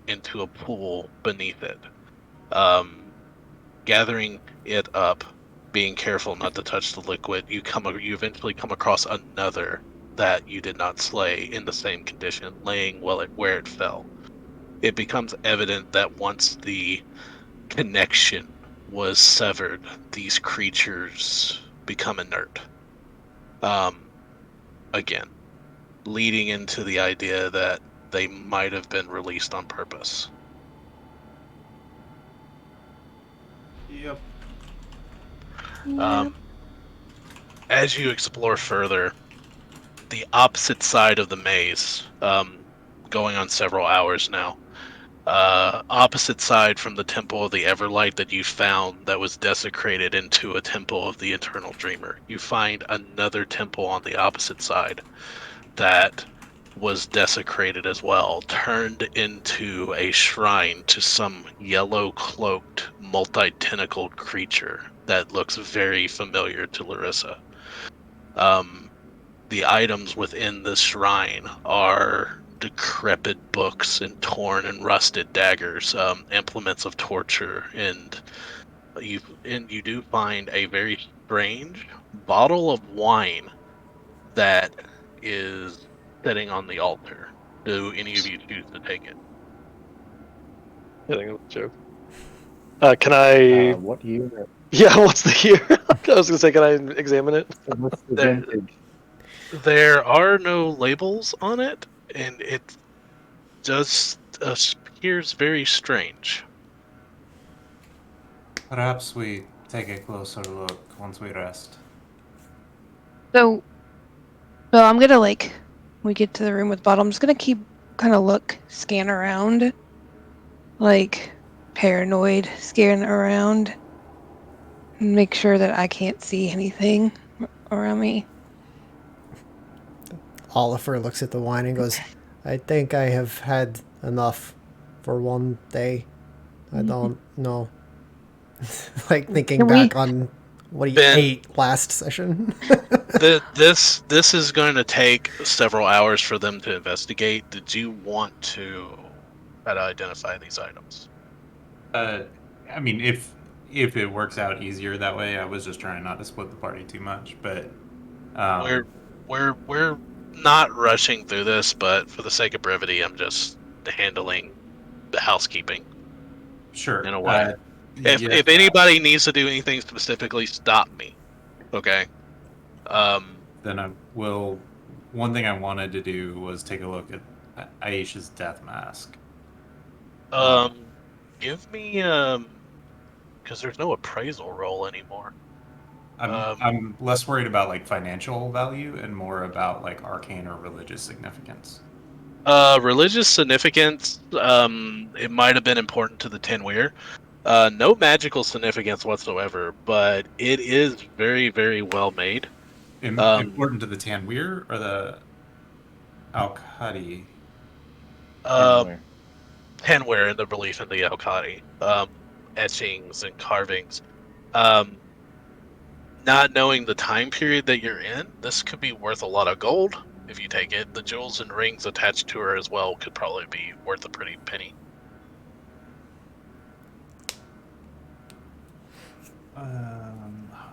into a pool beneath it. Gathering it up, being careful not to touch the liquid, you eventually come across another that you did not slay in the same condition, laying where it fell. It becomes evident that once the connection was severed, these creatures become inert. Again, leading into the idea that they might have been released on purpose. Yep. Yeah. As you explore further, the opposite side of the maze, going on several hours now, opposite side from the Temple of the Everlight that you found that was desecrated into a Temple of the Eternal Dreamer. You find another temple on the opposite side that was desecrated as well, turned into a shrine to some yellow-cloaked, multi-tentacled creature that looks very familiar to Larissa. The items within the shrine are decrepit books and torn and rusted daggers, implements of torture, and you do find a very strange bottle of wine that is sitting on the altar. Do any of you choose to take it? I think that's a joke. Can I? What year? Yeah, what's the year? I was gonna say, can I examine it? What's the There, vintage? there are no labels on it, and it just appears very strange. Perhaps we take a closer look once we rest. So, I'm gonna when we get to the room with bottle, I'm just gonna keep kind of scan around, like paranoid, scan around, and make sure that I can't see anything around me. Oliver looks at the wine and goes, I think I have had enough for one day. I don't know. Like thinking Can we- back on what he Ben- ate last session. This is going to take several hours for them to investigate. Did you want to try to identify these items? I mean, if it works out easier that way, I was just trying not to split the party too much, but We're not rushing through this, but for the sake of brevity, I'm just handling the housekeeping sure. in a way. Yes, If anybody needs to do anything specifically, stop me. Okay. Then I will. One thing I wanted to do was take a look at Aisha's death mask. Give me because there's no appraisal roll anymore. I'm less worried about like financial value and more about like arcane or religious significance. Religious significance. It might have been important to the Tenweir. No magical significance whatsoever, but it is very, very well made. Important to the Tanweir or the Al-Qadi? Um, Tenweir in the belief in the Al-Qadi. Etchings and carvings. Um, Not knowing the time period that you're in, this could be worth a lot of gold if you take it. The jewels and rings attached to her as well could probably be worth a pretty penny.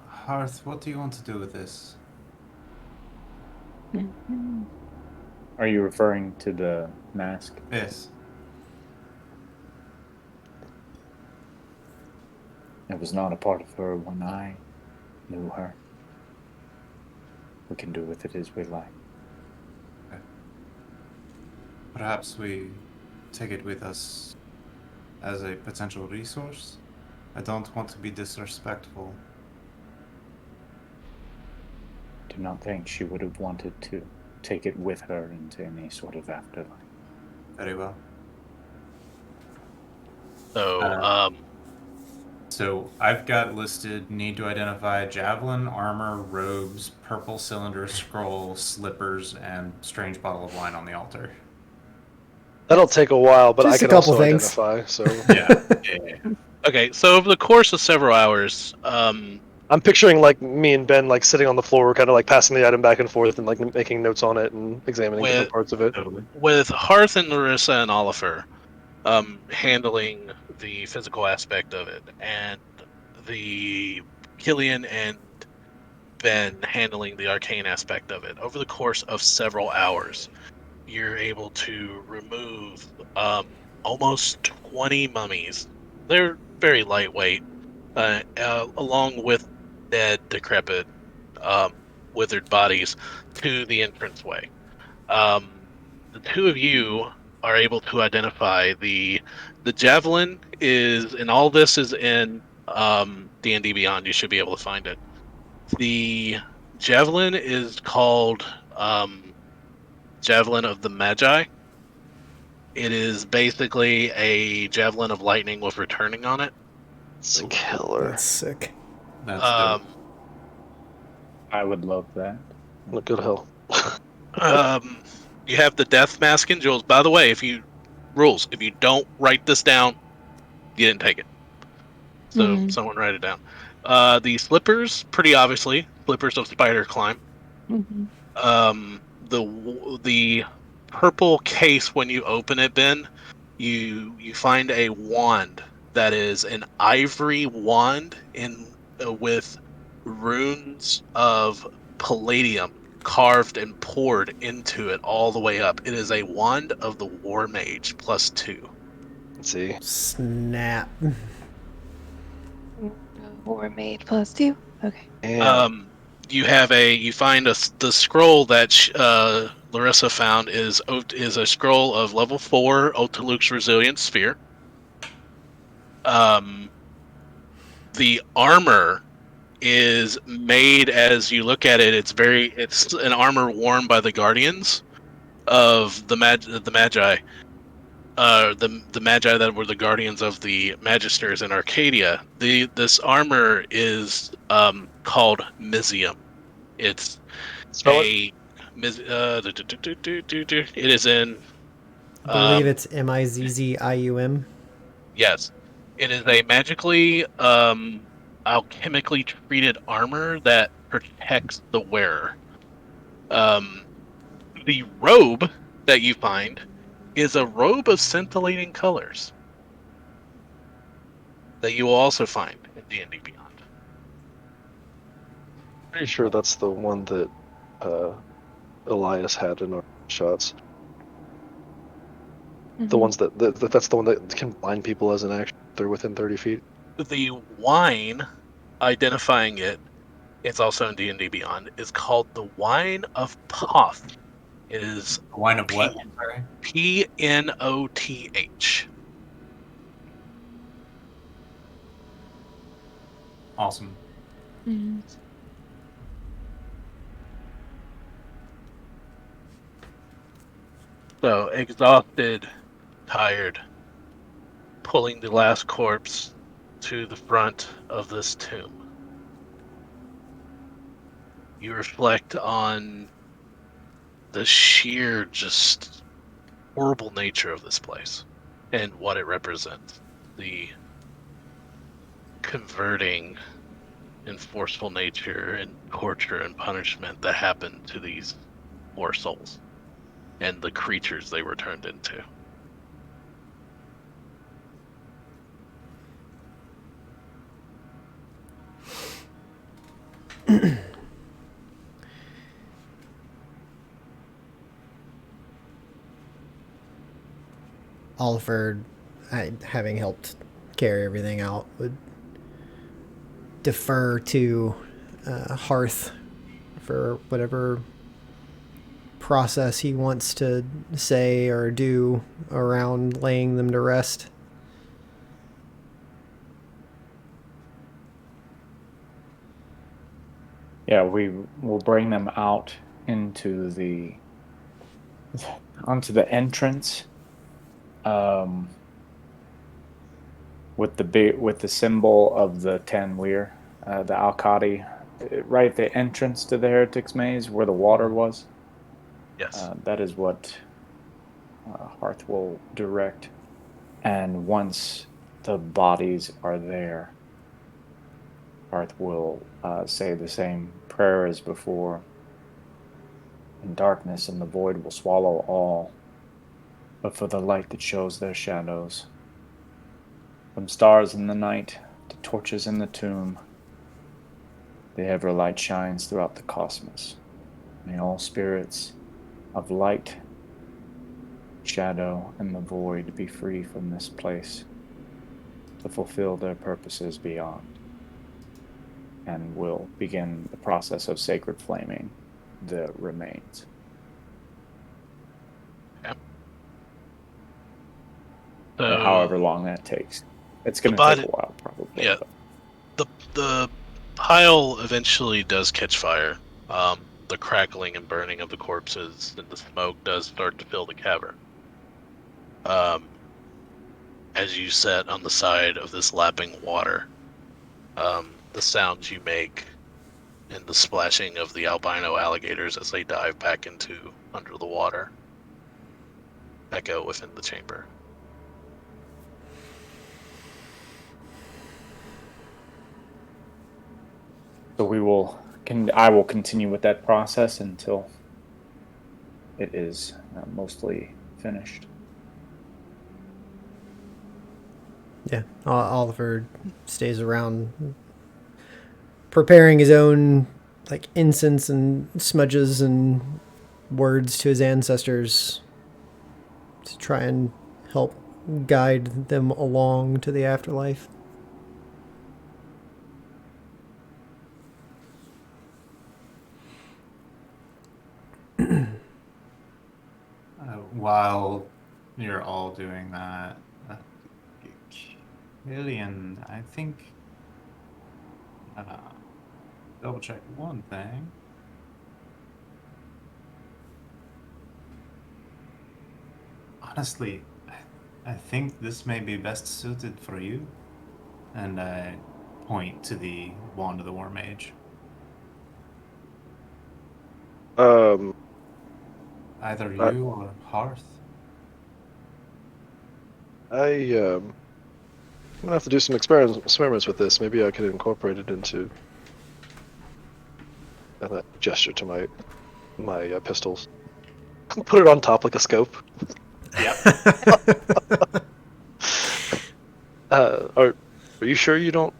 Hearth, what do you want to do with this? Are you referring to the mask? Yes. It was not a part of her when I knew her. We can do with it as we like. Okay. Perhaps we take it with us as a potential resource. I don't want to be disrespectful. I do not think she would have wanted to take it with her into any sort of afterlife. Very well. So, So I've got listed need to identify javelin, armor, robes, purple cylinder, scroll, slippers, and strange bottle of wine on the altar. That'll take a while, but Just I a can couple also things. identify. So Yeah. okay, so over the course of several hours, I'm picturing like me and Ben like sitting on the floor, kind of like passing the item back and forth and like making notes on it and examining different parts of it. Totally. with Hearth and Larissa and Oliver handling the physical aspect of it, and the Killian and Ben handling the arcane aspect of it. Over the course of several hours, you're able to remove almost 20 mummies. They're very lightweight, along with dead, decrepit, withered bodies to the entranceway. The two of you are able to identify the javelin is, and all this is in D&D Beyond. You should be able to find it. The javelin is called Javelin of the Magi. It is basically a javelin of lightning with returning on it. It's killer. That's sick. That's dope. I would love that. Look good hell. You have the death mask and jewels. By the way, if you don't write this down, you didn't take it. So someone write it down. The slippers, pretty obviously, slippers of spider climb. The purple case, when you open it, Ben, you find a wand that is an ivory wand with runes of palladium carved and poured into it all the way up. It is a wand of the War Mage +2. Let's see. Snap. War made +2. Okay. Damn. You find the scroll that Larissa found is a scroll of level 4 Otaluk's Resilient Sphere. The armor is made, as you look at it, it's an armor worn by the guardians of the Magi. The Magi that were the guardians of the Magisters in Arcadia. This armor is called Mizium. It's Spell it is in. I believe it's Mizzium. Yes, it is a magically alchemically treated armor that protects the wearer. The robe that you find is a robe of scintillating colors that you will also find in D&D Beyond. Pretty sure that's the one that Elias had in our shots. The ones that's the one that can blind people as an action if they're within 30 feet. The wine, identifying it, It's also in D&D Beyond. It's called the Wine of Poth. It is Wine of what? Sorry. Pnoth. Awesome. So, exhausted, tired, pulling the last corpse to the front of this tomb. You reflect on the sheer, just horrible nature of this place and what it represents. The converting and forceful nature and torture and punishment that happened to these poor souls and the creatures they were turned into. Oliver, having helped carry everything out, would defer to Hearth for whatever process he wants to say or do around laying them to rest. Yeah, we will bring them out into onto the entrance, with the symbol of the Tanweer, the Al-Qadi, right at the entrance to the Heretics Maze where the water was. Yes. That is what Hearth will direct. And once the bodies are there, Hearth will say the same prayer as before. And darkness and the void will swallow all, but for the light that shows their shadows. From stars in the night to torches in the tomb, the ever light shines throughout the cosmos. May all spirits of light, shadow, and the void be free from this place to fulfill their purposes beyond, and will begin the process of sacred flaming the remains. Yep. Or however long that takes. It's going to take a while, probably. Yeah. The pile eventually does catch fire. The crackling and burning of the corpses and the smoke does start to fill the cavern. As you sit on the side of this lapping water, the sounds you make and the splashing of the albino alligators as they dive back into under the water echo within the chamber. So I will continue with that process until it is mostly finished. Yeah, Oliver stays around preparing his own like incense and smudges and words to his ancestors to try and help guide them along to the afterlife. While you're all doing that, Killian, I think, double check one thing. Honestly, I think this may be best suited for you. And I point to the Wand of the War Mage. Either you or Hearth. I'm gonna have to do some experiments with this. Maybe I could incorporate it into that gesture to my pistols. Put it on top like a scope. Yep. Are you sure you don't?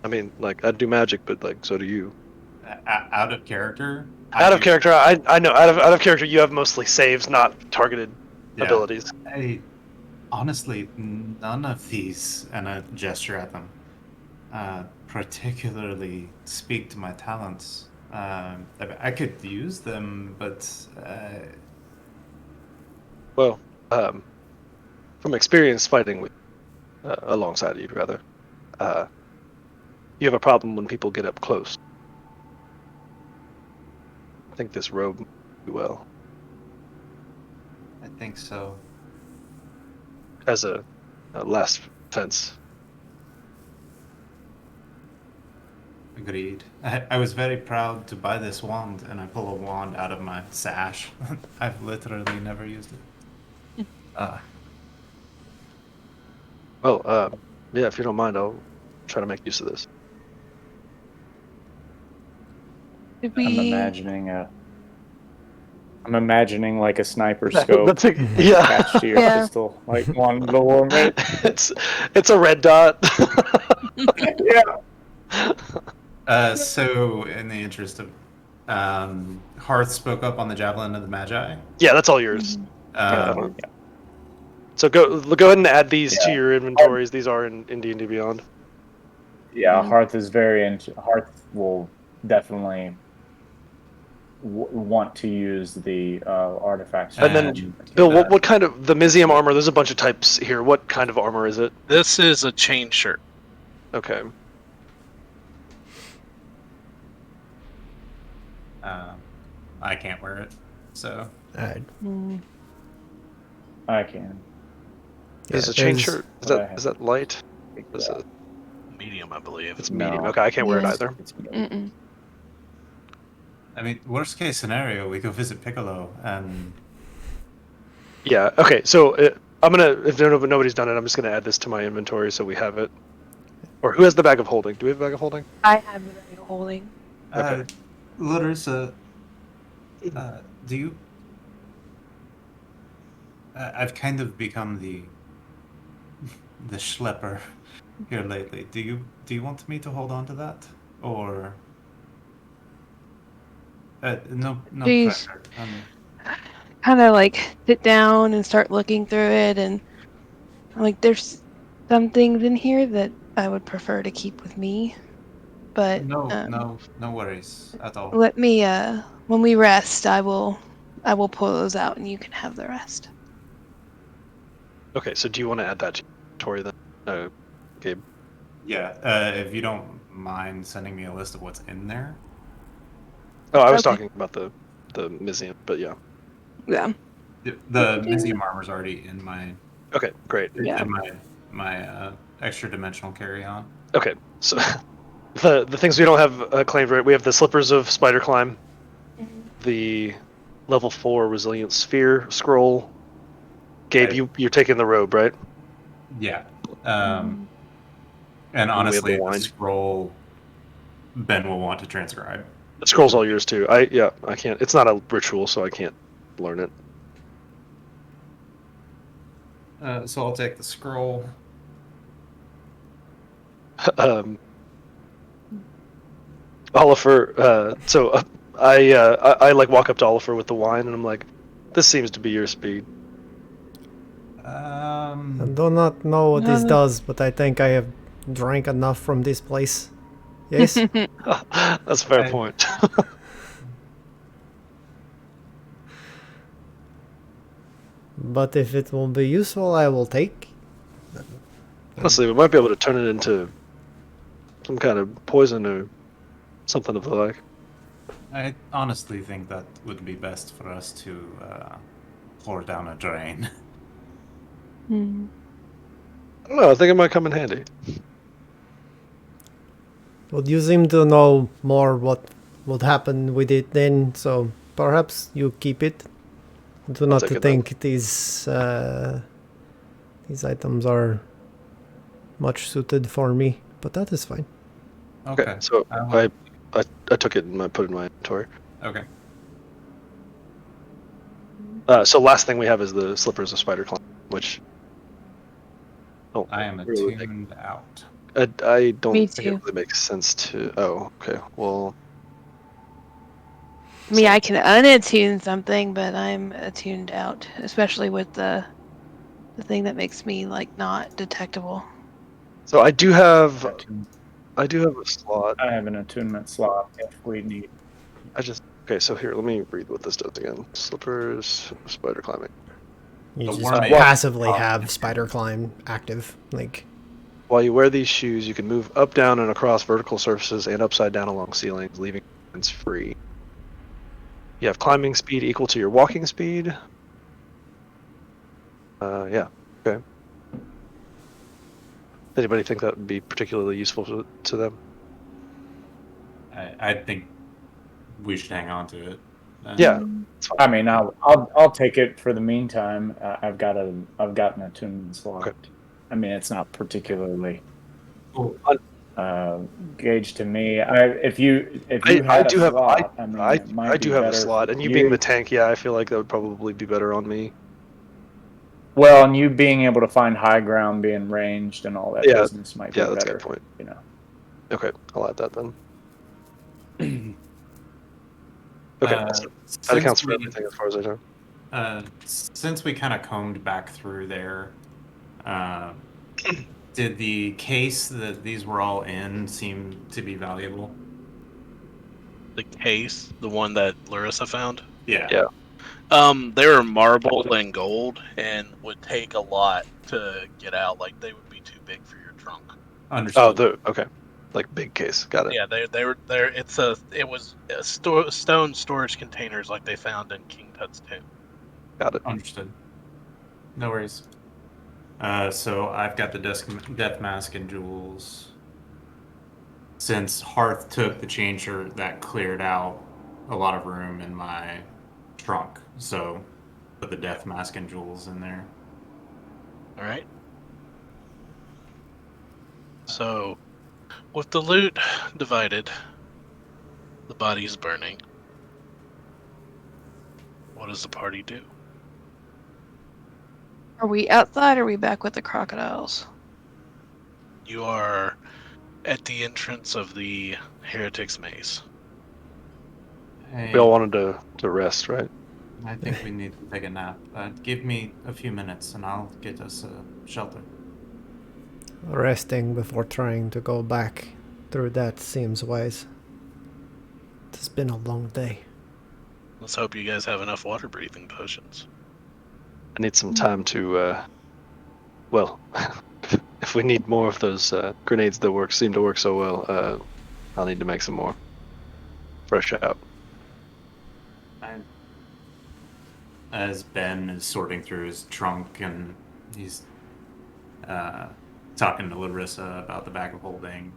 I mean, like, I do magic, but like, so do you. Out of character. Out of character, I know. Out of character, you have mostly saves, not targeted abilities. Honestly, none of these, and I gesture at them. particularly speak to my talents. I could use them, but Well, from experience fighting with alongside you, rather, you have a problem when people get up close. I think this robe might do well I think so. as a last defense. Agreed. I was very proud to buy this wand, and I pull a wand out of my sash. I've literally never used it. Well, yeah, if you don't mind, I'll try to make use of this. Did I'm we? imagining like a sniper scope Yeah. attached to your Yeah. pistol, like one of the warmates. It's a red dot. Yeah. So, in the interest of Hearth spoke up on the Javelin of the Magi. Yeah, that's all yours. Um, So go ahead and add these to Yeah. your inventories. These are in D&D Beyond. Yeah, Hearth is very into. Hearth will definitely want to use the artifacts. And then, Bill, what kind of the Mizium armor? There's a bunch of types here. What kind of armor is it? This is a chain shirt. Okay. I can't wear it, so Alright. I can. Is Yeah, a chain there's- shirt? Is that light? Is it? Medium, I believe. It's No. medium. Okay, I can't wear it Yeah. either. Mm-mm. I mean, worst case scenario, we go visit Piccolo, and Yeah. Okay. So I'm gonna, if nobody's done it, I'm just gonna add this to my inventory so we have it. Or who has the bag of holding? Do we have a bag of holding? I have the bag of holding. Okay. Larissa, do you? I've kind of become the schlepper here lately. Do you want me to hold on to that, or no Jeez. pressure? Kind of like sit down and start looking through it, and I'm like, there's some things in here that I would prefer to keep with me, but no worries at all. let me when we rest, I will pull those out and you can have the rest. Okay. So do you want to add that to your inventory then? Gabe. Yeah, if you don't mind sending me a list of what's in there. Oh, I was Okay. talking about the Mizium, but yeah. Yeah. The Mizium armor's already in my Okay. Great. Yeah. in my extra dimensional carry-on. Okay. So the things we don't have claimed, right? We have the slippers of spider climb, the level 4 resilient sphere scroll. Gabe, you're taking the robe, right? Yeah. Mhm. And we have honestly, the the wine. scroll Ben will want to transcribe. The scroll's all yours too. I can't. It's not a ritual, so I can't learn it. So I'll take the scroll. Oliver. I like walk up to Oliver with the wine, and I'm like, "This seems to be your speed." I do not know what this does, but I think I have drank enough from this place. Yes? That's a fair point. But if it will be useful, I will take. Honestly, we might be able to turn it into some kind of poison or something of the like. I honestly think that would be best for us to pour down a drain. Mhm. I don't know. I think it might come in handy. Well, you seem to know more what would happen with it then, so perhaps you keep it. I do not take it think these items are much suited for me, but that is fine. Okay. So I took it and I put it in my inventory. Okay. So last thing we have is the slippers of spider climb, which I am really attuned out. I don't Me think it too. really makes sense to. Oh, okay. Well, I mean, I can unattune something, but I'm attuned out, especially with the thing that makes me like not detectable. so I do have I do have a slot. I have an attunement slot if we need. Okay, so here, let me read what this does again. Slippers, spider climbing. You The just worm passively ant. have spider climb active. Like, While you wear these shoes, you can move up, down, and across vertical surfaces and upside down along ceilings, leaving hands free. You have climbing speed equal to your walking speed. Yeah. Okay. Anybody think that would be particularly useful to them? I think we should hang on to it. Yeah. I mean, I'll take it for the meantime. I've got an attunement slot. Okay. I mean, it's not particularly Cool. gauged to me. If you I had a do have slot, I mean, it might I be do have a better slot, for and you being the tank, yeah, I feel like that would probably be better on me. Well, and you being able to find high ground, being ranged, and all that Yeah, business might be yeah, that's a better. good point. You know. Okay, I'll add that then. Okay, that accounts for everything as far as I know. Since we kind of combed back through there, did the case that these were all in seem to be valuable? The case, the one that Larissa found. Yeah. Yeah. They were marble and gold, and would take a lot to get out. Like they would be too big for your trunk. Understood. Okay, like big case, got it. Yeah, they were there. It was stone storage containers like they found in King Tut's tomb. Got it. Understood. No worries. So I've got the death mask and jewels. Since Hearth took the changer, that cleared out a lot of room in my trunk. So put the death mask and jewels in there. All right. So, with the loot divided, the bodies burning, what does the party do? Are we outside or are we back with the crocodiles? You are at the entrance of the Heretics Maze. Hey, We all wanted to rest, right? I think we need to take a nap. Give me a few minutes and I'll get us a shelter. resting before trying to go back through that seems wise. It's been a long day. Let's hope you guys have enough water breathing potions. I need some time to, well, if we need more of those grenades that seem to work so well, I'll need to make some more. Fresh out. As Ben is sorting through his trunk and he's talking to Larissa about the bag of holding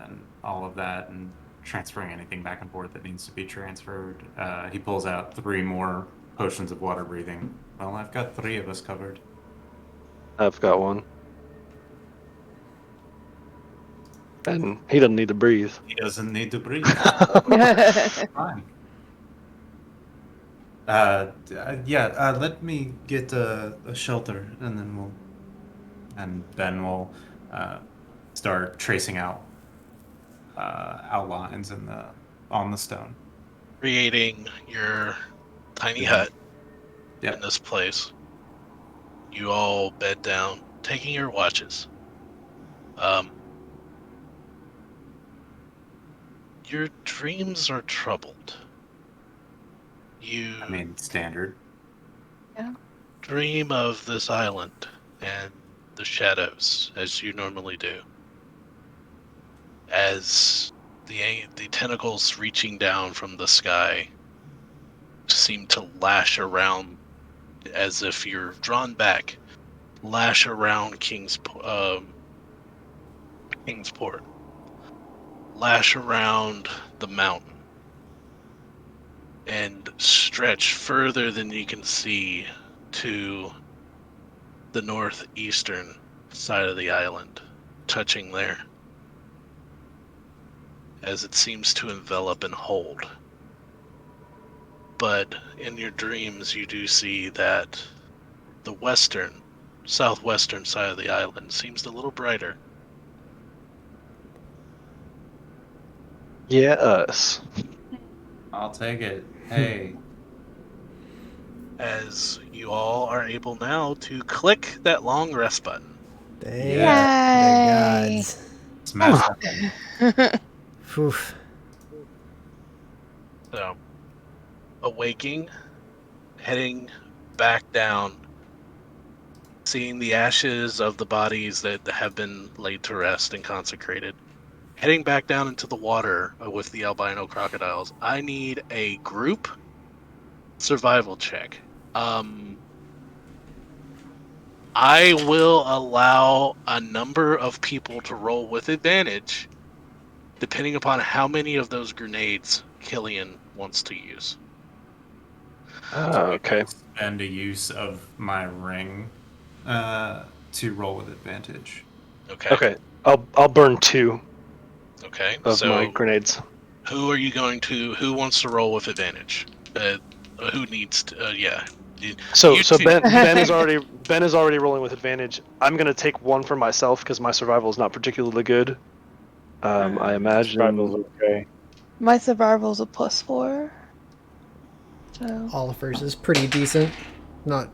and all of that and transferring anything back and forth that needs to be transferred, he pulls out 3 more potions of water breathing. Well, I've got 3 of us covered. I've got one. And he doesn't need to breathe. He doesn't need to breathe. Fine. Let me get a shelter, and then Ben will start tracing out outlines on the stone. Creating your tiny hut Yep. in this place. You all bed down, taking your watches. Your dreams are troubled. You I mean, standard. dream of this island and the shadows as you normally do. As the tentacles reaching down from the sky seem to lash around as if you're drawn back, lash around Kingsport, lash around the mountain, and stretch further than you can see to the northeastern side of the island, touching there, as it seems to envelop and hold. But in your dreams, you do see that the southwestern side of the island seems a little brighter. Yeah, us. I'll take it. Hey. As you all are able now to click that long rest button. Thank Yeah. the Yay. gods. Smash that. Oof. So, awaking, heading back down, seeing the ashes of the bodies that have been laid to rest and consecrated, heading back down into the water with the albino crocodiles. I need a group survival check. I will allow a number of people to roll with advantage, depending upon how many of those grenades Killian wants to use. Okay. Spend a use of my ring to roll with advantage. Okay. Okay. I'll burn 2 Okay. of my So, grenades. who are you going to? Who wants to roll with advantage? Who needs to? Yeah. So You so two. Ben is already rolling with advantage. I'm gonna take 1 for myself because my survival is not particularly good. I Survival's imagine. okay. My survival's a +4. So Oliver's is pretty decent. Not.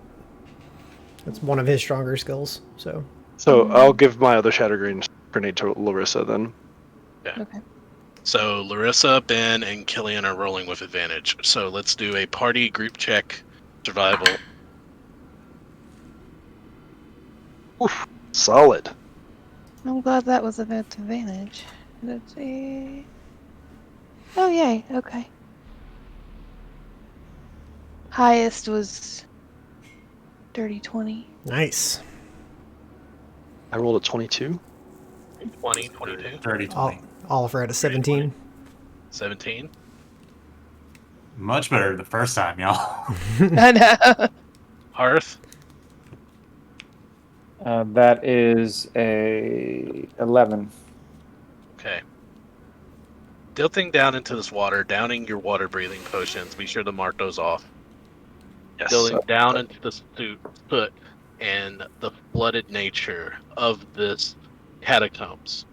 That's one of his stronger skills. So. So I'll give my other grenade to Larissa then. okay. So Larissa, Ben, and Killian are rolling with advantage. So let's do a party group check, survival. Oof, solid. I'm glad that was at advantage. Let's see. Oh yay, okay. Highest was dirty 20. Nice. I rolled a 22. 20, 22, Dirty 20. Oliver had a 17. 17. Much better the first time, y'all. I know. Hearth, That is a 11. okay. Dilting down into this water, downing your water breathing potions. Be sure to mark those off. Yes. Dilting down into the soot and the flooded nature of this catacombs.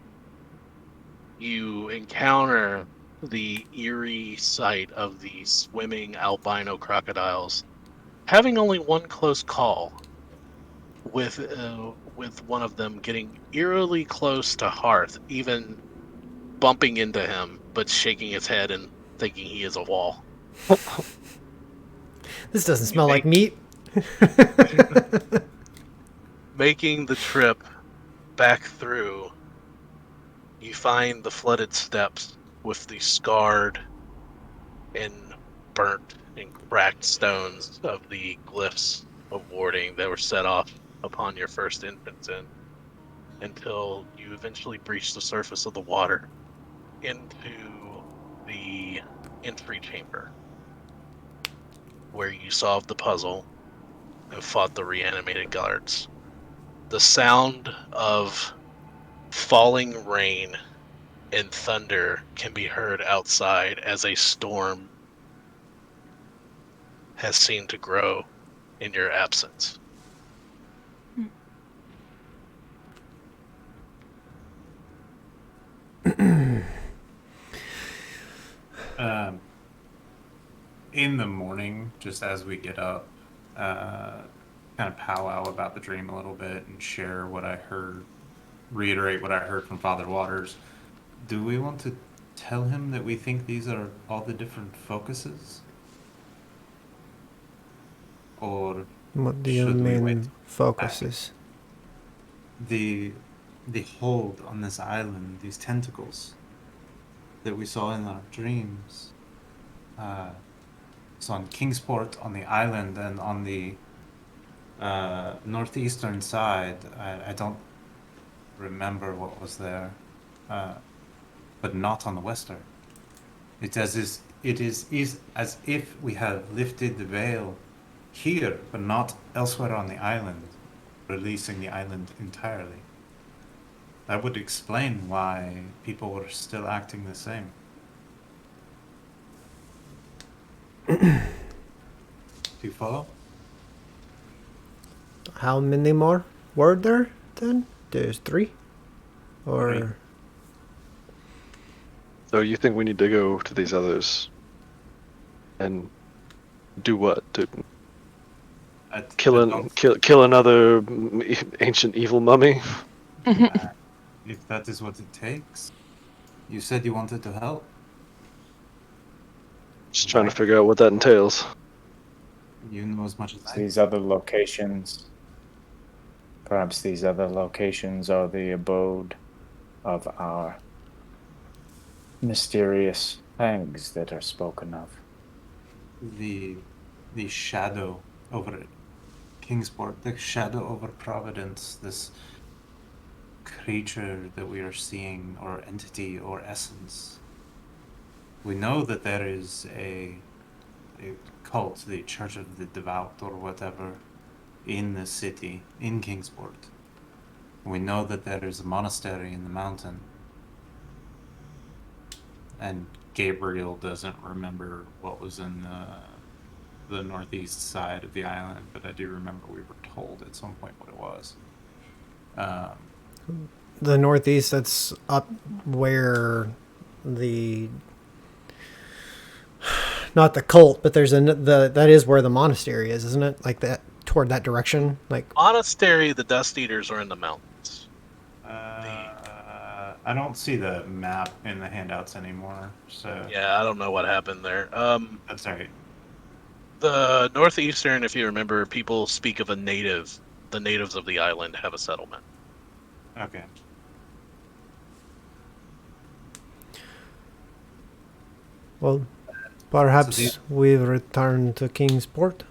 You encounter the eerie sight of the swimming albino crocodiles, having only one close call, with one of them getting eerily close to Hearth, even bumping into him, but shaking his head and thinking he is a wall. This doesn't smell like meat. Making the trip back through, you find the flooded steps with the scarred and burnt and cracked stones of the glyphs of warding that were set off upon your first entrance in, until you eventually breach the surface of the water into the entry chamber, where you solved the puzzle and fought the reanimated guards. The sound of falling rain and thunder can be heard outside as a storm has seemed to grow in your absence. In the morning, just as we get up, kind of powwow about the dream a little bit and share what I heard, reiterate what I heard from Father Waters. Do we want to tell him that we think these are all the different focuses? Or What do you should we wait mean focuses? the hold on this island, these tentacles that we saw in our dreams? It's on Kingsport, on the island, and on the northeastern side. I don't remember what was there, but not on the western. It is as if we have lifted the veil here, but not elsewhere on the island, releasing the island entirely. That would explain why people were still acting the same. Do you follow? How many more were there then? There's 3? Or. 3. So you think we need to go to these others and do what? To kill another ancient evil mummy? If that is what it takes. You said you wanted to help. Just trying to Right. figure out what that entails. You know as much as I do. These other locations, perhaps these other locations are the abode of our mysterious hags that are spoken of. The shadow over Kingsport, the shadow over Providence, this creature that we are seeing, or entity, or essence. We know that there is a cult, the Church of the Devout, or whatever, in the city, in Kingsport. We know that there is a monastery in the mountain. And Gabriel doesn't remember what was in the northeast side of the island, but I do remember we were told at some point what it was. The northeast, that's up where the not the cult, but there's that is where the monastery is, isn't it? Like that toward that direction, like Monastery, the Dust Eaters are in the mountains. I don't see the map in the handouts anymore, so Yeah, I don't know what happened there. that's all right. The northeastern, if you remember, people speak of a native. The natives of the island have a settlement. Okay. well, perhaps So we return to Kingsport,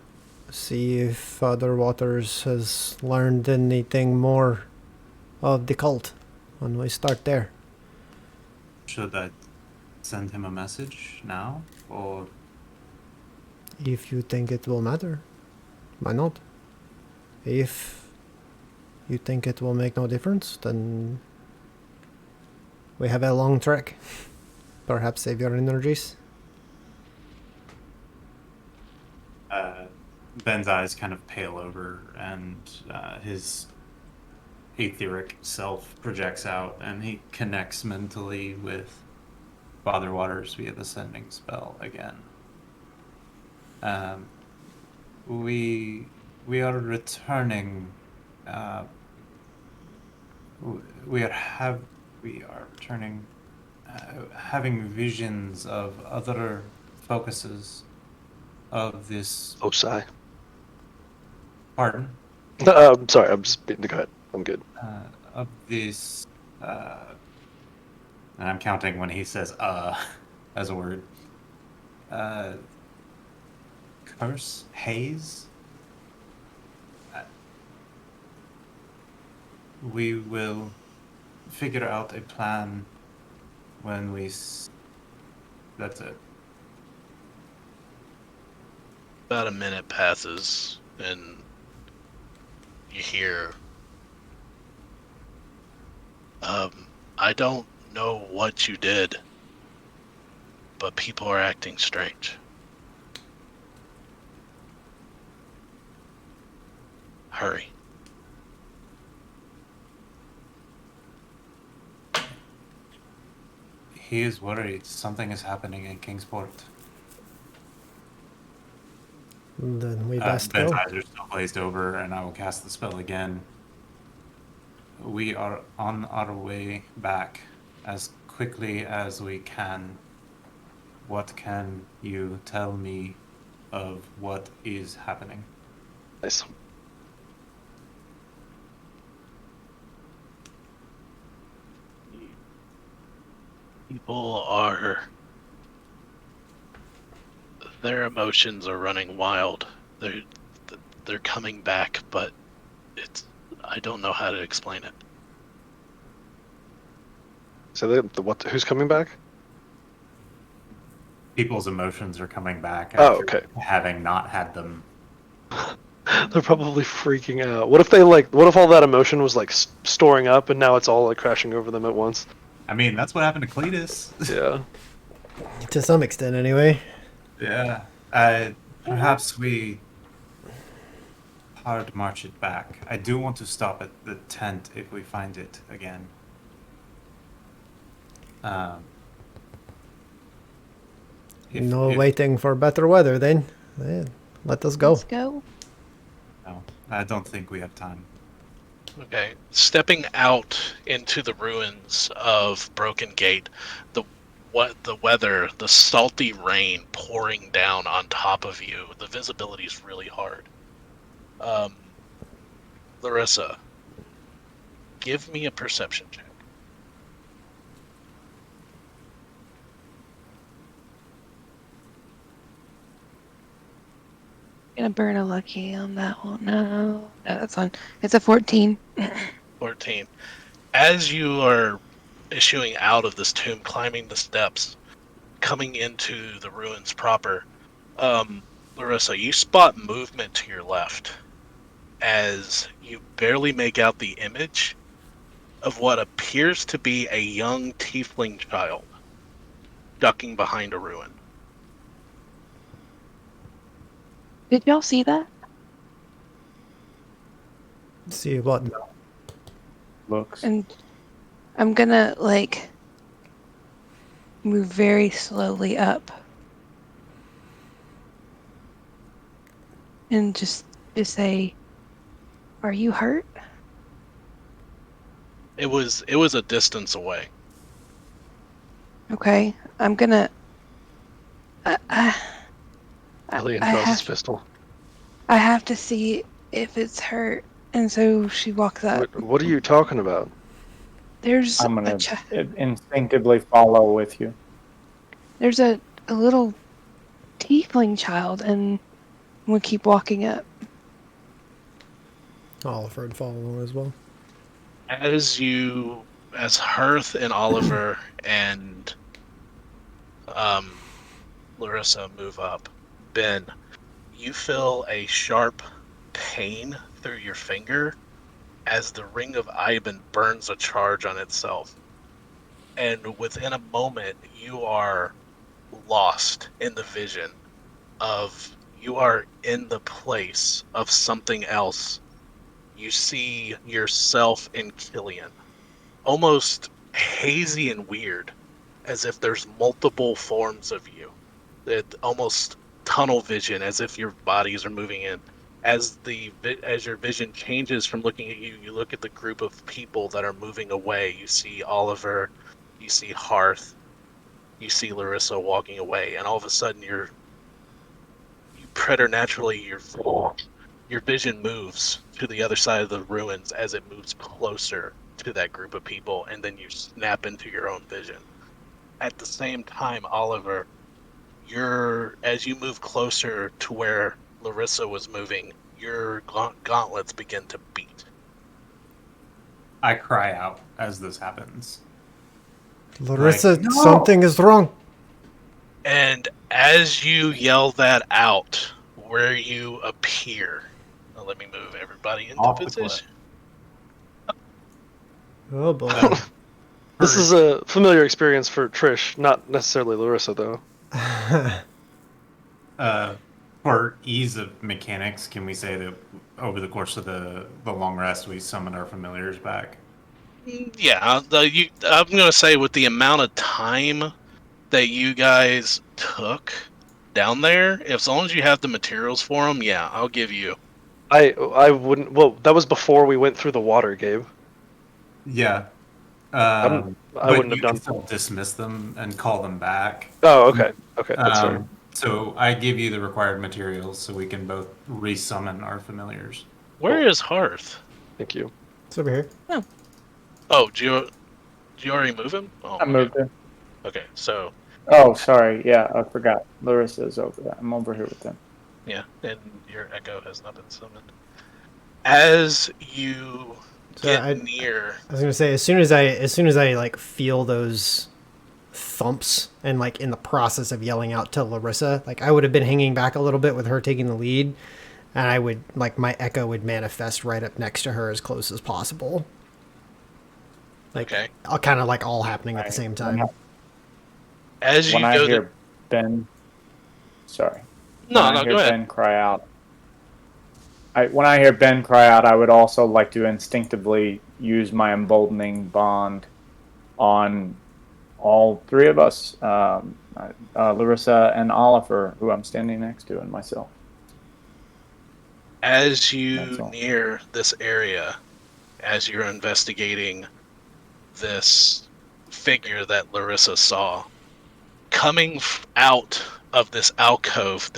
see if Father Waters has learned anything more of the cult when we start there. should I send him a message now, or If you think it will matter, why not? If you think it will make no difference, then we have a long trek. Perhaps save your energies. Ben's eyes kind of pale over, and his etheric self projects out, and he connects mentally with Father Waters via the sending spell again. We are returning. We are returning, having visions of other focuses of this. Oh, sigh. Pardon. Sorry, I'm just beating the gut. I'm good. Of this, and I'm counting when he says as a word. Curse? Haze? We will figure out a plan when that's it. About a minute passes, and you hear, I don't know what you did, but people are acting strange. Hurry. He is worried. Something is happening in Kingsport. Then we best Ben's go. eyes are still glazed over, and I will cast the spell again. We are on our way back as quickly as we can. What can you tell me of what is happening? Nice. People are... Their emotions are running wild. They're coming back, but I don't know how to explain it. So what? Who's coming back? People's emotions are coming back Oh, after okay. having not had them. They're probably freaking out. What if all that emotion was like storing up and now it's all like crashing over them at once? I mean, that's what happened to Cletus. Yeah. To some extent, anyway. Yeah. Perhaps we hard march it back. I do want to stop at the tent if we find it again. If Waiting for better weather then. Let us go. Let's go. No, I don't think we have time. Okay. Stepping out into the ruins of Broken Gate, the weather, the salty rain pouring down on top of you. The visibility is really hard. Larissa, give me a perception check. Gonna burn a lucky on that one. No, that's fine. It's a 14. 14. As you are issuing out of this tomb, climbing the steps, coming into the ruins proper, Larissa, you spot movement to your left as you barely make out the image of what appears to be a young tiefling child ducking behind a ruin. Did y'all see that? See what? Looks. And I'm gonna like move very slowly up and just say, "Are you hurt?" It was a distance away. Okay, I'm gonna. I, Lillian I draws his have pistol. I have to see if it's hurt, and so she walks up. What are you talking about? There's I'm a gonna instinctively follow with you. there's a little tiefling child, and we keep walking up. Oliver would follow along as well. As Hearth and Oliver and Larissa move up, Ben, you feel a sharp pain through your finger as the ring of Iban burns a charge on itself. And within a moment, you are lost in the vision of you are in the place of something else. You see yourself in Killian, almost hazy and weird, as if there's multiple forms of you. It almost tunnel vision, as if your bodies are moving in. As your vision changes from looking at you, you look at the group of people that are moving away. You see Oliver, you see Hearth, you see Larissa walking away, and all of a sudden you preternaturally your vision moves to the other side of the ruins as it moves closer to that group of people, and then you snap into your own vision. At the same time, Oliver, as you move closer to where Larissa was moving, your gauntlets begin to beat. I cry out as this happens. Larissa, No! something is wrong. And as you yell that out, where you appear, now let me move everybody into Off the position. Oh boy. This is a familiar experience for Trish, not necessarily Larissa, though. For ease of mechanics, can we say that over the course of the long rest, we summoned our familiars back? Yeah, I'm going to say with the amount of time that you guys took down there, as long as you have the materials for them, yeah, I'll give you. I wouldn't. Well, that was before we went through the water, Gabe. Yeah. I But wouldn't you have done. can still dismiss them and call them back. Oh, okay. Okay, that's fair. So I give you the required materials so we can both resummon our familiars. Where is Hearth? Thank you. It's over here. Oh, do you already move him? Oh, I moved it. Okay, so Oh, sorry. Yeah, I forgot. Larissa's over there. I'm over here with them. yeah, and your echo has not been summoned. As you get near, I was gonna say as soon as I like feel those thumps and like in the process of yelling out to Larissa, like I would have been hanging back a little bit with her taking the lead, and I would like my echo would manifest right up next to her as close as possible. Like okay, all kind of like all happening at the same time. as you When I go hear Ben, sorry. no, When I no, hear go ahead. Ben cry out, when I hear Ben cry out, I would also like to instinctively use my emboldening bond on all three of us, Larissa and Oliver, who I'm standing next to, and myself. As you That's all. near this area, as you're investigating this figure that Larissa saw coming out of this alcove.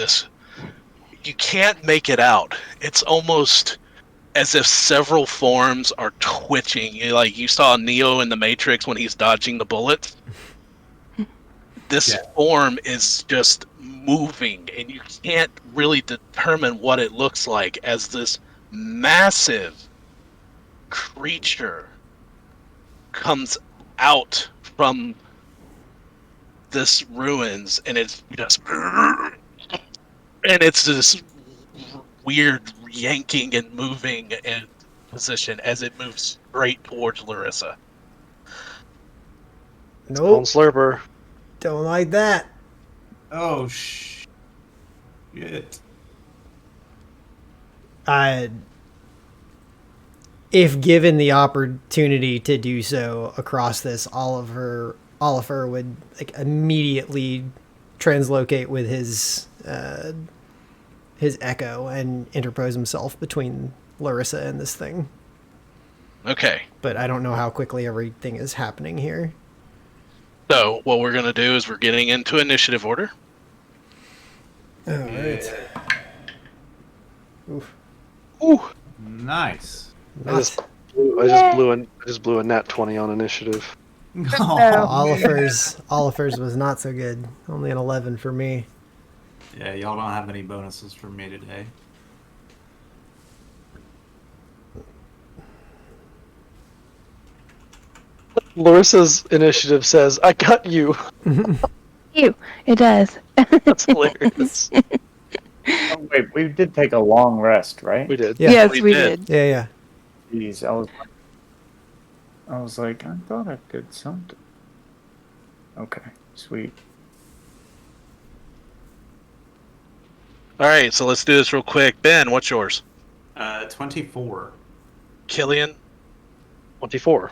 You can't make it out. It's almost as if several forms are twitching. You saw Neo in the Matrix when he's dodging the bullets. This form is just moving, and you can't really determine what it looks like, as this massive creature comes out from this ruins, and it's just this weird yanking and moving in position as it moves straight towards Larissa. On Nope. Slurper. Don't like that. Oh, shit. If given the opportunity to do so across this, Oliver would like immediately translocate with his echo and interpose himself between Larissa and this thing. Okay. But I don't know how quickly everything is happening here. So what we're going to do is we're getting into initiative order. All right. Oof. Ooh. Nice. I just blew a nat 20 on initiative. Oliver's was not so good. Only an 11 for me. Yeah, y'all don't have any bonuses for me today. Larissa's initiative says, "I got you." You. It does. That's hilarious. Oh, wait, we did take a long rest, right? We did. Yeah. Yes, we we did. did. Yeah. Jeez, I was like, I thought I did something. Okay, sweet. All right, so let's do this real quick. Ben, what's yours? 24. Killian? 24.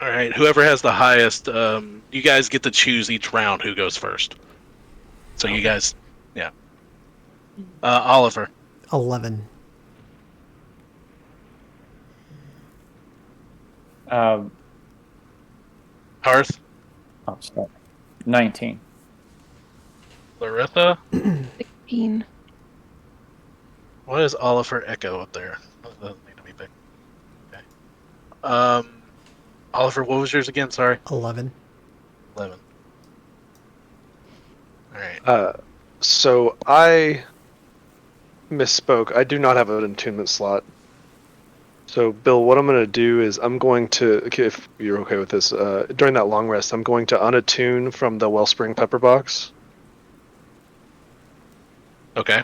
All right, whoever has the highest, you guys get to choose each round who goes first. So you guys, yeah. Oliver. 11. Hearth. Oh, sorry. 19. Larissa. 16. Why is Oliver Echo up there? That doesn't need to be big. Okay. Oliver, what was yours again? Sorry. 11. 11. All right. So I misspoke. I do not have an attunement slot. So, Bill, what I'm going to do is I'm going to, if you're okay with this, during that long rest, I'm going to unattune from the Wellspring Pepper Box. Okay.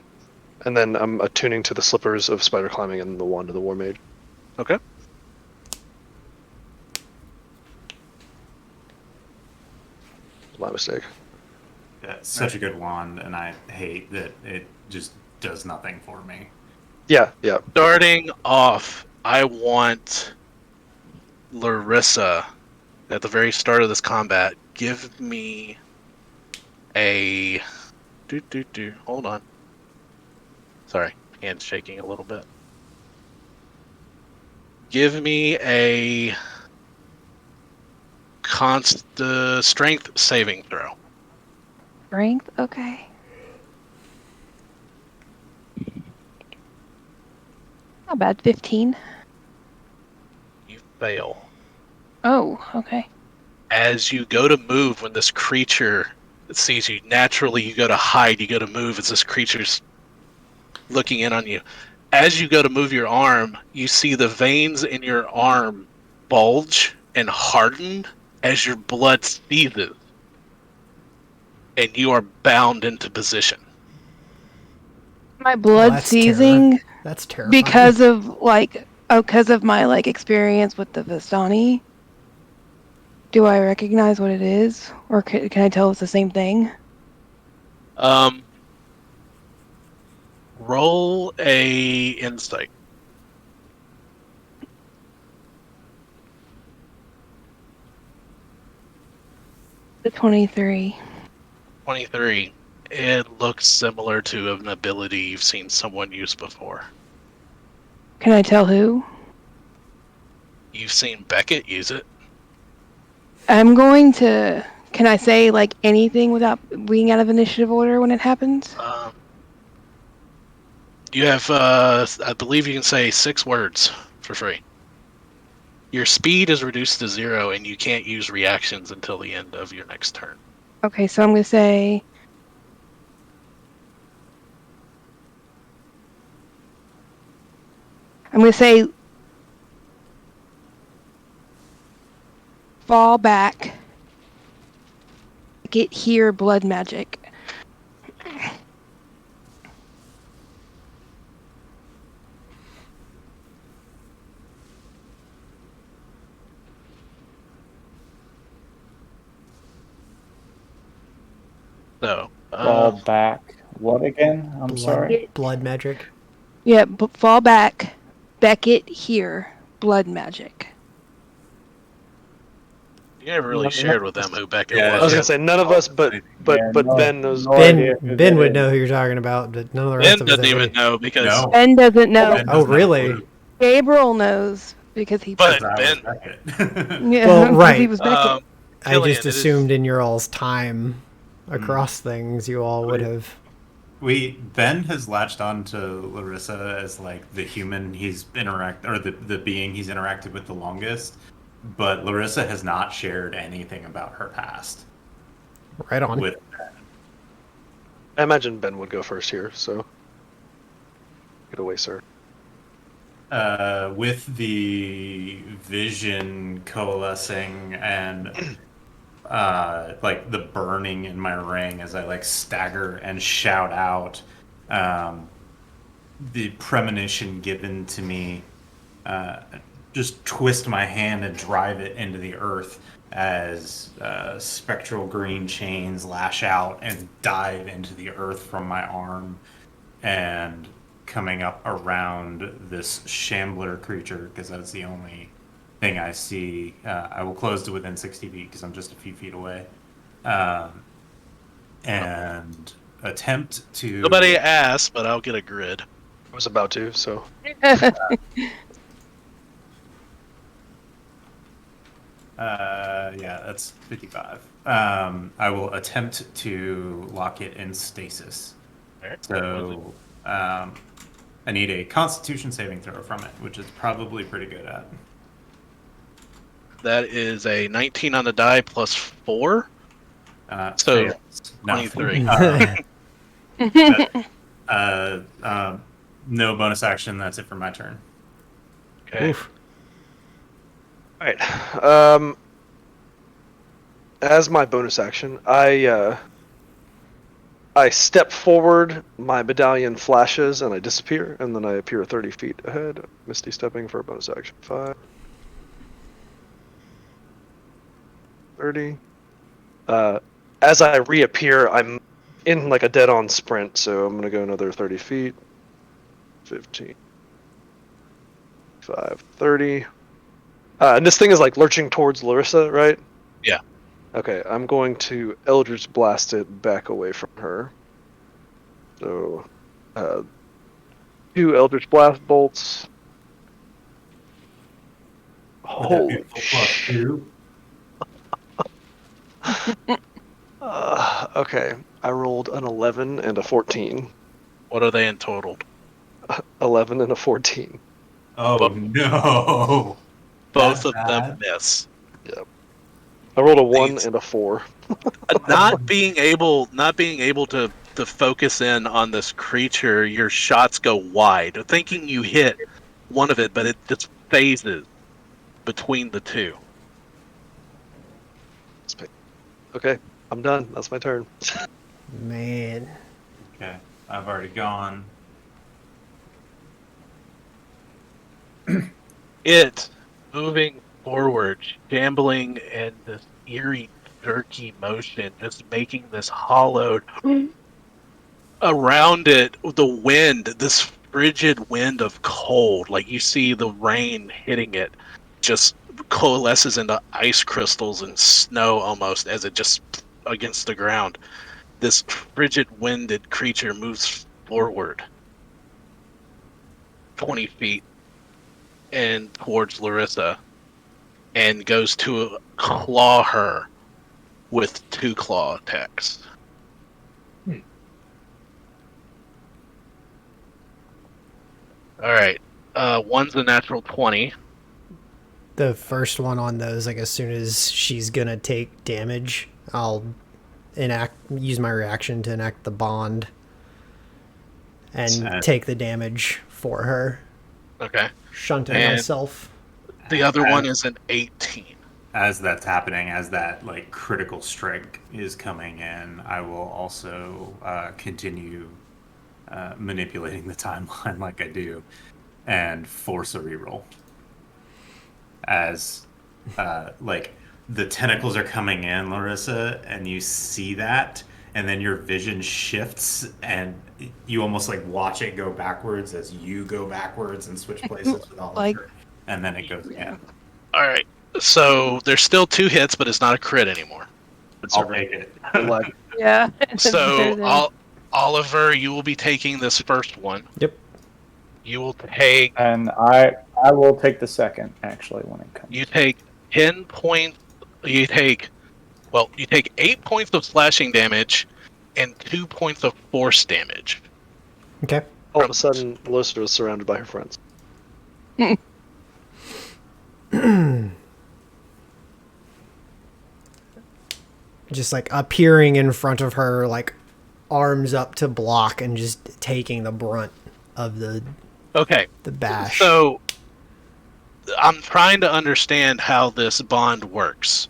And then I'm attuning to the Slippers of Spider Climbing and the Wand of the War Mage. Okay. My mistake. That's such a good wand, and I hate that it just does nothing for me. Yeah. Starting off, I want Larissa at the very start of this combat. Give me a. Hold on. Sorry, hand's shaking a little bit. Give me a strength saving throw. Strength? Okay. Not bad. 15. You fail. Oh, okay. As you go to move, when this creature sees you, naturally you go to hide, you go to move as this creature's looking in on you. As you go to move your arm, you see the veins in your arm bulge and harden as your blood seethes, and you are bound into position. My blood that's seizing That's terrifying. because of my experience with the Vistani. Do I recognize what it is, or can I tell it's the same thing? Roll a insight. The 23. 23. It looks similar to an ability you've seen someone use before. Can I tell who? You've seen Beckett use it. I'm going to. Can I say like anything without being out of initiative order when it happens? You have, I believe you can say 6 words for free. Your speed is reduced to 0, and you can't use reactions until the end of your next turn. Okay, so I'm going to say. I'm going to say. Fall back. Get here, blood magic. So, Fall back. What again? I'm sorry. Blood magic. Yeah, fall back. Beckett here, blood magic. you never really No, shared with them who Beckett Yeah, I was was. gonna say none of us, but Yeah, no- Ben knows. no idea who Ben that would is. know who you're talking about, but none of the rest Ben of us doesn't even do. know because, No. Ben doesn't know. Ben Oh, doesn't have a really? clue, Gabriel knows because he. but 'cause I was Ben, Beckett. Yeah, Well, because right. he was Beckett. I Killian, just it is- assumed in your all's time across things, you all would have. Ben has latched on to Larissa as like the human he's the being he's interacted with the longest, but Larissa has not shared anything about her past Right on. with I imagine Ben would go first here, so get away, sir. with the vision coalescing and like the burning in my ring as I like stagger and shout out the premonition given to me, just twist my hand and drive it into the earth as spectral green chains lash out and dive into the earth from my arm and coming up around this shambler creature because that's the only thing I see. I will close to within 60 feet because I'm just a few feet away. And attempt to. nobody asked, but I'll get a grid. I was about to, so Yeah, that's 55. I will attempt to lock it in stasis. So I need a Constitution saving throw from it, which is probably pretty good at. That is a 19 on the die plus 4. So, Fails. No. 23. No bonus action. That's it for my turn. Okay. Oof. all right. As my bonus action, I step forward, my medallion flashes, and I disappear, and then I appear 30 feet ahead. Misty stepping for a bonus action. 5. 30. As I reappear, I'm in like a dead-on sprint, so I'm gonna go another 30 feet. 15. 5, 30. And this thing is like lurching towards Larissa, right? Yeah. Okay, I'm going to Eldritch Blast it back away from her. So, 2 Eldritch Blast bolts. Holy shit. Okay, I rolled an 11 and a 14. What are they in total? 11 and a 14. Oh no! Both That's of them bad. miss. I rolled a 1 Thanks. and a 4. Not being able to focus in on this creature, your shots go wide, thinking you hit one of it, but it just phases between the two. Okay, I'm done. That's my turn. Man. Okay, I've already gone. It moving forward, shambling in this eerie, jerky motion, just making this hollowed around it. The wind, this frigid wind of cold, like you see the rain hitting it, just coalesces into ice crystals and snow almost as it just against the ground. This frigid, winded creature moves forward 20 feet and towards Larissa. and goes to claw her with 2 claw attacks. All right. One's a natural 20. The first one on those, like as soon as she's gonna take damage, I'll use my reaction to enact the bond and Set. take the damage for her, Okay. shunting And myself. the other one is an 18. As that's happening, as that like critical strike is coming in, I will also continue manipulating the timeline like I do, and force a reroll. As like the tentacles are coming in, Larissa, and you see that, and then your vision shifts, and you almost like watch it go backwards as you go backwards and switch places with Oliver, Like- and then it goes again. All right. So there's still 2 hits, but it's not a crit anymore. I'll take it. Like, Yeah. So Better than- Oliver, you will be taking this first one. Yep. You will take And I will take the second, actually, when it comes. you take 10 points. You take 8 points of slashing damage and 2 points of force damage. Okay. all of a sudden, Melissa was surrounded by her friends. Just like appearing in front of her, like arms up to block, and just taking the brunt of the Okay. bash. So I'm trying to understand how this bond works.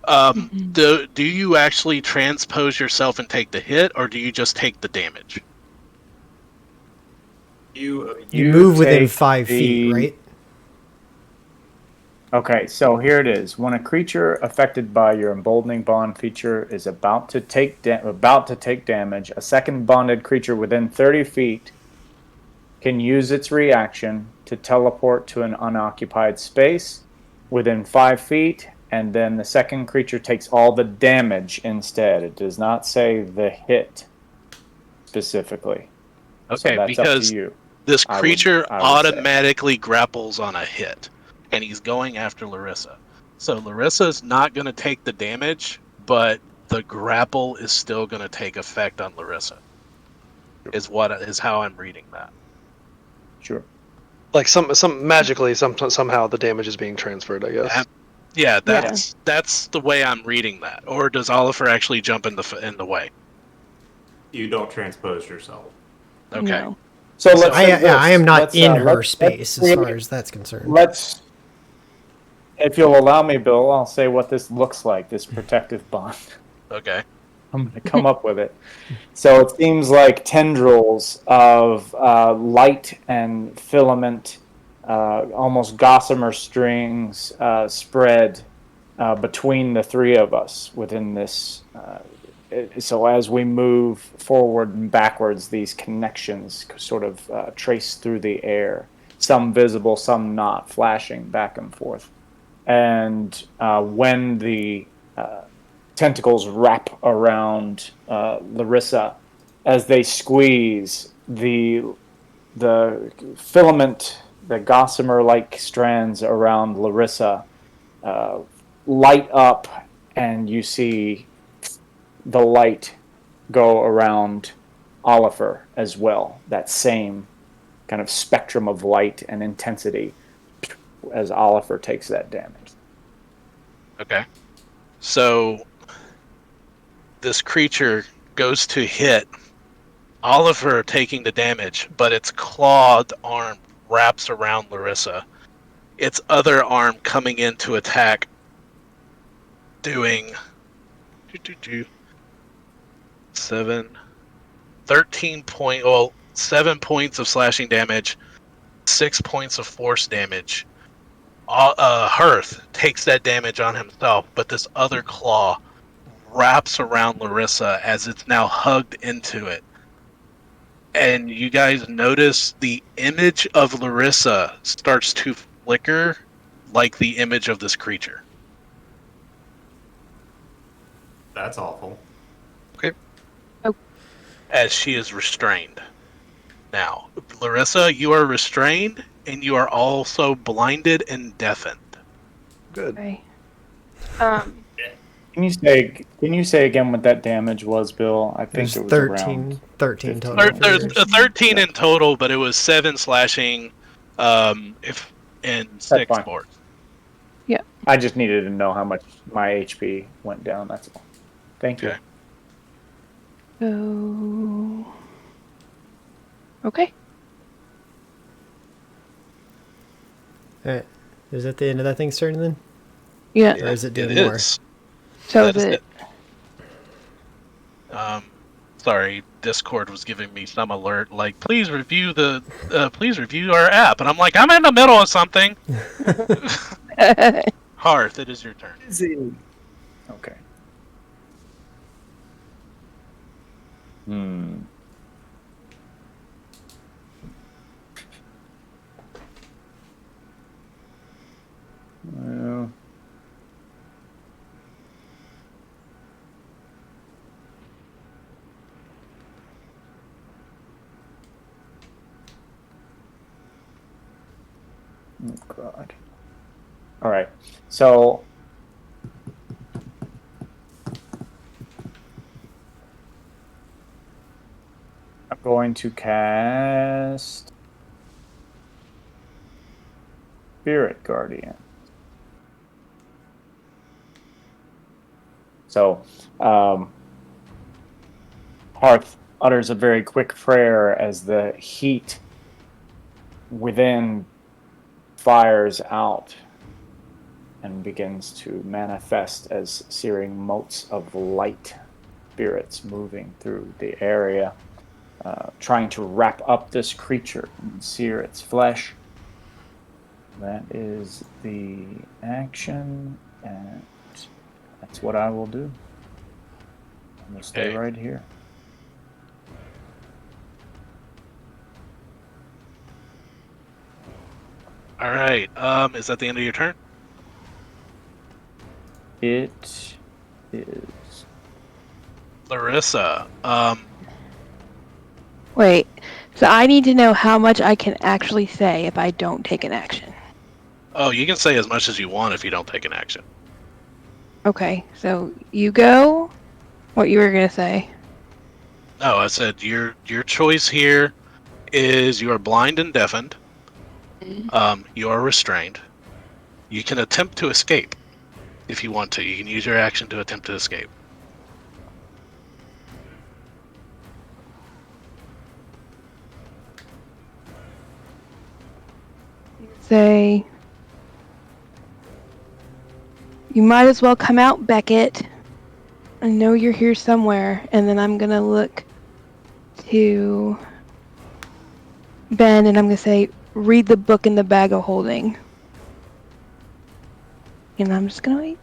Do you actually transpose yourself and take the hit, or do you just take the damage? you move within take 5 feet, the- right? Okay, so here it is. When a creature affected by your emboldening bond feature is about to take damage, a second bonded creature within 30 feet can use its reaction to teleport to an unoccupied space within 5 feet, and then the second creature takes all the damage instead. It does not say the hit specifically. Okay, So that's up because to you. this I would- creature I would say. automatically grapples on a hit, and he's going after Larissa. So Larissa's not going to take the damage, but the grapple is still going to take effect on Larissa. Is how I'm reading that. Sure. Like some magically, somehow the damage is being transferred. I guess. Yeah, that's the way I'm reading that. Or does Oliver actually jump in the way? You don't transpose yourself. Okay. No. So let's. say this. I am not Let's, in her let's space as create- far as that's concerned. Let's, if you'll allow me, Bill, I'll say what this looks like, this protective bond. Okay. I'm going to come up with it. So it seems like tendrils of light and filament, almost gossamer strings spread between the three of us within this. So as we move forward and backwards, these connections sort of trace through the air, some visible, some not, flashing back and forth. And when the tentacles wrap around Larissa, as they squeeze, the filament, the gossamer-like strands around Larissa light up, and you see the light go around Oliver as well. That same kind of spectrum of light and intensity as Oliver takes that damage. Okay. So this creature goes to hit Oliver, taking the damage, but its clawed arm wraps around Larissa. Its other arm coming in to attack, doing 13 point, well, 7 points of slashing damage, 6 points of force damage. Hearth takes that damage on himself, but this other claw wraps around Larissa as it's now hugged into it. And you guys notice the image of Larissa starts to flicker like the image of this creature. That's awful. As she is restrained. Now, Larissa, you are restrained, and you are also blinded and deafened. Good. Okay. Can you say again what that damage was, Bill? I think There's it was 13 13 total. There's for- 13 in total, but it was 7 slashing, if in 6 fine. force. I just needed to know how much my HP went down. That's all. Thank you. Okay. So. Okay. Alright. Is that the end of that thing's turn then? Yeah. Or is it doing It more? is. So That is the it. Sorry, Discord was giving me some alert like please review our app, and I'm like I'm in the middle of something. Hearth, it is your turn. Okay. Well, oh God. All right. So I'm going to cast Spirit Guardian. So, Hearth utters a very quick prayer as the heat within fires out and begins to manifest as searing motes of light spirits moving through the area, trying to wrap up this creature and sear its flesh. That is the action, and that's what I will do. I'm going to stay Okay. right here. All right. Is that the end of your turn? It is. Larissa. wait. So I need to know how much I can actually say if I don't take an action. Oh, you can say as much as you want if you don't take an action. Okay. So you go. What you were gonna say? No, I said your choice here is you are blind and deafened. You are restrained. You can attempt to escape if you want to. You can use your action to attempt to escape. Say. You might as well come out, Beckett. I know you're here somewhere, and then I'm gonna look to Ben and I'm gonna say, read the book in the bag of holding. And I'm just gonna wait.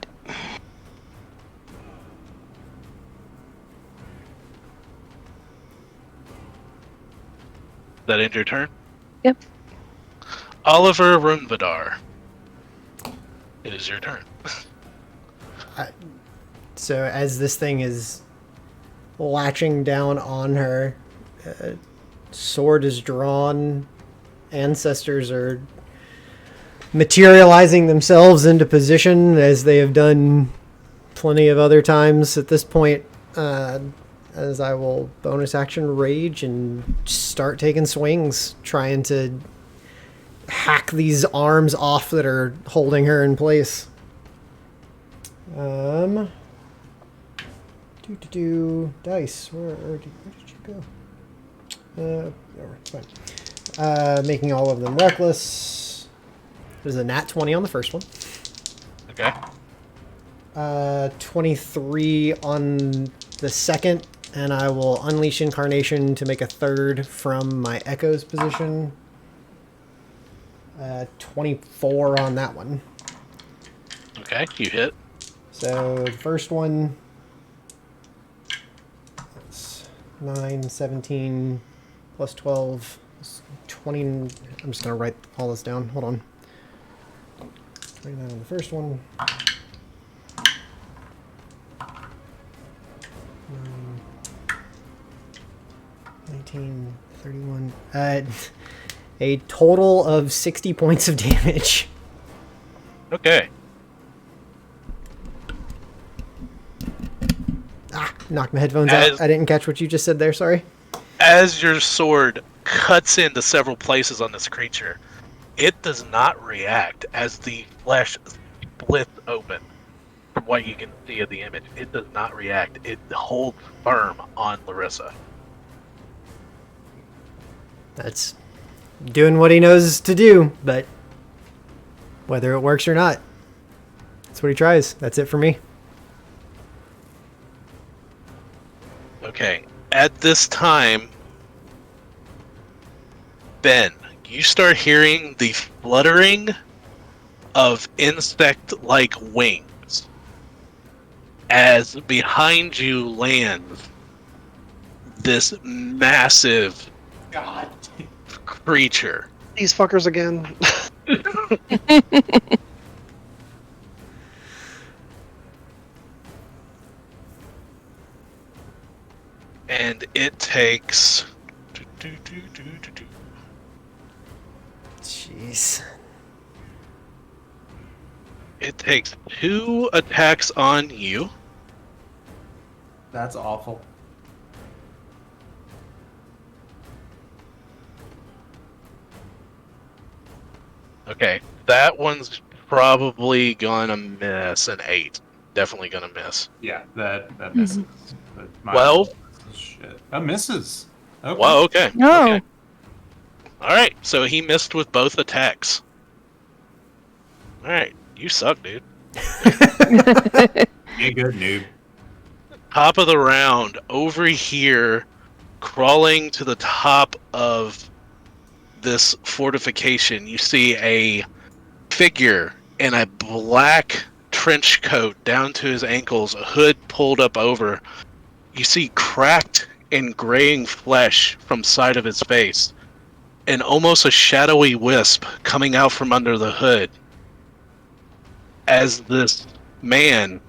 That end your turn? Yep. Oliver Runvadar. It is your turn. So as this thing is latching down on her, sword is drawn, ancestors are materializing themselves into position as they have done plenty of other times at this point, as I will bonus action rage and start taking swings, trying to hack these arms off that are holding her in place. Dice. Where did you go? Fine. Making all of them reckless. There's a nat 20 on the first one. Okay. 23 on the second, and I will unleash Incarnation to make a third from my Echo's position. 24 on that one. Okay, you hit. So the first one, that's 9, 17, plus 12, 20. I'm just going to write all this down. Hold on. 29 on the first one. 19, 31. A total of 60 points of damage. Okay. Knocked my headphones out. I didn't catch what you just said there. Sorry. As your sword cuts into several places on this creature, it does not react as the flesh splits open. From what you can see of the image, it does not react. It holds firm on Larissa. That's doing what he knows to do, but whether it works or not, that's what he tries. That's it for me. Okay. At this time, Ben, you start hearing the fluttering of insect-like wings as behind you lands this massive creature. These fuckers again. And it takes... Jeez. It takes 2 attacks on you. That's awful. Okay, that one's probably gonna miss an 8. Definitely gonna miss. Yeah, that misses. But my 12? Shit. That misses. Okay. Well, okay. No. Okay. Alright, so he missed with both attacks. Alright, you suck, dude. Be good, noob. Top of the round, over here, crawling to the top of this fortification, you see a figure in a black trench coat down to his ankles, a hood pulled up over. You see cracked and graying flesh from side of his face, and almost a shadowy wisp coming out from under the hood as this man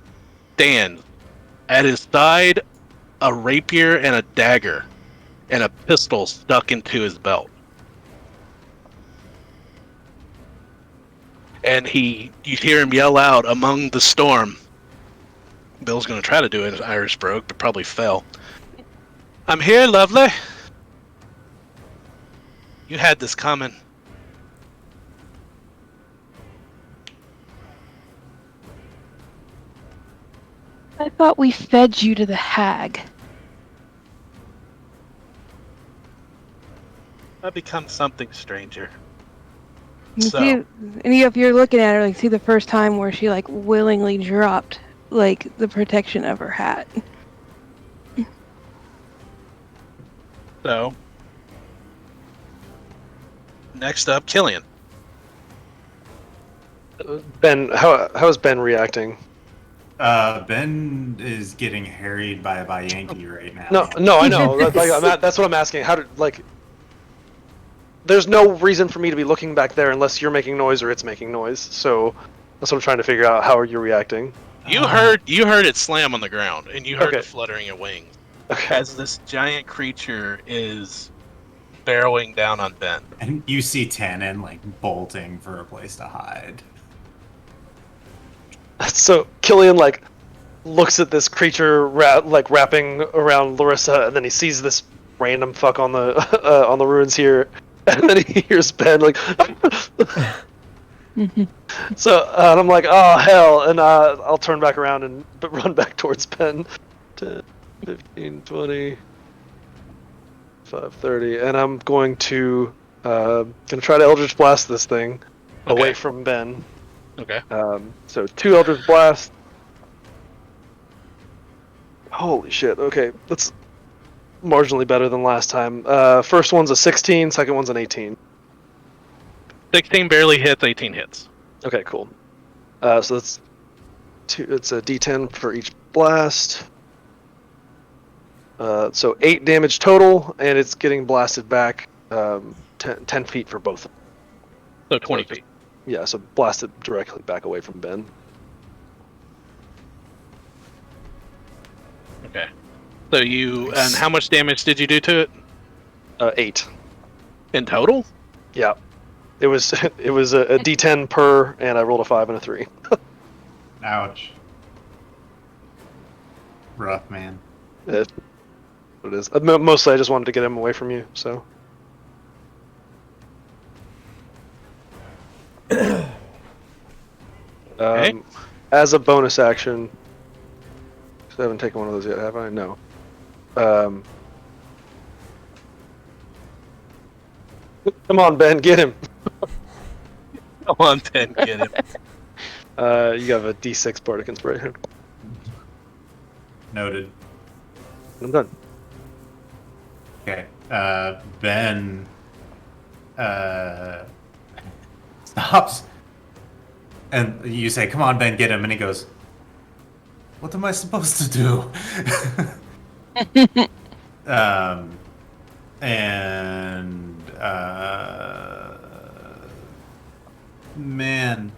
stands. At his side, a rapier and a dagger, and a pistol stuck into his belt. And you hear him yell out among the storm. Bill's going to try to do it in Irish brogue, but probably fell. I'm here, lovely. You had this coming. I thought we fed you to the hag. I've become something stranger. You So- see, and if you're looking at her, like, see the first time where she like willingly dropped like the protection of her hat. So, next up, Killian. Ben, how is Ben reacting? Ben is getting harried by Yankee right now. No, I know. That's what I'm asking. How did There's no reason for me to be looking back there unless you're making noise or it's making noise. So that's what I'm trying to figure out. How are you reacting? You heard it slam on the ground, and you heard Okay. the fluttering of wings Okay. as this giant creature is barreling down on Ben. And you see Tannen like bolting for a place to hide. So Killian like looks at this creature wrapping around Larissa, and then he sees this random fuck on the ruins here, and then he hears Ben like. So and I'm like, oh hell, and I'll turn back around and run back towards Ben. 10, 15, 20, 5, 30, and I'm going to try to Eldritch Blast this thing away from Ben. Okay. So 2 Eldritch Blast. Holy shit, okay, that's marginally better than last time. First one's a 16, second one's an 18. 16 barely hits, 18 hits. Okay, cool. So that's it's a D10 for each blast. So 8 damage total, and it's getting blasted back 10 feet for both. So 20 feet. Yeah, so blasted directly back away from Ben. Okay. So and how much damage did you do to it 8. in total? Yeah. It was a D10 per, and I rolled a 5 and a 3. Ouch. Rough, man. That's what it is. Mostly, I just wanted to get him away from you. So. Okay. As a bonus action, 'cause I haven't taken one of those yet, have I? No. Come on, Ben, get him. Come on, Ben, get him. You have a D6 Bardic Inspiration. Noted. I'm done. Okay. Ben stops, and you say, "Come on, Ben, get him." And he goes, "What am I supposed to do?" And man,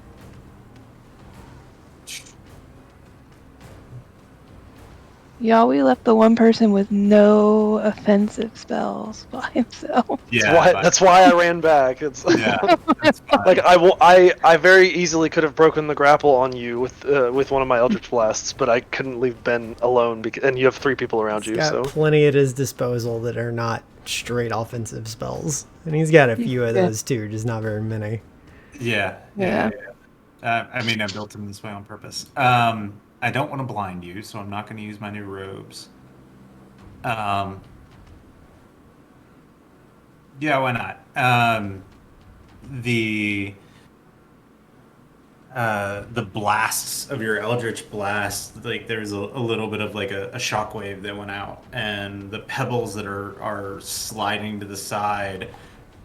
Y'all, we left the one person with no offensive spells by himself. yeah, That's why I ran back. It's yeah, that's fine. like I very easily could have broken the grapple on you with one of my Eldritch Blasts, but I couldn't leave Ben alone and you have 3 people around He's you. got So plenty at his disposal that are not straight offensive spells. And he's got a few of Yeah. those too, just not very many. Yeah. I mean, I built him this way on purpose. I don't want to blind you, so I'm not going to use my new robes. Yeah, why not? The blasts of your Eldritch Blast, like there's a little bit of like a shockwave that went out, and the pebbles that are sliding to the side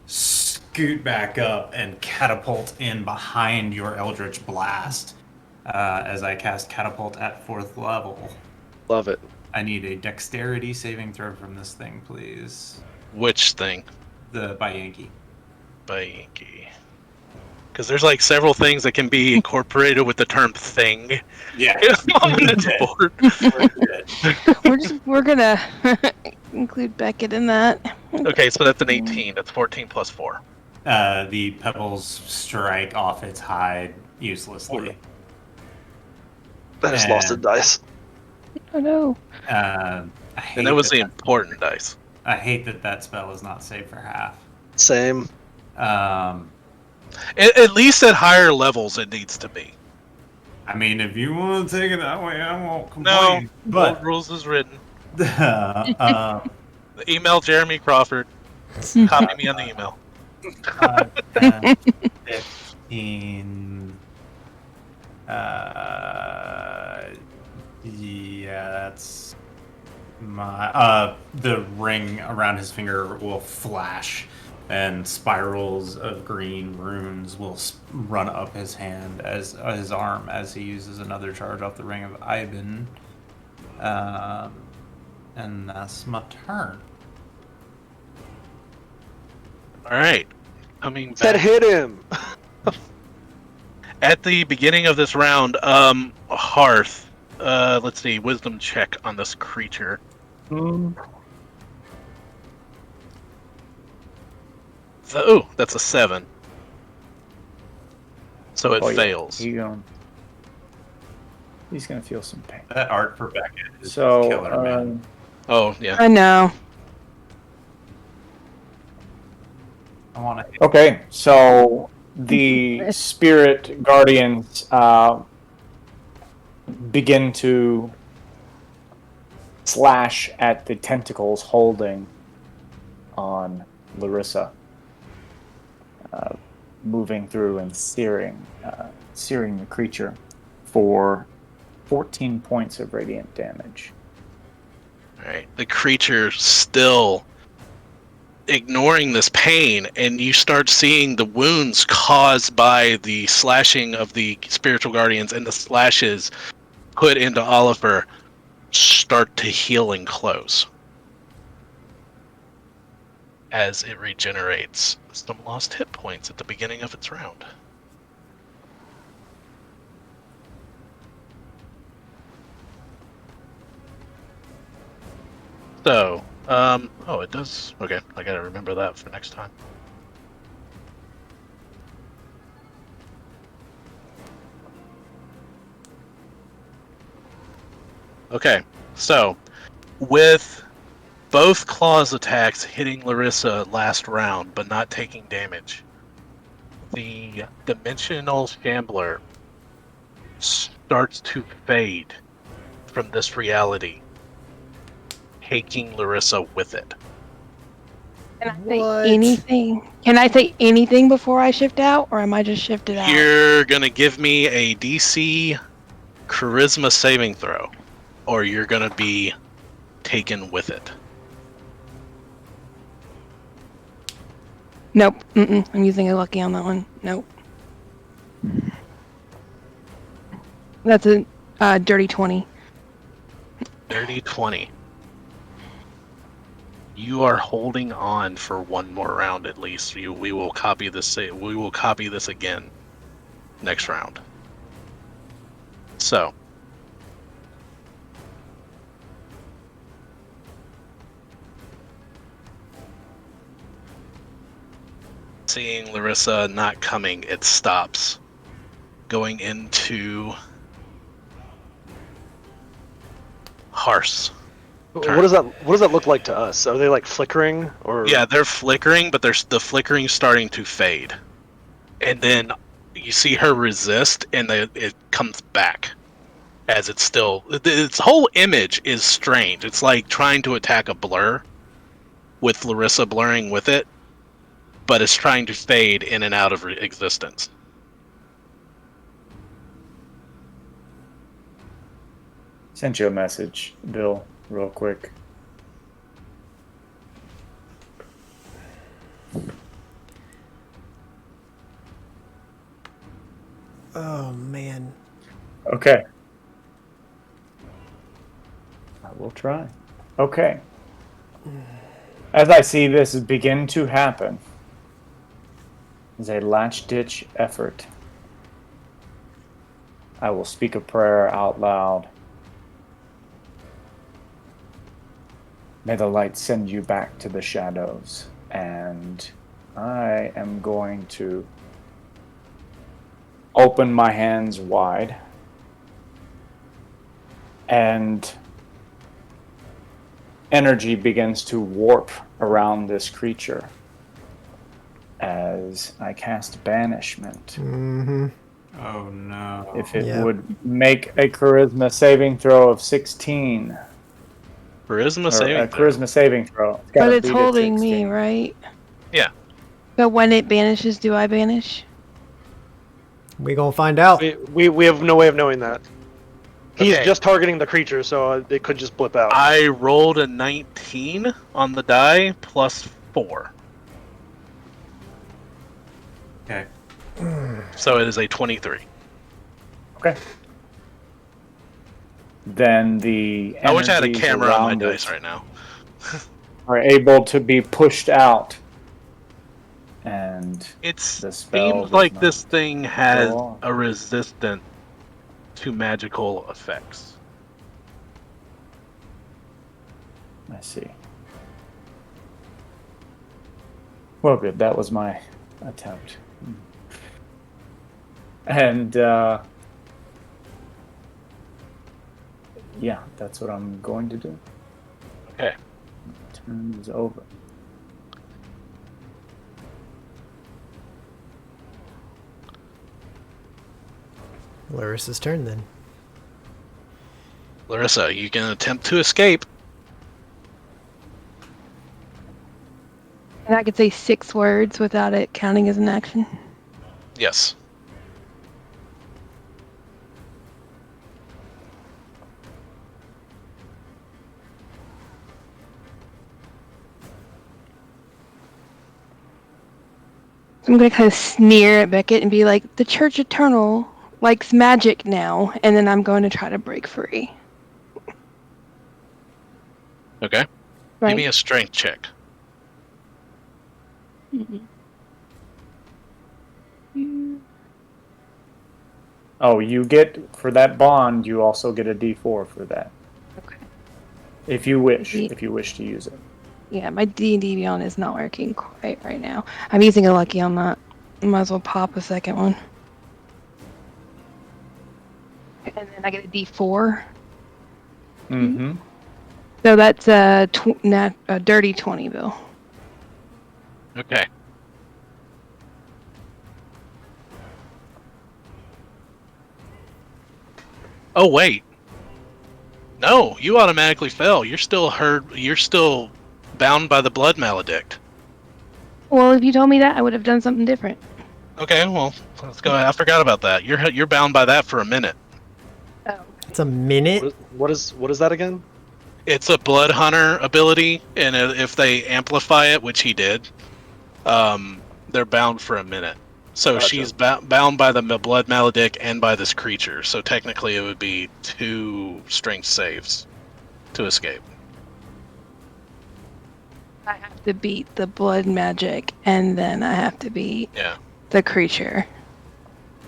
scoot back up and catapult in behind your Eldritch Blast as I cast Catapult at 4th level. love it. I need a dexterity saving throw from this thing, please. Which thing? By Yankee. By Yankee. Because there's like several things that can be incorporated with the term thing. Yeah. On this board. We're gonna include Beckett in that. Okay, so that's an 18. That's 14 plus 4. The pebbles strike off its hide uselessly. I just lost a dice. Oh no. I hate And that was the that- important dice. I hate that spell is not saved for half. Same. At least at higher levels, it needs to be. I mean, if you want to take it that way, I won't No, complain. But rules is written. email Jeremy Crawford. Copy me on the email. 15. Yeah, that's my. The ring around his finger will flash, and spirals of green runes will run up his hand as his arm as he uses another charge off the ring of Ivan. And that's my turn. All right. Coming Said back. hit him. At the beginning of this round, Hearth, let's see, wisdom check on this creature. So, that's a 7. So it fails. He's gonna feel some pain. That art for Beckett is So, killer, man. Oh, yeah. I know. I want to. okay, so the spirit guardians begin to slash at the tentacles holding on Larissa, moving through and searing the creature for 14 points of radiant damage. All right. The creature still ignoring this pain, and you start seeing the wounds caused by the slashing of the spiritual guardians and the slashes put into Oliver start to heal and close as it regenerates some lost hit points at the beginning of its round. So, oh, it does. Okay, I gotta remember that for next time. Okay, so With both claws attacks hitting Larissa last round, but not taking damage, the dimensional shambler starts to fade from this reality, taking Larissa with it. Can I say anything? Can I say anything before I shift out, or am I just shifted out? You're gonna give me a DC charisma saving throw, or you're gonna be taken with it. Nope. I'm using a lucky on that one. Nope. That's a dirty 20. Dirty 20. You are holding on for one more round at least. We will copy this. We will copy this again next round. So. Seeing Larissa not coming, it stops. Going into Harse. What does that look like to us? Are they like flickering or? Yeah, they're flickering, but the flickering starting to fade, and then you see her resist, and it comes back as it's still. Its whole image is strange. It's like trying to attack a blur, with Larissa blurring with it, but it's trying to fade in and out of existence. Sent you a message, Bill, real quick. Oh, man. Okay. I will try. Okay. As I see this begin to happen, as a latch-ditch effort, I will speak a prayer out loud. May the light send you back to the shadows. And I am going to open my hands wide. And energy begins to warp around this creature as I cast Banishment. Mm-hmm. Oh no. If it would make a charisma saving throw of 16. Charisma saving throw. Charisma saving throw. But it's holding me, right? Yeah. But when it banishes, do I banish? We gonna find out. We have no way of knowing that. He's Okay. just targeting the creature, so it could just blip out. I rolled a 19 on the die plus 4. Okay. So it is a 23. Okay. Then the I wish I had a energies camera on my around dice it right now. are able to be pushed out. And It the spell seems does like not this thing has go on. a resistance to magical effects. I see. Well, good. That was my attempt. And, yeah, that's what I'm going to do. Okay. Turn is over. Larissa's turn then. Larissa, you can attempt to escape. And I could say 6 words without it counting as an action. Yes. I'm going to kind of sneer at Beckett and be like, the Church Eternal likes magic now, and then I'm going to try to break free. Okay. Right? Give me a strength check. Oh, you get, for that bond, you also get a D4 for that. Okay. If you wish Yeah. to use it. Yeah, my D&D Beyond is not working quite right now. I'm using a lucky on that. Might as well pop a second one. And then I get a D4. Mm-hmm. So that's a dirty 20, Bill. Okay. Oh wait. No, you automatically fell. You're still hurt. You're still bound by the blood maledict. Well, if you told me that, I would have done something different. Okay, well, let's go. I forgot about that. You're bound by that for a minute. Oh. It's a minute. What is that again? It's a blood hunter ability, and if they amplify it, which he did, they're bound for a minute. So Gotcha. she's bound by the blood maledict and by this creature. So technically, it would be 2 strength saves to escape. I have to beat the blood magic, and then I have to beat the creature.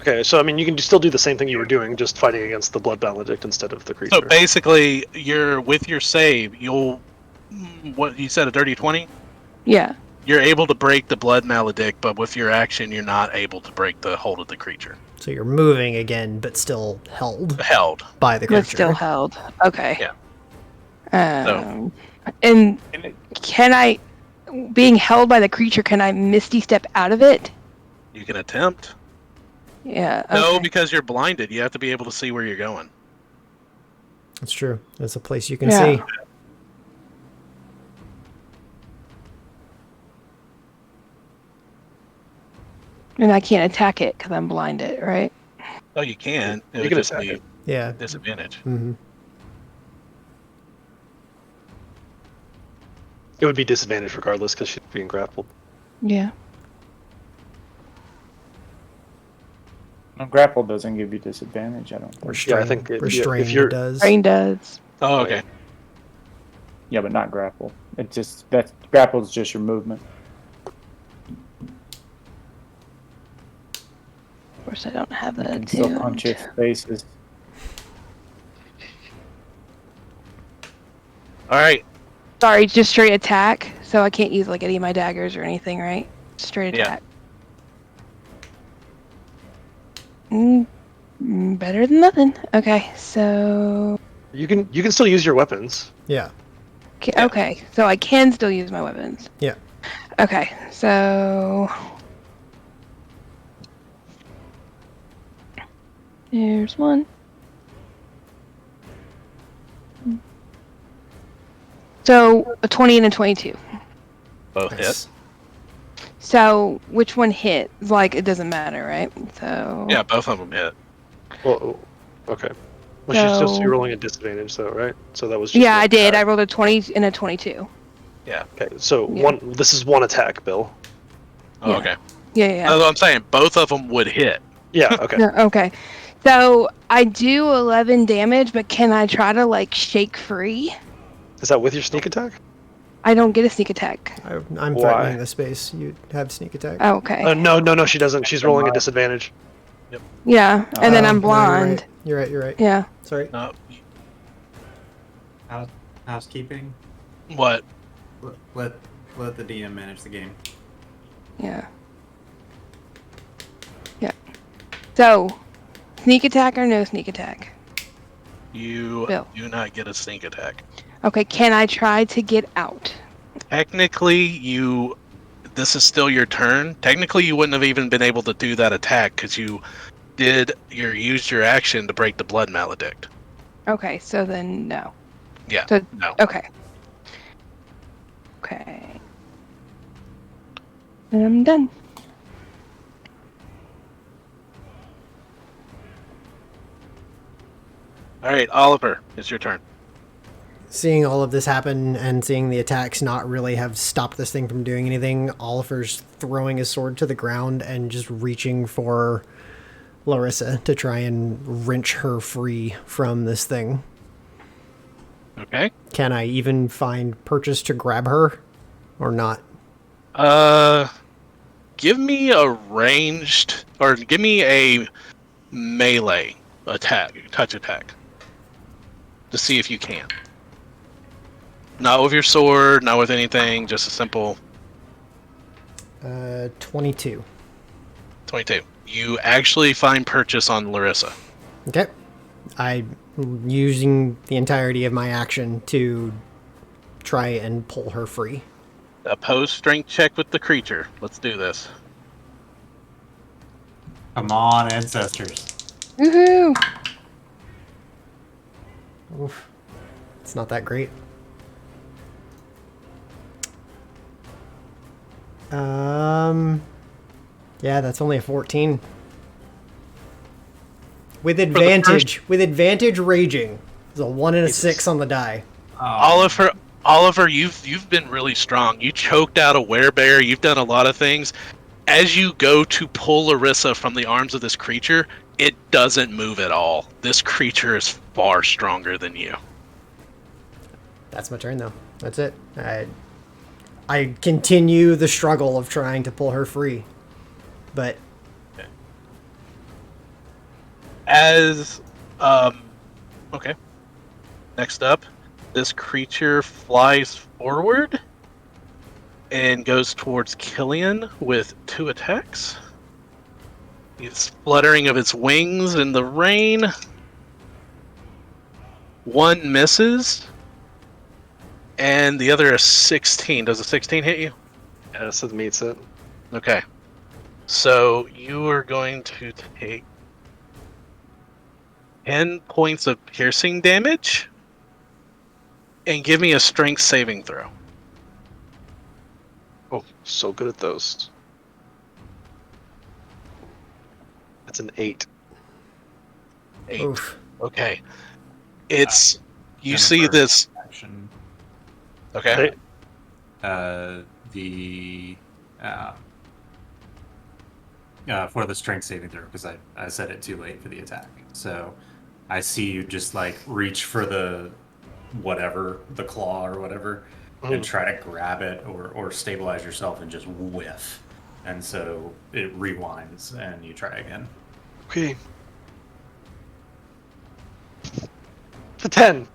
Okay, so I mean, you can still do the same thing you were doing, just fighting against the blood maledict instead of the creature. So basically, with your save, you'll what you said, a dirty 20. Yeah. You're able to break the blood maledict, but with your action, you're not able to break the hold of the creature. So you're moving again, but still held Held. by the creature. But still held. Okay. Yeah. And can I, being held by the creature, can I misty step out of it? You can attempt. Yeah. No, okay. because you're blinded. You have to be able to see where you're going. That's true. That's a place you can Yeah. see. And I can't attack it because I'm blinded, right? Oh, you can. It You would can just attack be it. Yeah. disadvantage. hmm It would be disadvantage regardless because she's being grappled. Yeah. No, grapple doesn't give you disadvantage, I don't think. Restrained, I think restrained if you're does. Brain does. Oh, okay. Yeah, but not grapple. It's just that grapple is just your movement. Of course, I don't have You that can still punch tuned. its faces. All right. Sorry, just straight attack. So I can't use like any of my daggers or anything, right? Straight Yeah. attack. Better than nothing. Okay, so You can still use your weapons. Yeah. okay, so I can still use my weapons. Yeah. Okay, so here's one. So a 20 and a 22. Both Nice. hit. So which one hit? Like it doesn't matter, right? So Yeah, both of them hit. Well, okay. Well, she's So- still rolling a disadvantage, though, right? So that was just yeah, one I did. I attack. rolled a 20 and a 22. Okay, so Yeah. this is one attack, Bill. Oh, Yeah. okay. Yeah. That's what I'm saying. Both of them would hit. Yeah. Okay. No, okay. So I do 11 damage, but can I try to like shake free? Is that with your sneak attack? I don't get a sneak attack. I'm Why? threatening the space. You have sneak attack. Oh, okay. No, she doesn't. She's rolling a disadvantage. Yeah, and then Oh, I'm no, blind. You're right. You're right. Yeah. Sorry. No. Housekeeping. What? Let the DM manage the game. Yeah. Yeah. So, sneak attack or no sneak attack? You Bill. do not get a sneak attack. Okay, can I try to get out? Technically, this is still your turn. Technically, you wouldn't have even been able to do that attack because you used your action to break the blood maledict. Okay, so then no. Yeah. So, No. okay. Okay. Then I'm done. All right, Oliver, it's your turn. Seeing all of this happen and seeing the attacks not really have stopped this thing from doing anything, Oliver's throwing his sword to the ground and just reaching for Larissa to try and wrench her free from this thing. Okay. Can I even find purchase to grab her or not? Give me a ranged, or give me a melee attack, touch attack, to see if you can. Not with your sword, not with anything, just a simple 22. 22. You actually find purchase on Larissa. Okay. I'm using the entirety of my action to try and pull her free. Oppose strength check with the creature. Let's do this. Come on, ancestors. Woohoo! Oof. It's not that great. Yeah, that's only a 14. With advantage. With advantage raging. It's a 1 and a 6 on the die. Oliver, you've been really strong. You choked out a werebear. You've done a lot of things. As you go to pull Larissa from the arms of this creature, it doesn't move at all. This creature is far stronger than you. That's my turn, though. That's it. I continue the struggle of trying to pull her free. But... Okay. Next up, this creature flies forward and goes towards Killian with 2 attacks. It's fluttering of its wings in the rain. 1 misses, and the other is 16. Does a 16 hit you? Yes, it meets it. Okay. So you are going to take 10 points of piercing damage and give me a strength saving throw. Oh, so good at those. That's an 8. 8. Oof. Okay. It's... you And see for this... action, Okay. For the strength saving throw, because I said it too late for the attack. So I see you just like reach for the whatever, the claw or whatever, and try to grab it or stabilize yourself and just whiff. And so it rewinds and you try again. Okay. It's a 10.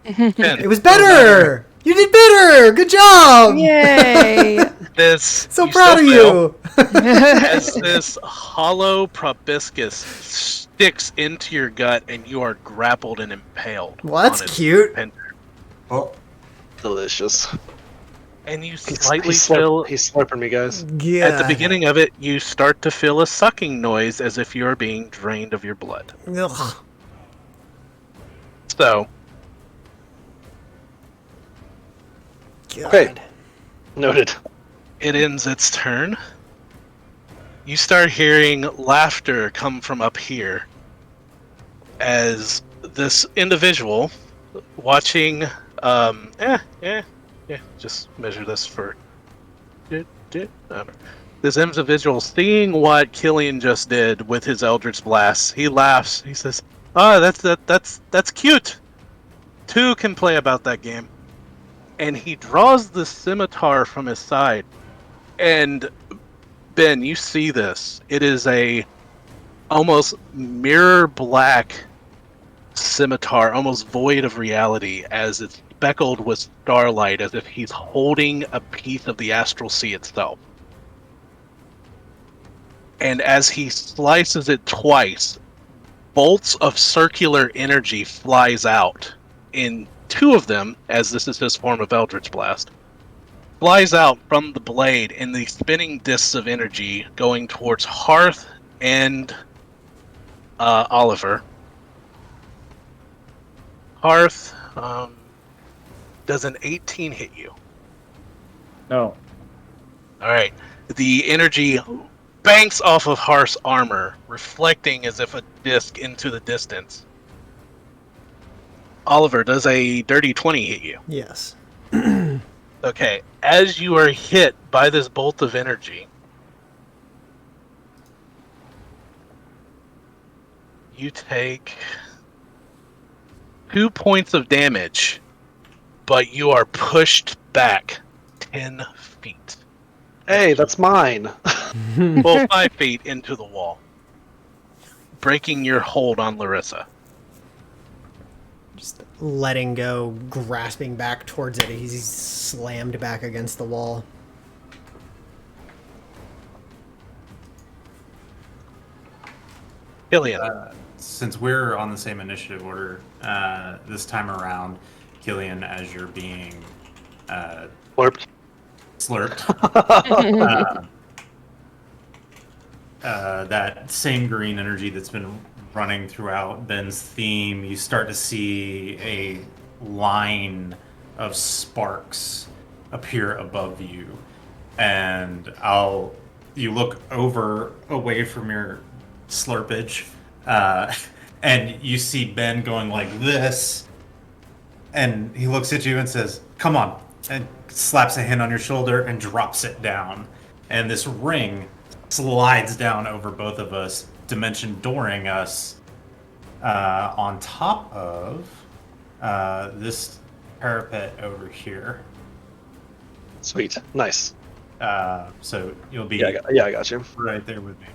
10. It was better! You did better! Good job! Yay! This... So you proud of still fail. you! As this hollow proboscis sticks into your gut and you are grappled and impaled. Well, that's on its cute. tender. Oh, Delicious. And you He's slightly feel... he's slurping me, guys. Yeah. At the beginning of it, you start to feel a sucking noise as if you are being drained of your blood. Ugh. So, God. Okay. Noted. it ends its turn. You start hearing laughter come from up here as this individual watching... just measure this for... This individual, seeing what Killian just did with his Eldritch Blast, he laughs. He says, "Oh, that's cute. 2 can play about that game." And he draws the scimitar from his side. And Ben, you see this. It is a almost mirror black scimitar, almost void of reality, as it's speckled with starlight, as if he's holding a piece of the astral sea itself. And as he slices it twice, bolts of circular energy flies out. In 2 of them, as this is his form of Eldritch Blast, flies out from the blade in the spinning discs of energy going towards Hearth and Oliver. Hearth, does an 18 hit you? No. Alright. The energy banks off of Hearth's armor, reflecting as if a disc into the distance. Oliver, does a dirty 20 hit you? Yes. Okay, as you are hit by this bolt of energy, you take 2 points of damage, but you are pushed back 10 feet. Hey, that's mine. Well, 5 feet into the wall, breaking your hold on Larissa. Just letting go, grasping back towards it. He's slammed back against the wall. Killian. Since we're on the same initiative order, this time around, Killian, as you're being Slurped. slurped. That same green energy that's been running throughout Ben's theme, you start to see a line of sparks appear above you. And you look over away from your slurpage, and you see Ben going like this, and he looks at you and says, "Come on," and slaps a hand on your shoulder and drops it down. And this ring slides down over both of us, dimension dooring us on top of this parapet over here. Sweet. Nice. So you'll be I got you. right there with me.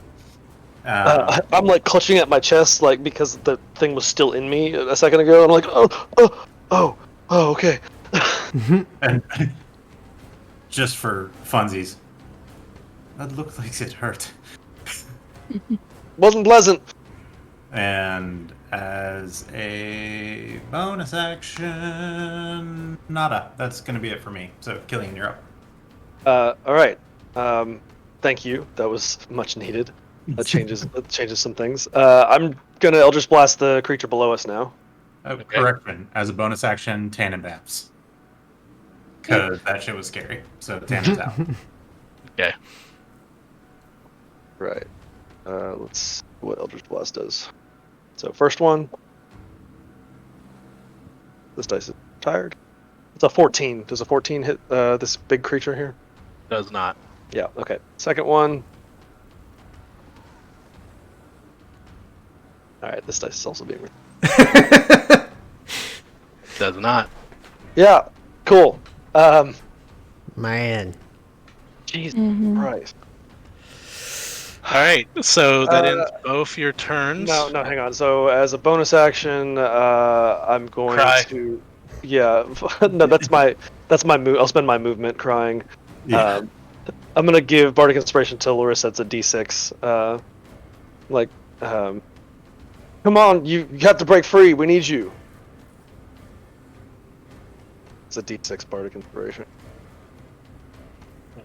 I'm like clutching at my chest, like because the thing was still in me a second ago. And I'm like, oh, okay. And just for funsies, that looked like it hurt. Wasn't pleasant. And as a bonus action, nada. That's going to be it for me. So, Killian, you're up. All right. Thank you. That was much needed. That changes some things. I'm gonna Eldritch Blast the creature below us now. Correction. As a bonus action, Tannen Baps. Because that shit was scary. So, Tannen's out. Okay. Right. Let's see what Eldritch Blast does. So first one. This dice is tired. It's a 14. Does a 14 hit this big creature here? Does not. Yeah. Okay. Second one. All right. This dice is also being. Does not. Yeah. Cool. Man. Jesus Mhm. Christ. All right. So that ends both your turns. No, hang on. So as a bonus action, I'm going Cry. to. Yeah. No, that's my move. I'll spend my movement crying. Yeah. I'm gonna give Bardic Inspiration to Larissa. It's a D6. Come on, you have to break free. We need you. It's a D6 Bardic Inspiration.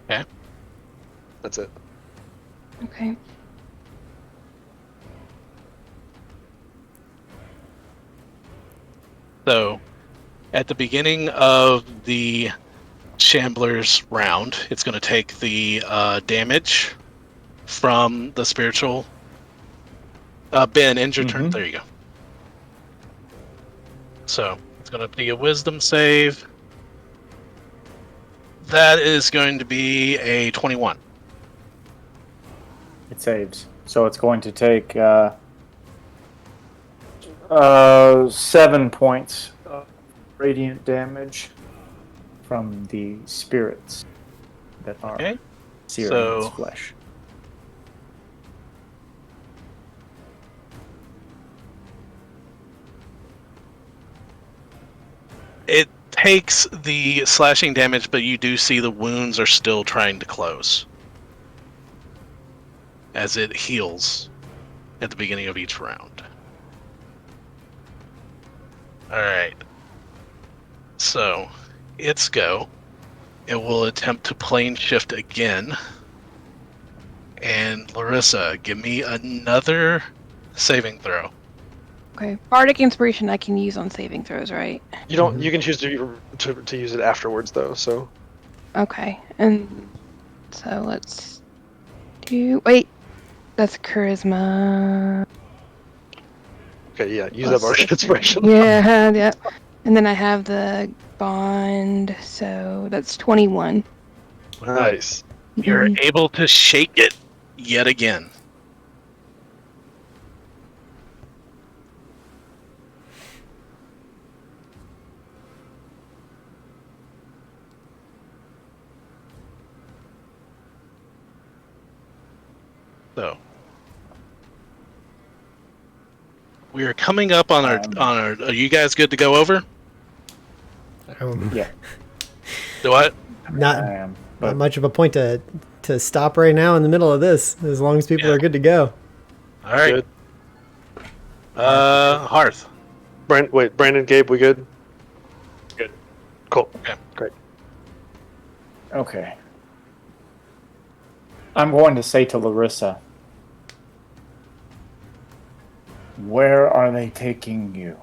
Okay. That's it. Okay. So, at the beginning of the Shambler's round, it's going to take the damage from the spiritual. Ben, end your turn. There you go. So, it's going to be a wisdom save. That is going to be a 21. It saves. So it's going to take 7 points of radiant damage from the spirits that are Okay. searing So- its flesh. It takes the slashing damage, but you do see the wounds are still trying to close as it heals at the beginning of each round. Alright. So, its go. It will attempt to plane shift again. And Larissa, give me another saving throw. Okay. Bardic Inspiration I can use on saving throws, right? You don't. You can choose to use it afterwards, though. So Okay. And so let's do. Wait. That's Charisma. okay, yeah, use that Bardic Inspiration. Yeah, yeah. And then I have the bond, so that's 21. Nice. You're Mhm. able to shake it yet again. So we are coming up on our Are you guys good to go over? Yeah, Do what? Not I am. not But much of a point to stop right now in the middle of this, as long as people Yeah. are good to go. All right. Good. Hearth. Brandon, Gabe, we good? Good. Cool. Okay. Great. Okay. I'm going to say to Larissa, where are they taking you?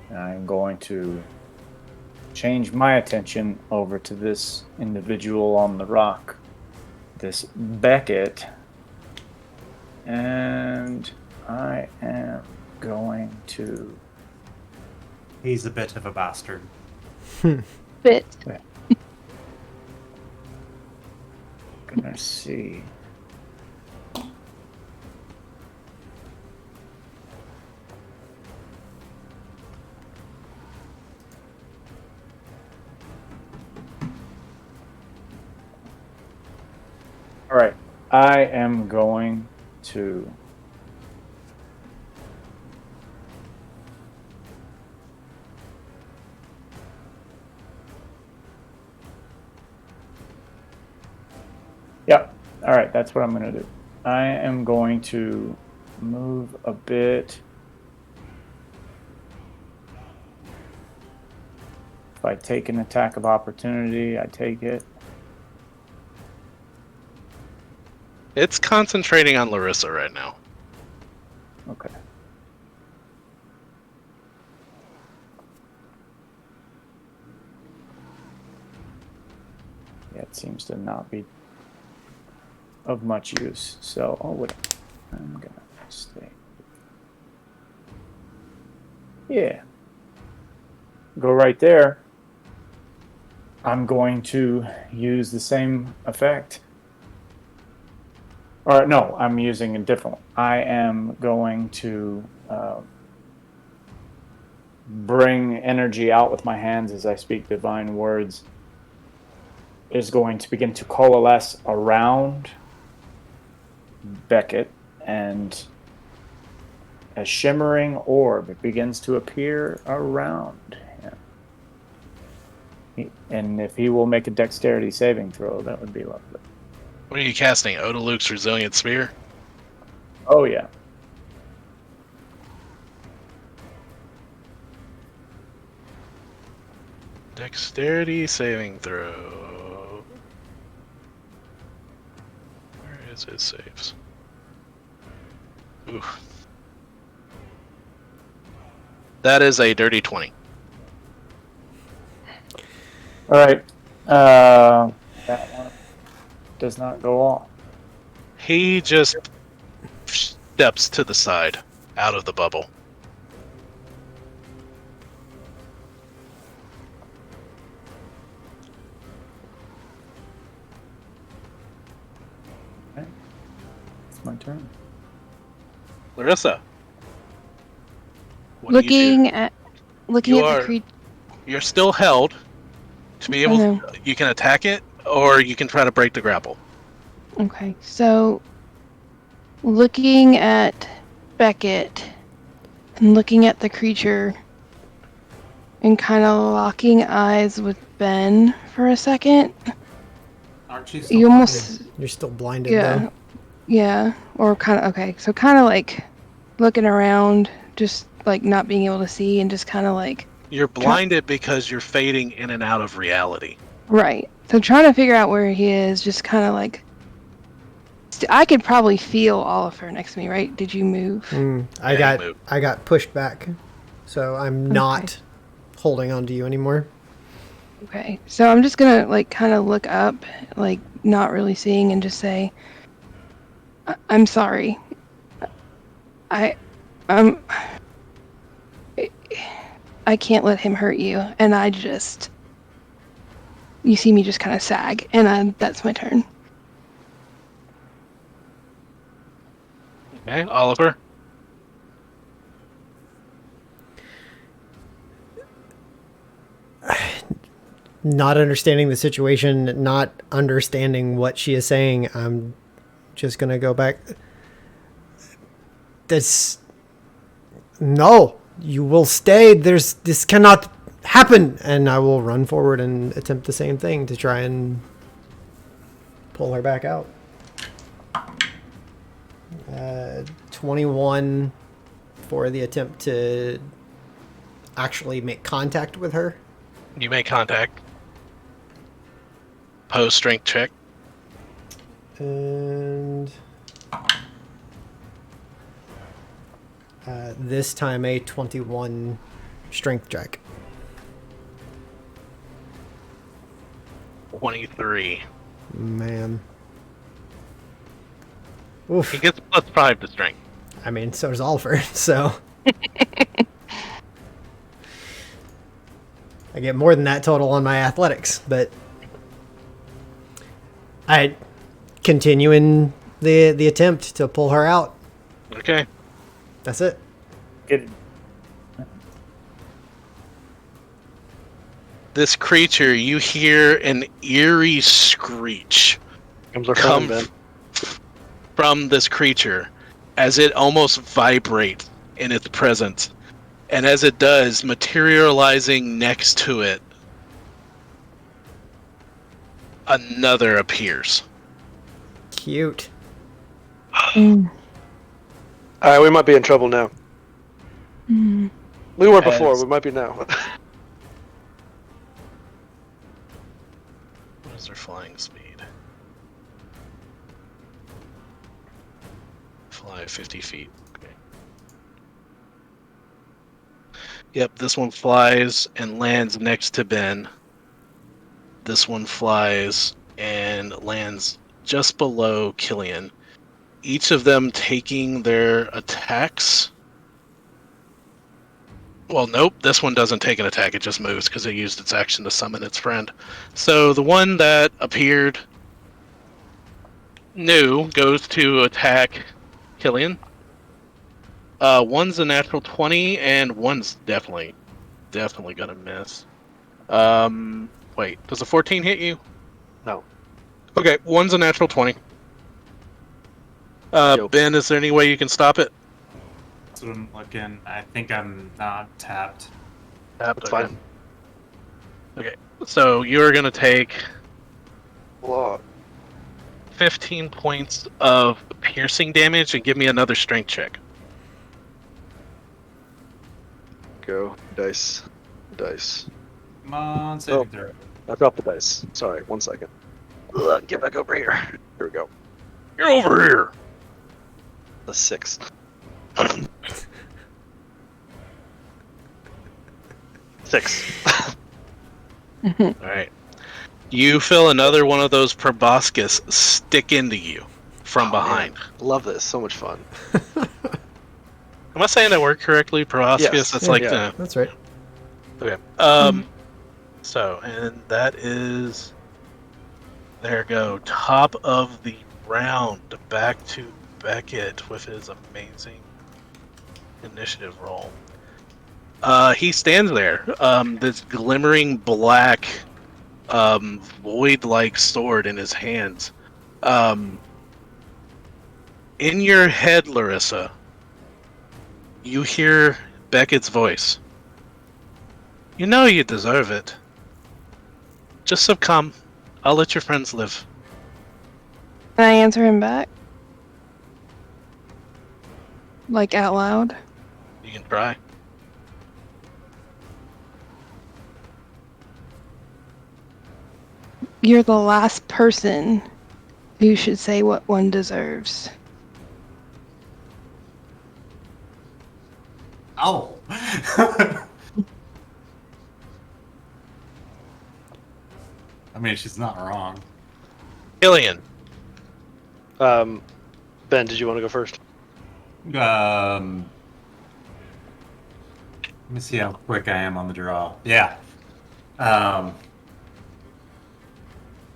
And I'm going to change my attention over to this individual on the rock, this Beckett, and I am going to... He's a bit of a bastard. Bit. Gonna see. All right, I am going to Yep. All right, that's what I'm going to do. I am going to move a bit. If I take an attack of opportunity, I take it. It's concentrating on Larissa right now. Okay. Yeah, it seems to not be of much use. So, I'm gonna stay. Yeah. Go right there. I'm going to use the same effect. Or no, I'm using a different one. I am going to bring energy out with my hands as I speak divine words. Is going to begin to coalesce around Beckett, and a shimmering orb begins to appear around him. And if he will make a dexterity saving throw, that would be lovely. What are you casting? Odaluke's Resilient Spear? Oh, yeah. Dexterity saving throw. Where is his saves? Ooh. That is a dirty 20. All right. That one does not go off. He just steps to the side, out of the bubble. Okay. It's my turn. Larissa. What do you do? Looking at the creature. You're still held. To be able to, you can attack it, or you can try to break the grapple. Okay, so looking at Beckett and looking at the creature and kind of locking eyes with Ben for a second. Aren't you You almost... You're still blinded, though. Yeah, or kind of, okay, so kind of like looking around, just like not being able to see and just kind of like... You're blinded because you're fading in and out of reality. Right. So trying to figure out where he is, just kind of like... I could probably feel Oliver next to me, right? Did you move? I got pushed back, so I'm not holding on to you anymore. Okay, so I'm just gonna like kind of look up, like not really seeing, and just say, "I'm sorry. I can't let him hurt you," and you see me just kind of sag, and that's my turn. Okay, Oliver. Not understanding the situation, not understanding what she is saying, I'm just gonna go back. No, you will stay. This cannot happen. And I will run forward and attempt the same thing to try and pull her back out. 21 for the attempt to actually make contact with her. You make contact. Opposed strength check. And this time a 21 strength check. 23. Man. Oof. He gets +5 to strength. I mean, so does Oliver, so. I get more than that total on my athletics, but I continue in the attempt to pull her out. Okay. That's it. Get This creature, you hear an eerie screech Comes our come friend, Ben. from this creature as it almost vibrates in its presence. And as it does, materializing next to it, another appears. Cute. Mm. All right, we might be in trouble now. Mm. We were before. As- We might be now. What is their flying speed? Fly 50 feet. Okay. Yep, this one flies and lands next to Ben. This one flies and lands just below Killian. Each of them taking their attacks. Well, nope, this one doesn't take an attack, it just moves because it used its action to summon its friend. So the one that appeared new goes to attack Killian. One's a natural 20, and one's definitely gonna miss. Wait, does a 14 hit you? No. Okay, one's a natural 20. Yo. Ben, is there any way you can stop it? That's what I'm looking. I think I'm not tapped. That's fine. Okay, so you're gonna take Well, 15 points of piercing damage and give me another strength check. go. Dice. Dice. Come on, saving throw. I dropped the dice. Sorry, 1 second. Get back over here. Here we go. You're over here! A 6. 6. Alright. You feel another one of those proboscis stick into you from behind. Man, love this. So much fun. Am I saying that word correctly? Proboscis? Yes. That's Yeah. like Yeah. That's right. Okay. So, and that is... There go. Top of the round. Back to Beckett with his amazing initiative roll. He stands there. This glimmering black, void-like sword in his hands. In your head, Larissa, you hear Beckett's voice. You know you deserve it. Just succumb. I'll let your friends live. Can I answer him back? Like out loud? You can try. You're the last person who should say what one deserves. Oh. I mean, she's not wrong. Killian. Ben, did you want to go first? Let me see how quick I am on the draw. Yeah. I'm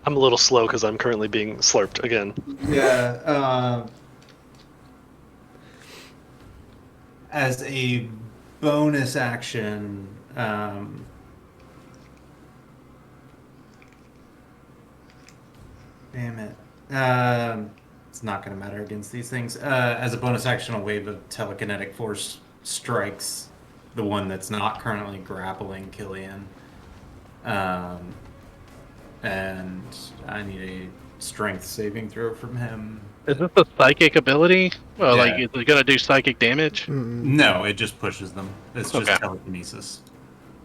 a little slow because I'm currently being slurped again. Yeah. As a bonus action, damn it. It's not going to matter against these things. As a bonus action, a wave of telekinetic force strikes the one that's not currently grappling Killian. And I need a strength saving throw from him. Is this a psychic ability? Well, Yeah. like, is it gonna do psychic damage? Mm-mm. No, it just pushes them. It's just Okay. telekinesis.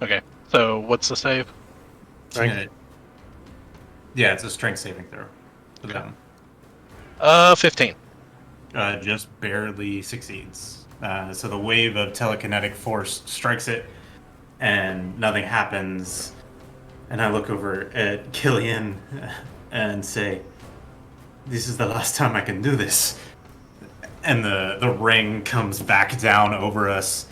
Okay. So, what's the save? Right. Yeah, it's a strength saving throw for them. 15. Just barely succeeds. So the wave of telekinetic force strikes it, and nothing happens. And I look over at Killian and say, "This is the last time I can do this." And the ring comes back down over us.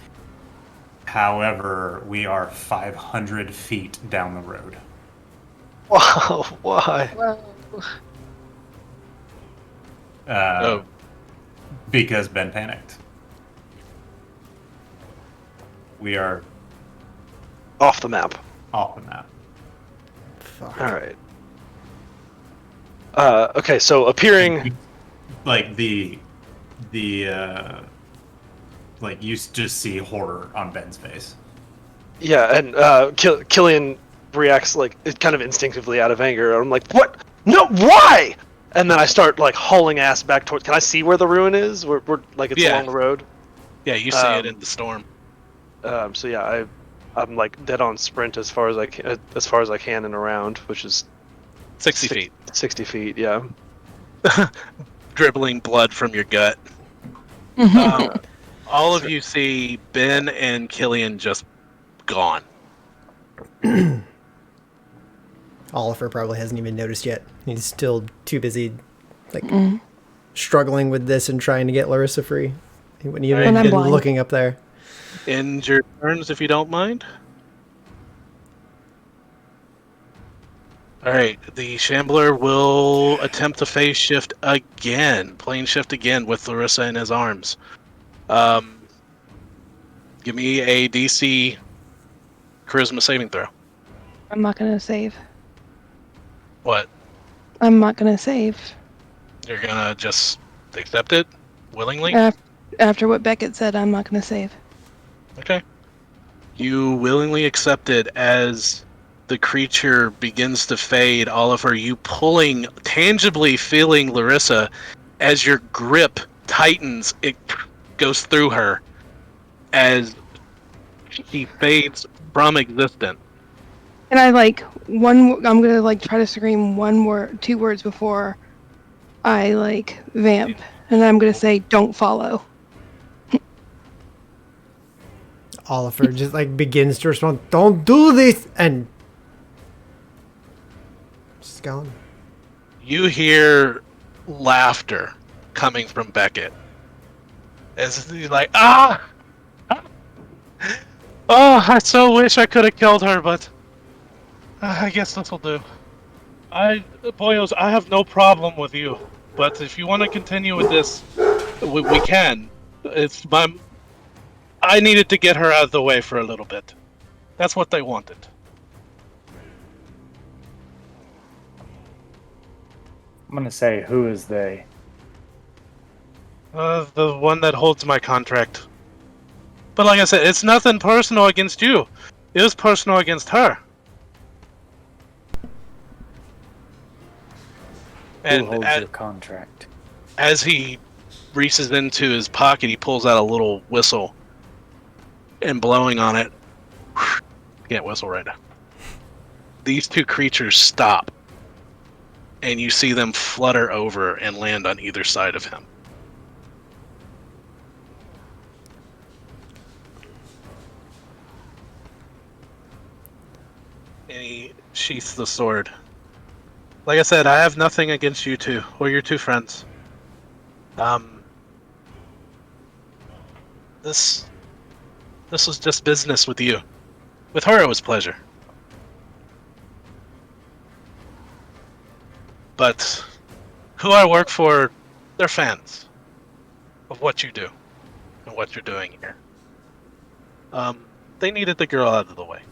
However, we are 500 feet down the road. Wow, why? Oh. Because Ben panicked. We are Off the map. off the map. Fuck. All right. Okay, so appearing. Like like you just see horror on Ben's face. Yeah, and Killian reacts like it kind of instinctively out of anger. I'm like, what? No, why? And then I start like hauling ass back towards. Can I see where the ruin is? We're like it's Yeah. along the road. Yeah, you see it in the storm. So yeah, I'm like dead on sprint as far as I can and around, which is 60 feet. 60 feet. Yeah. Dribbling blood from your gut. All of you see Ben and Killian just gone. Oliver probably hasn't even noticed yet. He's still too busy, like, struggling with this and trying to get Larissa free. He wouldn't even And I'm been blind. looking up there. End your turns if you don't mind. Alright, the Shambler will attempt to phase shift again. Plane shift again with Larissa in his arms. Give me a DC Charisma saving throw. I'm not gonna save. What? I'm not gonna save. You're gonna just accept it willingly? After what Beckett said, I'm not gonna save. Okay. You willingly accept it as the creature begins to fade. Oliver, you tangibly feeling Larissa as your grip tightens, it goes through her as she fades from existence. And I I'm gonna try to scream two words before I vamp, and I'm gonna say, "Don't follow." Oliver just begins to respond, "Don't do this!" and she's gone. You hear laughter coming from Beckett. As he's like, ah! Oh, I so wish I could have killed her, but I guess this'll do. Boyos, I have no problem with you, but if you want to continue with this, we can. I needed to get her out of the way for a little bit. That's what they wanted. I'm gonna say, who is they? The one that holds my contract. But like I said, it's nothing personal against you. It was personal against her. Who holds your contract? As he reaches into his pocket, he pulls out a little whistle. And blowing on it, can't whistle right now. These two creatures stop. And you see them flutter over and land on either side of him. And he sheaths the sword. Like I said, I have nothing against you two, or your two friends. This was just business with you. With her, it was pleasure. But who I work for, they're fans of what you do and what you're doing here. They needed the girl out of the way.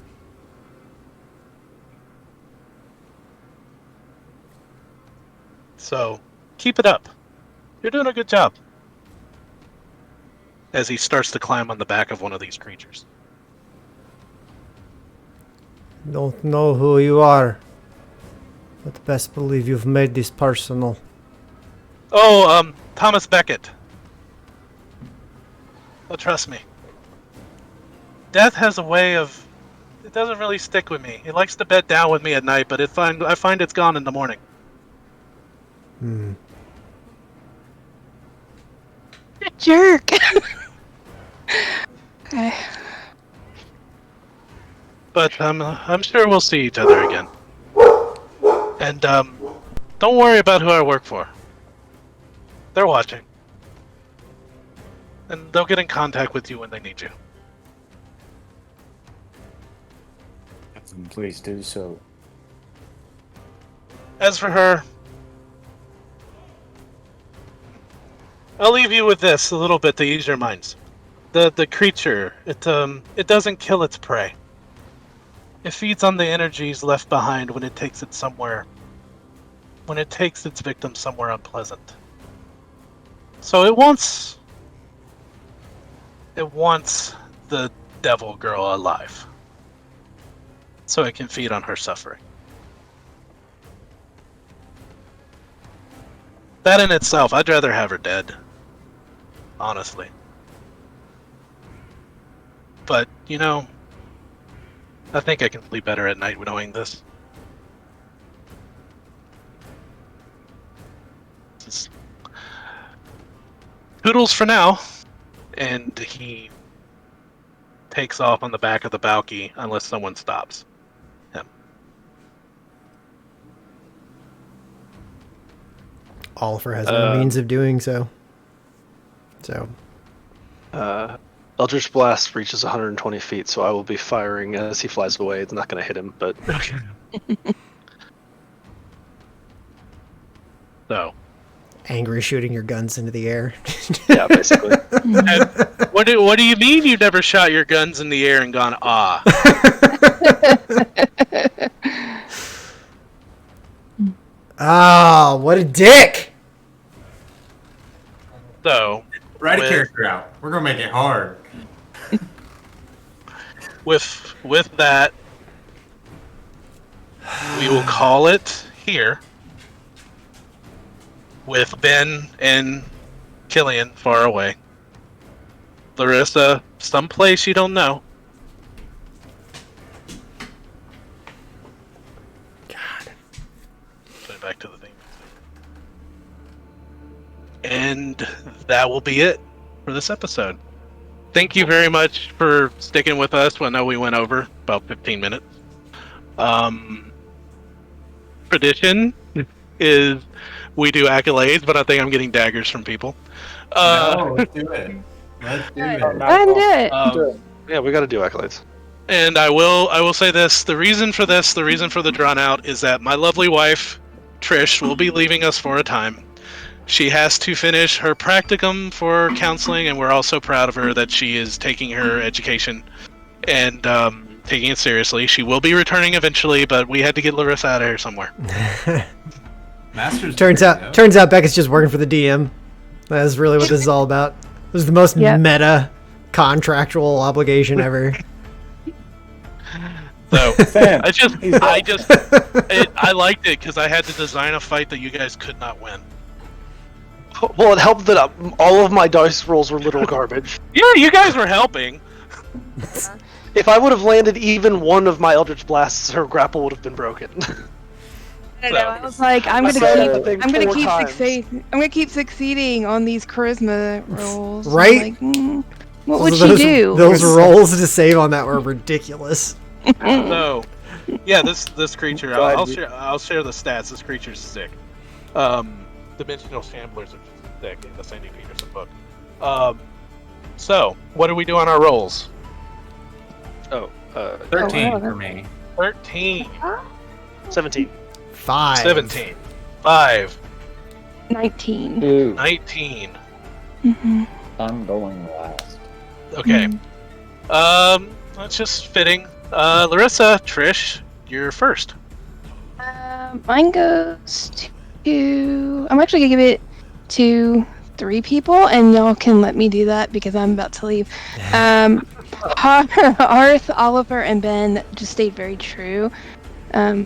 So, keep it up. You're doing a good job. As he starts to climb on the back of one of these creatures. Don't know who you are, but best believe you've made this personal. Oh, Thomas Beckett. Oh, trust me. Death has a way of it doesn't really stick with me. It likes to bed down with me at night, but I find it's gone in the morning. Jerk. Okay. But I'm sure we'll see each other again. And don't worry about who I work for. They're watching. And they'll get in contact with you when they need you. Please do so. As for her, I'll leave you with this a little bit to ease your minds. The creature, it doesn't kill its prey. It feeds on the energies left behind when it takes its victim somewhere unpleasant. So it wants the devil girl alive, so it can feed on her suffering. That in itself, I'd rather have her dead, honestly. But, I think I can sleep better at night knowing this. Toodles for now. And he takes off on the back of the balcony unless someone stops him. Oliver has no means of doing so. So. Eldritch Blast reaches 120 feet, so I will be firing as he flies away. It's not going to hit him, but... Okay. So. Angry shooting your guns into the air. Yeah, basically. What do you mean you never shot your guns in the air and gone, ah? Oh, what a dick! So, Write a character out. We're gonna make it hard. with that, we will call it here. With Ben and Killian far away. Larissa, someplace you don't know. God. Put it back to the thing. And that will be it for this episode. Thank you very much for sticking with us. I know we went over about 15 minutes. Tradition is we do accolades, but I think I'm getting daggers from people. No, let's do it. Let's do it. Do it. Yeah, we got to do accolades. And I will say this: the reason for the drawn out is that my lovely wife, Trish, will be leaving us for a time. She has to finish her practicum for counseling, and we're also proud of her that she is taking her education and taking it seriously. She will be returning eventually, but we had to get Larissa out of here somewhere. Masters. Turns out Becca's just working for the DM. That's really what this is all about. This is the most meta contractual obligation ever. So I liked it because I had to design a fight that you guys could not win. Well, it helped that all of my dice rolls were literal garbage. Yeah, you guys were helping. If I would have landed even one of my Eldritch Blasts, her grapple would have been broken. I don't know. I was like, I'm gonna keep succeeding on these charisma rolls. Right? Like, what would she do? Those rolls to save on that were ridiculous. So, yeah, this creature. I'll share the stats. This creature's sick. Dimensional Shamblers are just sick in the Sandy Peterson book. So, what do we do on our rolls? 13 for me. 13. 17. 5. 17. 5. 19. Ooh, 19. Mm-hmm. I'm going last. Okay. That's just fitting. Larissa, Trish, you're first. Mine goes to... I'm actually gonna give it to 3 people, and y'all can let me do that because I'm about to leave. Arth, Oliver, and Ben just stayed very true.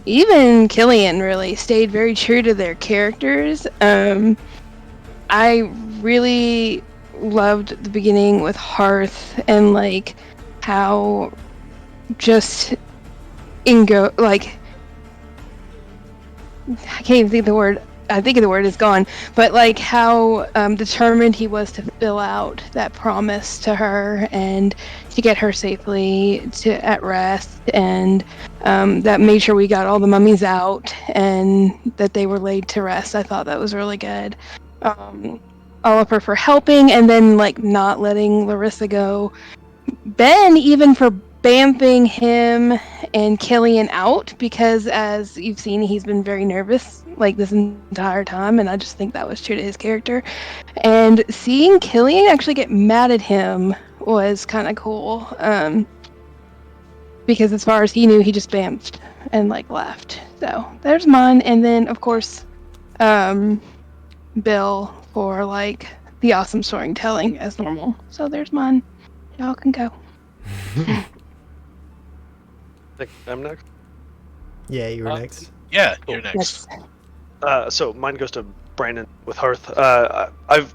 Even Killian really stayed very true to their characters. I really loved the beginning with Hearth and like how just Ingo, like, I can't even think of the word. I think the word is gone, but like how determined he was to fill out that promise to her and to get her safely at rest, and that made sure we got all the mummies out and that they were laid to rest. I thought that was really good. Oliver for helping and then like not letting Larissa go. Ben even for bamping him and Killian out, because as you've seen, he's been very nervous like this entire time, and I just think that was true to his character. And seeing Killian actually get mad at him was kind of cool, because as far as he knew, he just bamped and like left. So there's mine. And then of course Bill for like the awesome storytelling as normal. So there's mine. Y'all can go. I think I'm next. Yeah, you were next. Yeah, you're next. Yes. So mine goes to Brandon with Hearth. I've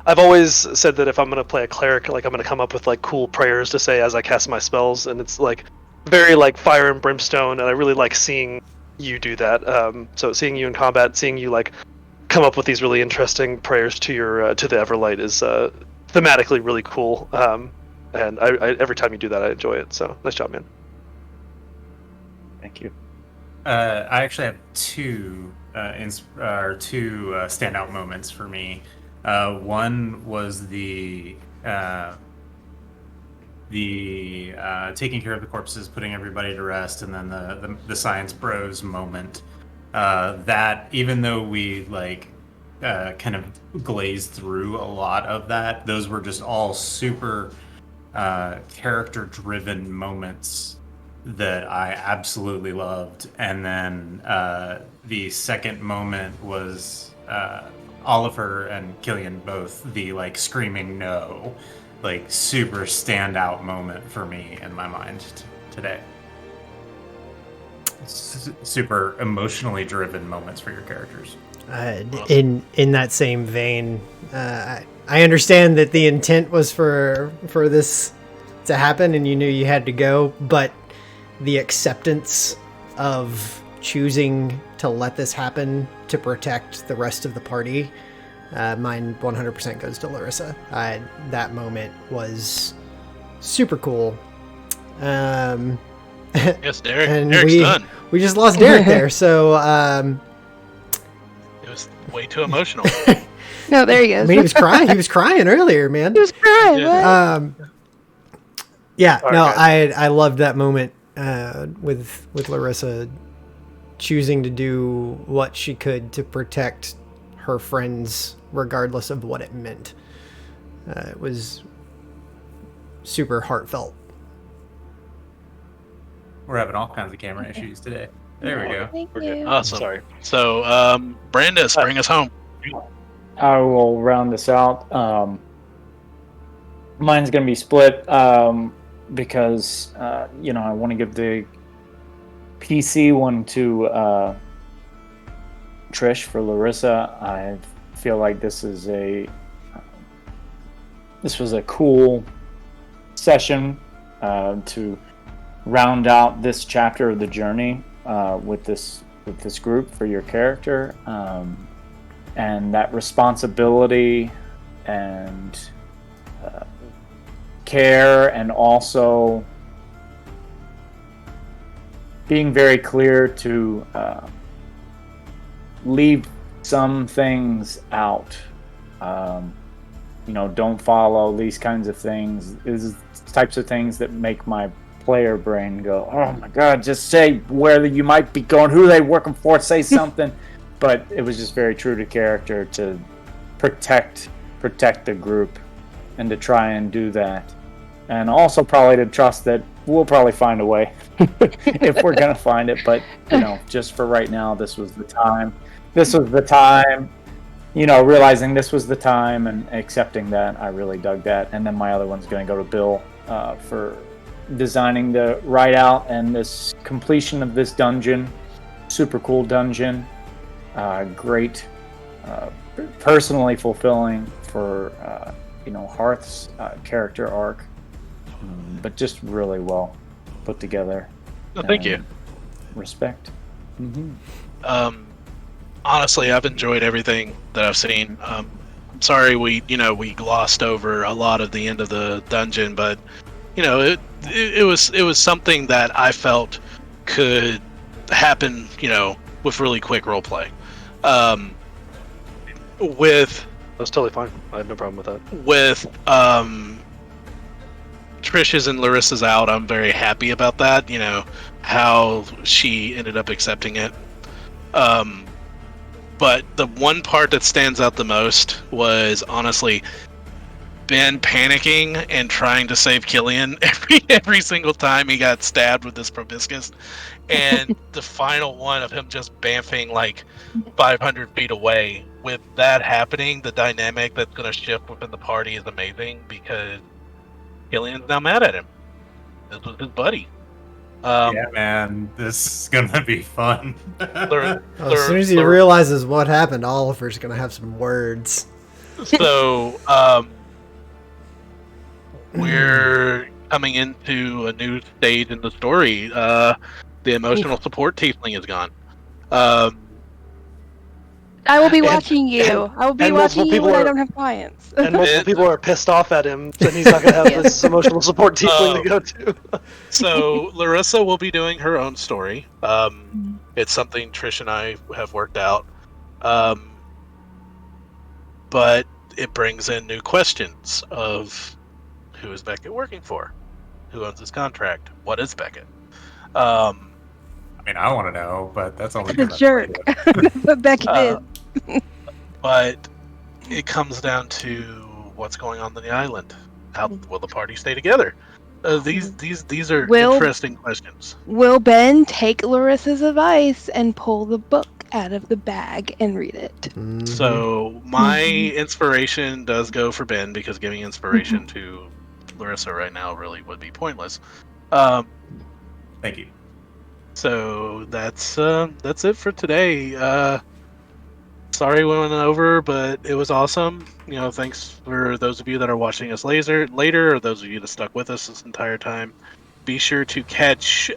always said that if I'm gonna play a cleric, like I'm gonna come up with like cool prayers to say as I cast my spells, and it's like very like fire and brimstone, and I really like seeing you do that. So seeing you in combat, seeing you like come up with these really interesting prayers to your to the Everlight is thematically really cool. And I every time you do that, I enjoy it. So nice job, man. Thank you. I actually have two standout moments for me. One was the taking care of the corpses, putting everybody to rest, and then the science bros moment. That even though we like kind of glazed through a lot of that, those were just all super character-driven moments that I absolutely loved. And then the second moment was Oliver and Killian both, the like screaming no, like super standout moment for me in my mind today. Super emotionally driven moments for your characters. In that same vein, I understand that the intent was for this to happen, and you knew you had to go, but the acceptance of choosing to let this happen to protect the rest of the party, mine 100% goes to Larissa. That moment was super cool. Yes, Derek. And Derek's done. we just lost Derek there, so It was way too emotional. No, there he goes. I mean, he was crying. He was crying earlier, man. He was crying. Yeah. What? Yeah, Sorry, no, guys. I loved that moment with Larissa choosing to do what she could to protect her friends, regardless of what it meant. It was super heartfelt. We're having all kinds of camera issues today. There we go. Thank We're good. you. Awesome. Sorry. So, Brandis, bring us home. I will round this out. Mine's going to be split because, I want to give the PC one to Trish for Larissa. I feel like this was a cool session to round out this chapter of the journey with this group for your character, and that responsibility and care, and also being very clear to leave some things out. Don't follow these kinds of things. Is types of things that make my player brain go, oh my god, just say where you might be going, who are they working for, say something. But it was just very true to character to protect the group and to try and do that, and also probably to trust that we'll probably find a way if we're gonna find it. But just for right now, this was the time, realizing this was the time and accepting that. I really dug that. And then my other one's gonna go to Bill for designing the ride out and this completion of this dungeon. Super cool dungeon, great, personally fulfilling for Hearth's character arc, but just really well put together. No, thank you. Respect. Honestly, I've enjoyed everything that I've seen. I'm sorry we glossed over a lot of the end of the dungeon, but it was something that I felt could happen, with really quick roleplay. With That's totally fine. I have no problem with that. with Trish's and Larissa's out, I'm very happy about that. How she ended up accepting it. But the one part that stands out the most was honestly Ben panicking and trying to save Killian every single time he got stabbed with this proboscis, and the final one of him just bamfing like 500 feet away. With that happening, the dynamic that's going to shift within the party is amazing because Killian's now mad at him. This was his buddy. Yeah, man, this is gonna be fun. As soon as he realizes what happened, Oliver's gonna have some words. So, we're coming into a new stage in the story. The emotional support tiefling is gone. I will be watching you. I will be and watching multiple you when people I are- don't have clients. And multiple people are pissed off at him, and he's not going to have this emotional support tiefling to go to. So Larissa will be doing her own story. It's something Trish and I have worked out. But it brings in new questions of who is Beckett working for? Who owns this contract? What is Beckett? I mean, I want to know, but that's only The jerk. But Beckett is. But it comes down to what's going on the island. How will the party stay together? These are interesting questions. Will Ben take Larissa's advice and pull the book out of the bag and read it? Mm-hmm. So my inspiration does go for Ben because giving inspiration to Larissa right now really would be pointless. Thank you. So that's it for today. Sorry we went over, but it was awesome. Thanks for those of you that are watching us later, or those of you that stuck with us this entire time. Be sure to catch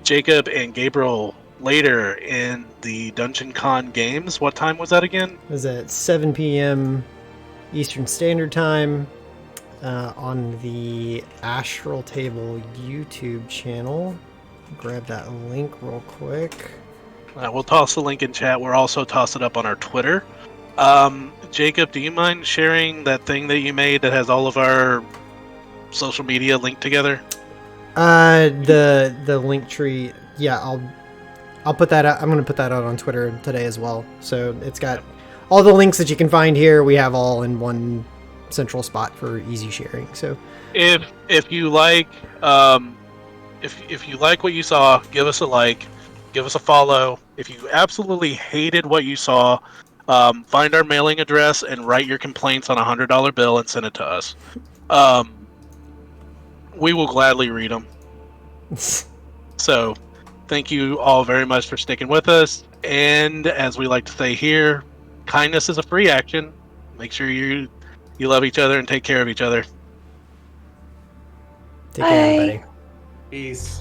Jacob and Gabriel later in the Dungeon Con games. What time was that again? It was at 7 p.m. Eastern Standard Time on the Astral Table YouTube channel. Grab that link real quick. We'll toss the link in chat. We'll also toss it up on our Twitter. Jacob, do you mind sharing that thing that you made that has all of our social media linked together? The link tree. Yeah, I'll put that out. I'm going to put that out on Twitter today as well. So it's got all the links that you can find here. We have all in one central spot for easy sharing. So if you like if you like what you saw, give us a like, give us a follow. If you absolutely hated what you saw, find our mailing address and write your complaints on a $100 bill and send it to us. We will gladly read them. So, thank you all very much for sticking with us. And as we like to say here, kindness is a free action. Make sure you love each other and take care of each other. Take care, everybody. Peace.